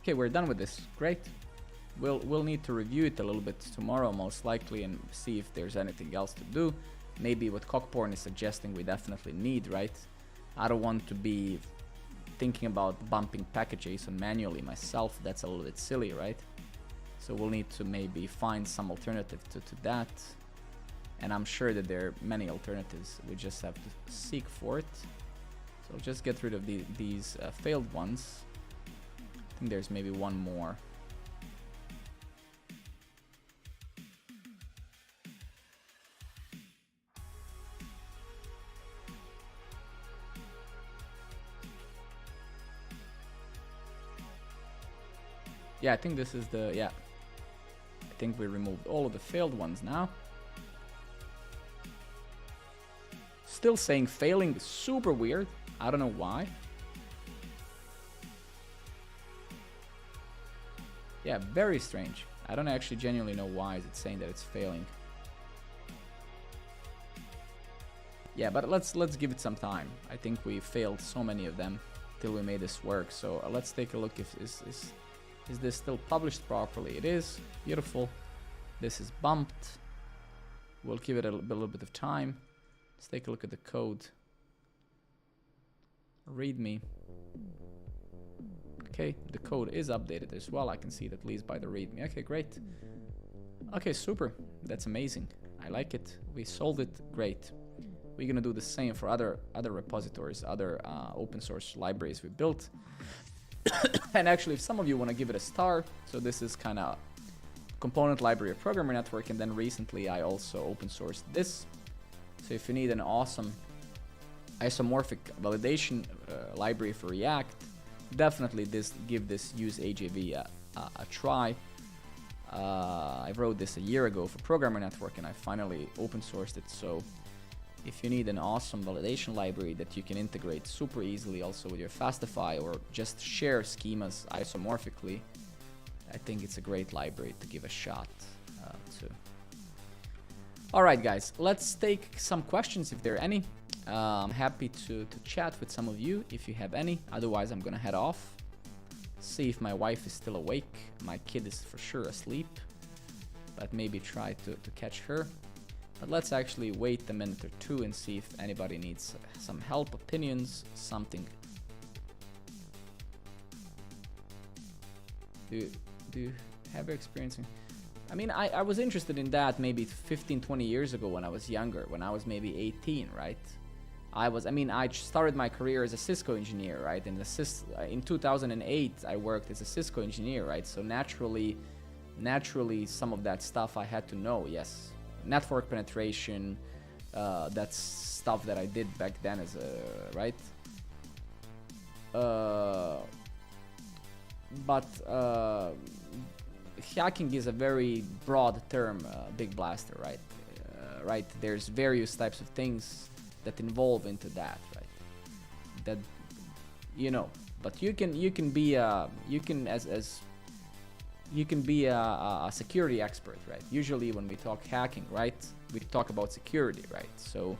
S1: Okay, we're done with this. Great. We'll need to review it a little bit tomorrow, most likely, and see if there's anything else to do. Maybe what Cockporn is suggesting we definitely need, right? I don't want to be thinking about bumping package.json manually myself. That's a little bit silly, right? So we'll need to maybe find some alternative to that. And I'm sure that there are many alternatives. We just have to seek for it. So just get rid of these failed ones. I think there's maybe one more. Yeah, I think this is the, yeah. I think we removed all of the failed ones now. Still saying failing is super weird. I don't know why. Yeah, very strange. I don't actually genuinely know why is it saying that it's failing. Yeah, but let's give it some time. I think we failed so many of them till we made this work. So let's take a look if is this still published properly? It is. Beautiful. This is bumped. We'll give it a little bit of time. Let's take a look at the code. README. Okay, the code is updated as well. I can see it at least by the README. Okay, great. Okay, super. That's amazing. I like it. We solved it. Great. We're gonna do the same for other repositories, other open source libraries we built. And actually, if some of you want to give it a star, so this is kind of component library of Programmer Network, and then recently I also open sourced this. So if you need an awesome isomorphic validation library for React, definitely give this use AJV a try. I wrote this a year ago for Programmer Network, and I finally open sourced it. So if you need an awesome validation library that you can integrate super easily also with your Fastify or just share schemas isomorphically, I think it's a great library to give a shot to. Alright guys, let's take some questions if there are any. I'm happy to chat with some of you if you have any. Otherwise, I'm gonna head off. See if my wife is still awake. My kid is for sure asleep, but maybe try to catch her. But let's actually wait a minute or two and see if anybody needs some help, opinions, something. Do you have experience in? I mean, I was interested in that maybe 15, 20 years ago when I was younger, when I was maybe 18, right? I started my career as a Cisco engineer, right? In 2008, I worked as a Cisco engineer, right? So naturally, some of that stuff I had to know, yes. Network penetration, that's stuff that I did back then as a, right? But hacking is a very broad term, big blaster, right? Right, there's various types of things that involve into that, right? That, you know, but you can be a security expert, right? Usually when we talk hacking, right, we talk about security, right? So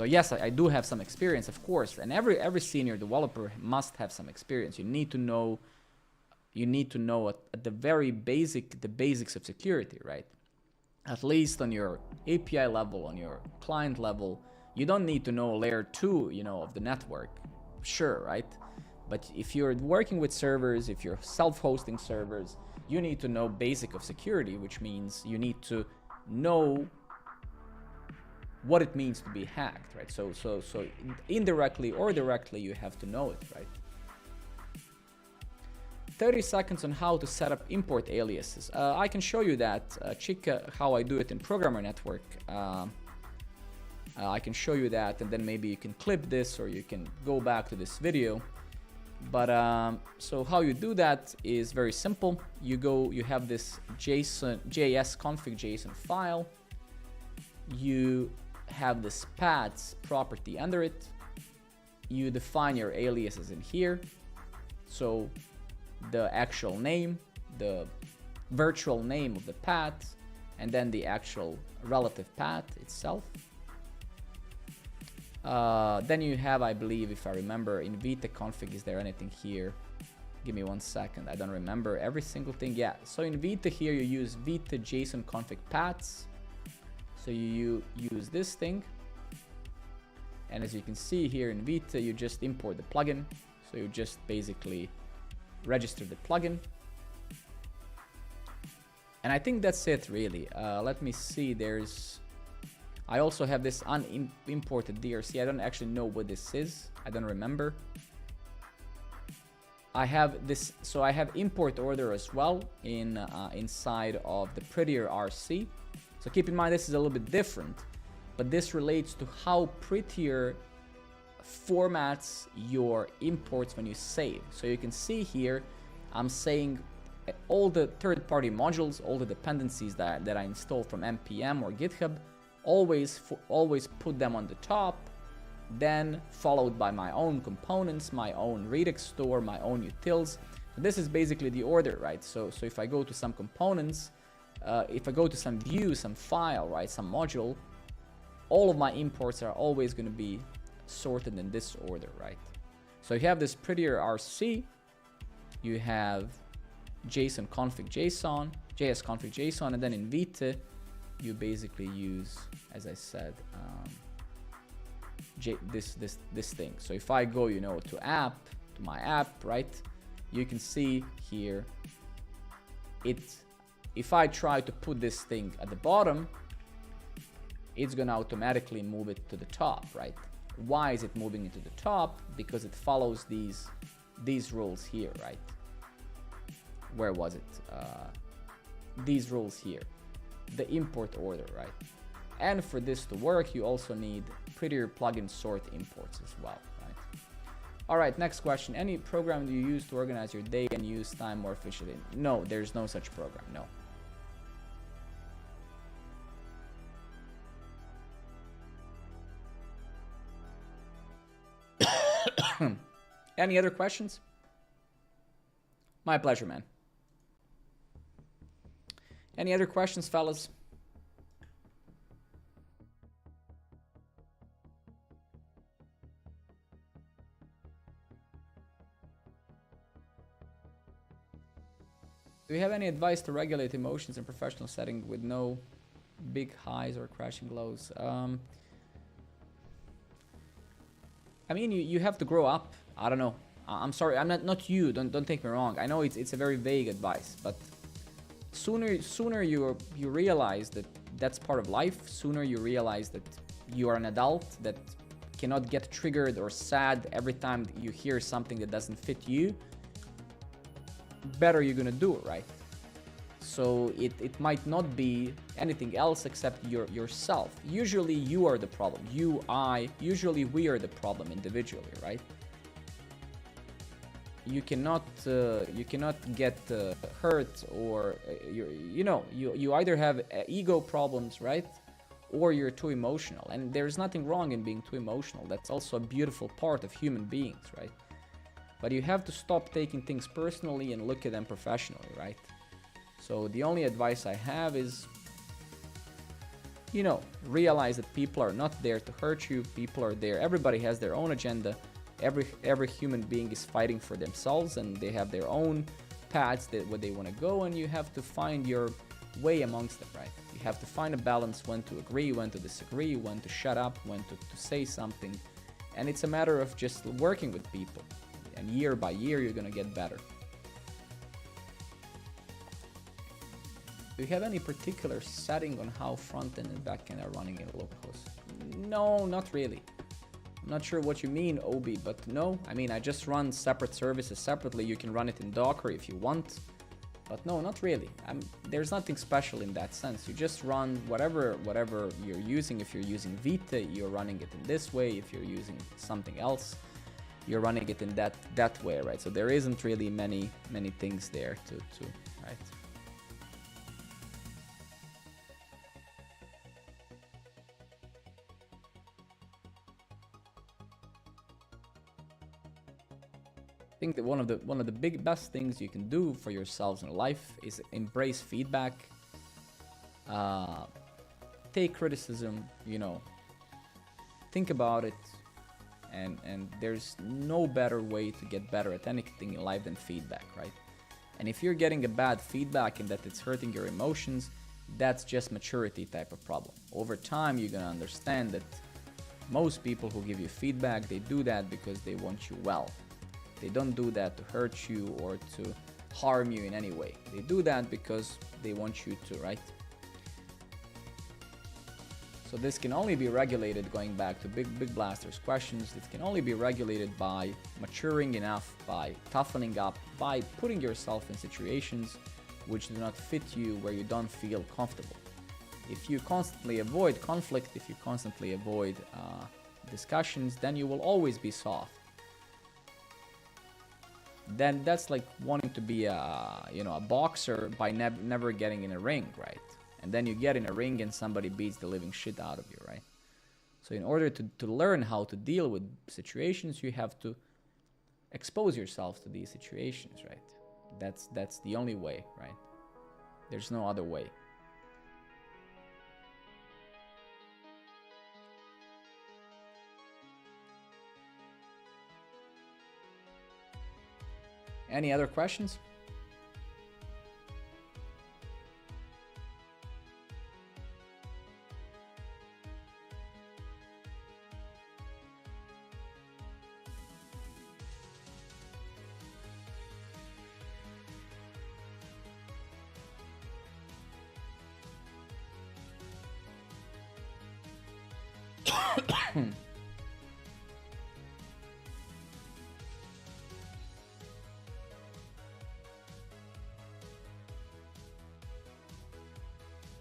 S1: yes, I do have some experience, of course, and every senior developer must have some experience. You need to know at the very basics of security, right? At least on your API level, on your client level. You don't need to know layer 2, you know, of the network, sure, right? But if you're working with servers, if you're self-hosting servers, you need to know basic of security, which means you need to know what it means to be hacked, right? So indirectly or directly, you have to know it, right? 30 seconds on how to set up import aliases. I can show you that, Chica, how I do it in Programmer Network. I can show you that, and then maybe you can clip this or you can go back to this video. But so how you do that is very simple. You have this JS config JSON file. You have this paths property under it. You define your aliases in here. So the actual name, the virtual name of the path, and then the actual relative path itself. Then you have, I believe, if I remember, in vita config, is there anything here? Give me 1 second. I don't remember every single thing. Yeah, so in Vita here, you use Vita JSON config paths. So you use this thing. And as you can see here in Vita, you just import the plugin. So you just basically register the plugin. And I think that's it really. Let me see, I also have this unimported DRC. I don't actually know what this is. I don't remember. I have this, so I have import order as well inside of the prettier RC. So keep in mind this is a little bit different, but this relates to how prettier formats your imports when you save. So you can see here, I'm saying all the third-party modules, all the dependencies that I install from npm or GitHub, always put them on the top, then followed by my own components, my own Redux store, my own utils. So this is basically the order, right? So if I go to some components, if I go to some view, some file, right, some module, all of my imports are always going to be sorted in this order, right? So you have this prettier RC, you have JSON config JSON, JS config JSON, and then in Vita, you basically use, as I said, this thing. So if I go, you know, to my app, right, you can see here, if I try to put this thing at the bottom, it's gonna automatically move it to the top, right? Why is it moving it to the top? Because it follows these rules here, right? Where was it? These rules here, the import order, right? And for this to work, you also need prettier plugin sort imports as well, right? All right, next question. Any program do you use to organize your day and use time more efficiently? No, there's no such program, no. Any other questions? My pleasure, man. Any other questions, fellas? Do you have any advice to regulate emotions in professional setting with no big highs or crashing lows? I mean, you have to grow up. I don't know. I'm sorry. I'm not you. Don't take me wrong. I know it's a very vague advice, but sooner you realize that that's part of life. Sooner you realize that you are an adult that cannot get triggered or sad every time you hear something that doesn't fit you. Better you're gonna do it, right? So it might not be anything else except yourself. Usually you are the problem. Usually we are the problem individually, right? You cannot get hurt, or you either have ego problems, right? Or you're too emotional. And there's nothing wrong in being too emotional. That's also a beautiful part of human beings, right? But you have to stop taking things personally and look at them professionally, right? So the only advice I have is, realize that people are not there to hurt you. People are there. Everybody has their own agenda. Every human being is fighting for themselves, and they have their own paths where they want to go, and you have to find your way amongst them, right? You have to find a balance, when to agree, when to disagree, when to shut up, when to say something. And it's a matter of just working with people. And year by year, you're going to get better. Do you have any particular setting on how front-end and back-end are running in localhost? No, not really. I'm not sure what you mean, Obi, but no. I mean, I just run separate services separately. You can run it in Docker if you want. But no, not really. There's nothing special in that sense. You just run whatever you're using. If you're using Vita, you're running it in this way. If you're using something else, you're running it in that way, right? So there isn't really many things there to right? I think that one of the best things you can do for yourselves in life is embrace feedback, take criticism, think about it, And there's no better way to get better at anything in life than feedback, right? And if you're getting a bad feedback and that it's hurting your emotions, that's just maturity type of problem. Over time, you're gonna understand that most people who give you feedback, they do that because they want you well. They don't do that to hurt you or to harm you in any way. They do that because they want you to, right? So this can only be regulated, going back to Big Blaster's questions, it can only be regulated by maturing enough, by toughening up, by putting yourself in situations which do not fit you, where you don't feel comfortable. If you constantly avoid conflict, if you constantly avoid discussions, then you will always be soft. Then that's like wanting to be a boxer by never getting in a ring, right? And then you get in a ring and somebody beats the living shit out of you, right? So in order to learn how to deal with situations, you have to expose yourself to these situations, right? That's the only way, right? There's no other way. Any other questions?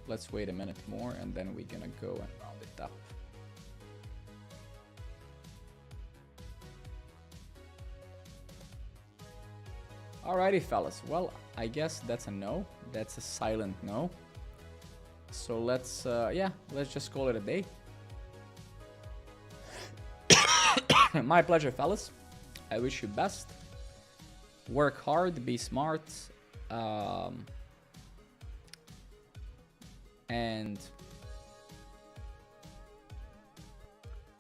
S1: Let's wait a minute more and then we're gonna go and round it up. Alrighty, fellas. Well, I guess that's a no. That's a silent no. So let's just call it a day. My pleasure, fellas. I wish you best. Work hard, be smart, and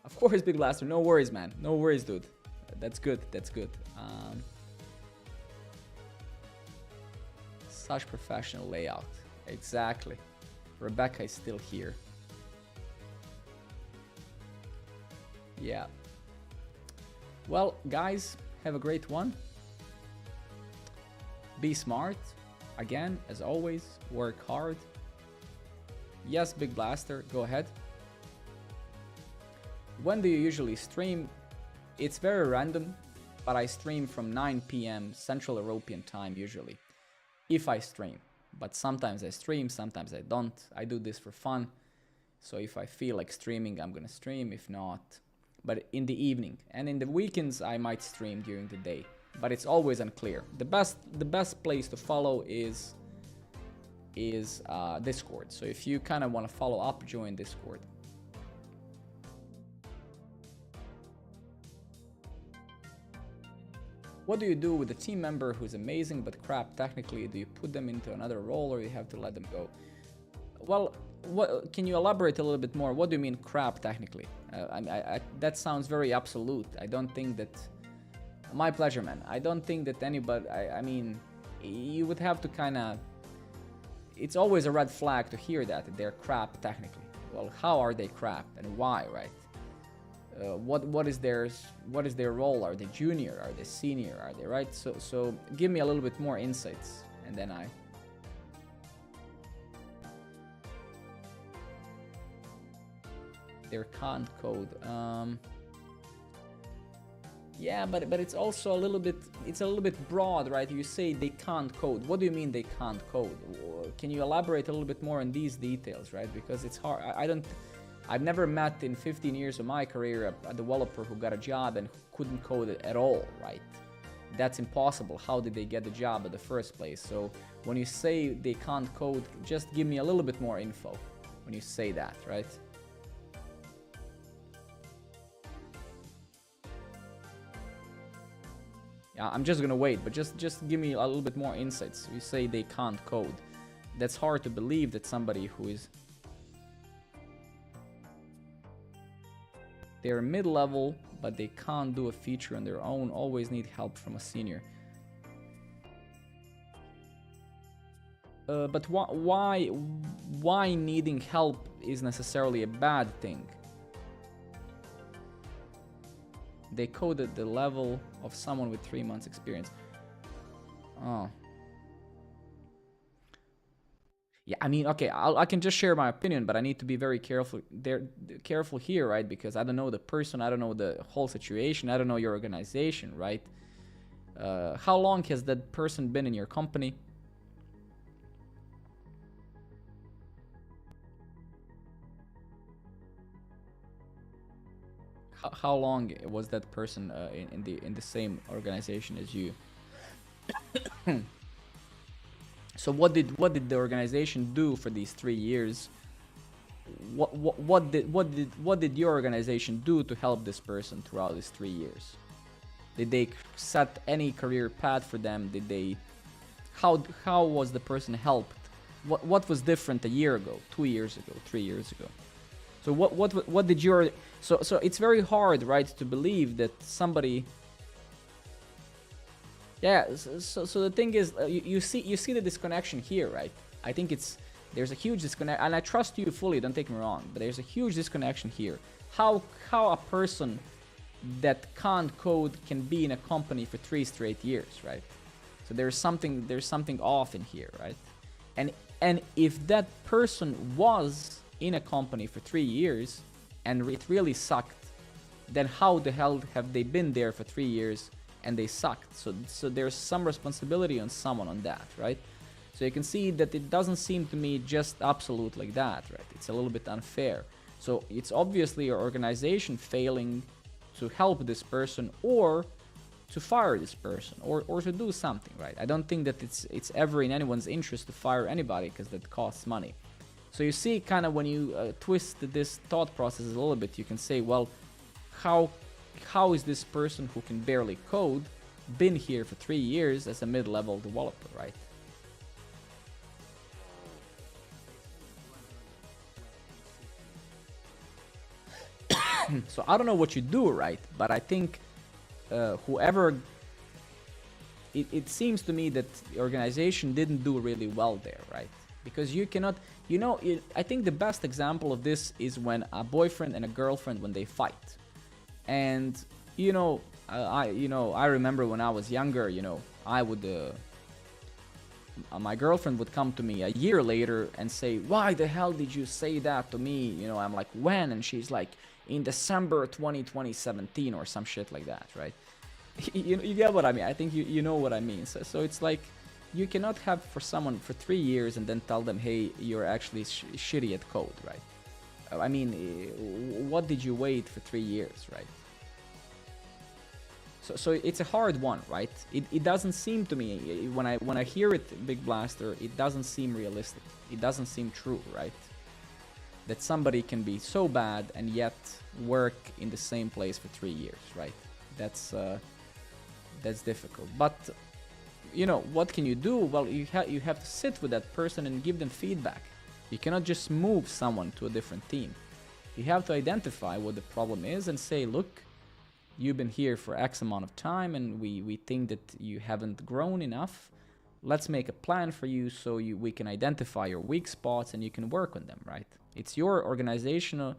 S1: of course, Big Blaster, no worries, man. No worries, dude. That's good. That's good. Such professional layout. Exactly. Rebecca is still here. Yeah. Well, guys, have a great one. Be smart. Again, as always, work hard. Yes, Big Blaster, go ahead. When do you usually stream? It's very random, but I stream from 9 p.m. Central European time usually, if I stream. But sometimes I stream, sometimes I don't. I do this for fun. So if I feel like streaming, I'm gonna stream. If not, but in the evening. And in the weekends, I might stream during the day. But it's always unclear. The best place to follow is Discord. So if you kind of want to follow up, join Discord. What do you do with a team member who's amazing but crap technically? Do you put them into another role or you have to let them go? Well, can you elaborate a little bit more? What do you mean crap technically? That sounds very absolute. I don't think that... My pleasure, man. I don't think that anybody... I mean, you would have to kind of... It's always a red flag to hear that they're crap technically. Well, how are they crap and why, right? What is their role? Are they junior? Are they senior? Are they right? So give me a little bit more insights, and then Their can't code. Yeah, but it's also a little bit broad, right? You say they can't code. What do you mean they can't code? Can you elaborate a little bit more on these details, right? Because it's hard. I've never met in 15 years of my career a developer who got a job and couldn't code it at all, right? That's impossible. How did they get the job in the first place? So when you say they can't code, just give me a little bit more info when you say that, right? Yeah, I'm just gonna wait, but just give me a little bit more insights. You say they can't code. That's hard to believe that somebody who is... They're mid-level, but they can't do a feature on their own, always need help from a senior. But why needing help is necessarily a bad thing? They code at the level of someone with 3 months experience. Oh. Yeah, I mean, okay, I can just share my opinion, but I need to be very careful here, right? Because I don't know the person, I don't know the whole situation, I don't know your organization, right? How long has that person been in your company? How long was that person in the same organization as you? So what did the organization do for these 3 years? What did your organization do to help this person throughout these 3 years? Did they set any career path for them? Did they? How was the person helped? What was different a year ago, 2 years ago, 3 years ago? So what did your so it's very hard, right, to believe that somebody. Yeah, so the thing is, you see the disconnection here, right? I think there's a huge disconnect, and I trust you fully, don't take me wrong, but there's a huge disconnection here. How a person that can't code can be in a company for 3 straight years, right? So there's something off in here, right? And if that person was in a company for 3 years and it really sucked, then how the hell have they been there for 3 years and they sucked? So there's some responsibility on someone on that, right? So you can see that it doesn't seem to me just absolute like that, right? It's a little bit unfair. So it's obviously your organization failing to help this person or to fire this person or to do something, right? I don't think that it's ever in anyone's interest to fire anybody because that costs money. So you see kind of when you twist this thought process a little bit, you can say, well, how is this person who can barely code been here for 3 years as a mid-level developer, right? So I don't know what you do, right? But I think whoever... It seems to me that the organization didn't do really well there, right? Because you cannot... I think the best example of this is when a boyfriend and a girlfriend, when they fight. And, I remember when I was younger, I would... my girlfriend would come to me a year later and say, why the hell did you say that to me? I'm like, when? And she's like, in December 2017 or some shit like that, right? You get what I mean? I think you know what I mean. So it's like, you cannot have for someone for 3 years and then tell them, hey, you're actually shitty at code, right? I mean, what did you wait for 3 years, right? So it's a hard one, right? It doesn't seem to me, when I hear it, Big Blaster, it doesn't seem realistic. It doesn't seem true, right? That somebody can be so bad and yet work in the same place for 3 years, right? That's difficult. But what can you do? Well, you have to sit with that person and give them feedback. You cannot just move someone to a different team. You have to identify what the problem is and say, look, you've been here for X amount of time and we think that you haven't grown enough. Let's make a plan for you so we can identify your weak spots and you can work on them, right? It's your organizational,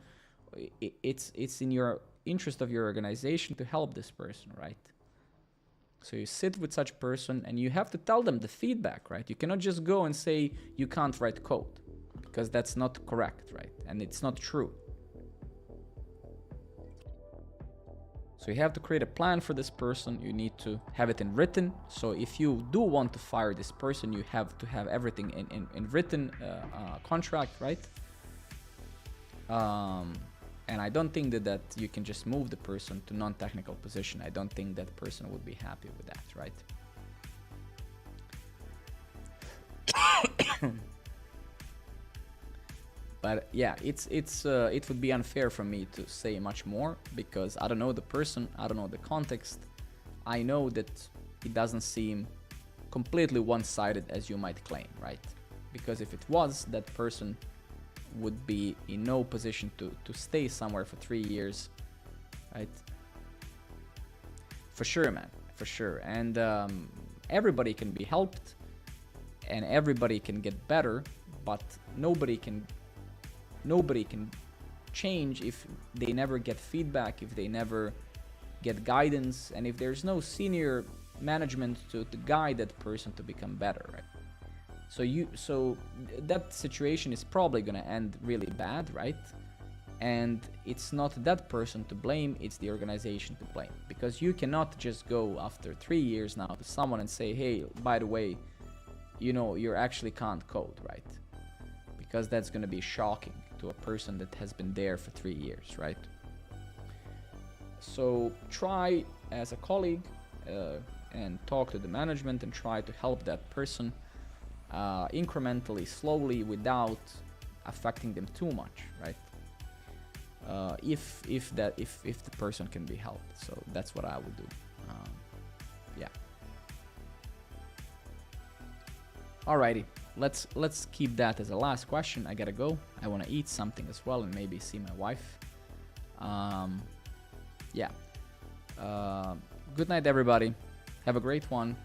S1: it's in your interest of your organization to help this person, right? So you sit with such person and you have to tell them the feedback, right? You cannot just go and say you can't write code because that's not correct, right? And it's not true. So you have to create a plan for this person. You need to have it in written. So if you do want to fire this person, you have to have everything in written contract, right? And I don't think that you can just move the person to non-technical position. I don't think that person would be happy with that, right? But yeah, it would be unfair for me to say much more because I don't know the person, I don't know the context. I know that it doesn't seem completely one-sided as you might claim, right? Because if it was, that person would be in no position to stay somewhere for 3 years, right? For sure, man, for sure. And everybody can be helped, and everybody can get better, but nobody can change if they never get feedback, if they never get guidance, and if there's no senior management to guide that person to become better, right? So that situation is probably gonna end really bad, right? And it's not that person to blame, it's the organization to blame, because you cannot just go after 3 years now to someone and say, hey, by the way, you know, you actually can't code, right? Because that's going to be shocking to a person that has been there for 3 years, right? So try as a colleague and talk to the management and try to help that person incrementally, slowly, without affecting them too much, right? If the person can be helped. So that's what I would do. Yeah. Alrighty, let's keep that as a last question. I gotta go. I wanna eat something as well and maybe see my wife. Yeah. Good night, everybody. Have a great one,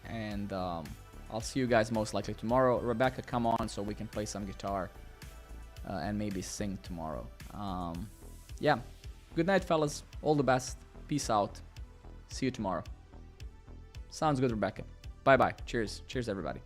S1: and I'll see you guys most likely tomorrow. Rebecca, come on so we can play some guitar and maybe sing tomorrow. Yeah. Good night, fellas. All the best. Peace out. See you tomorrow. Sounds good, Rebecca. Bye-bye. Cheers. Cheers, everybody.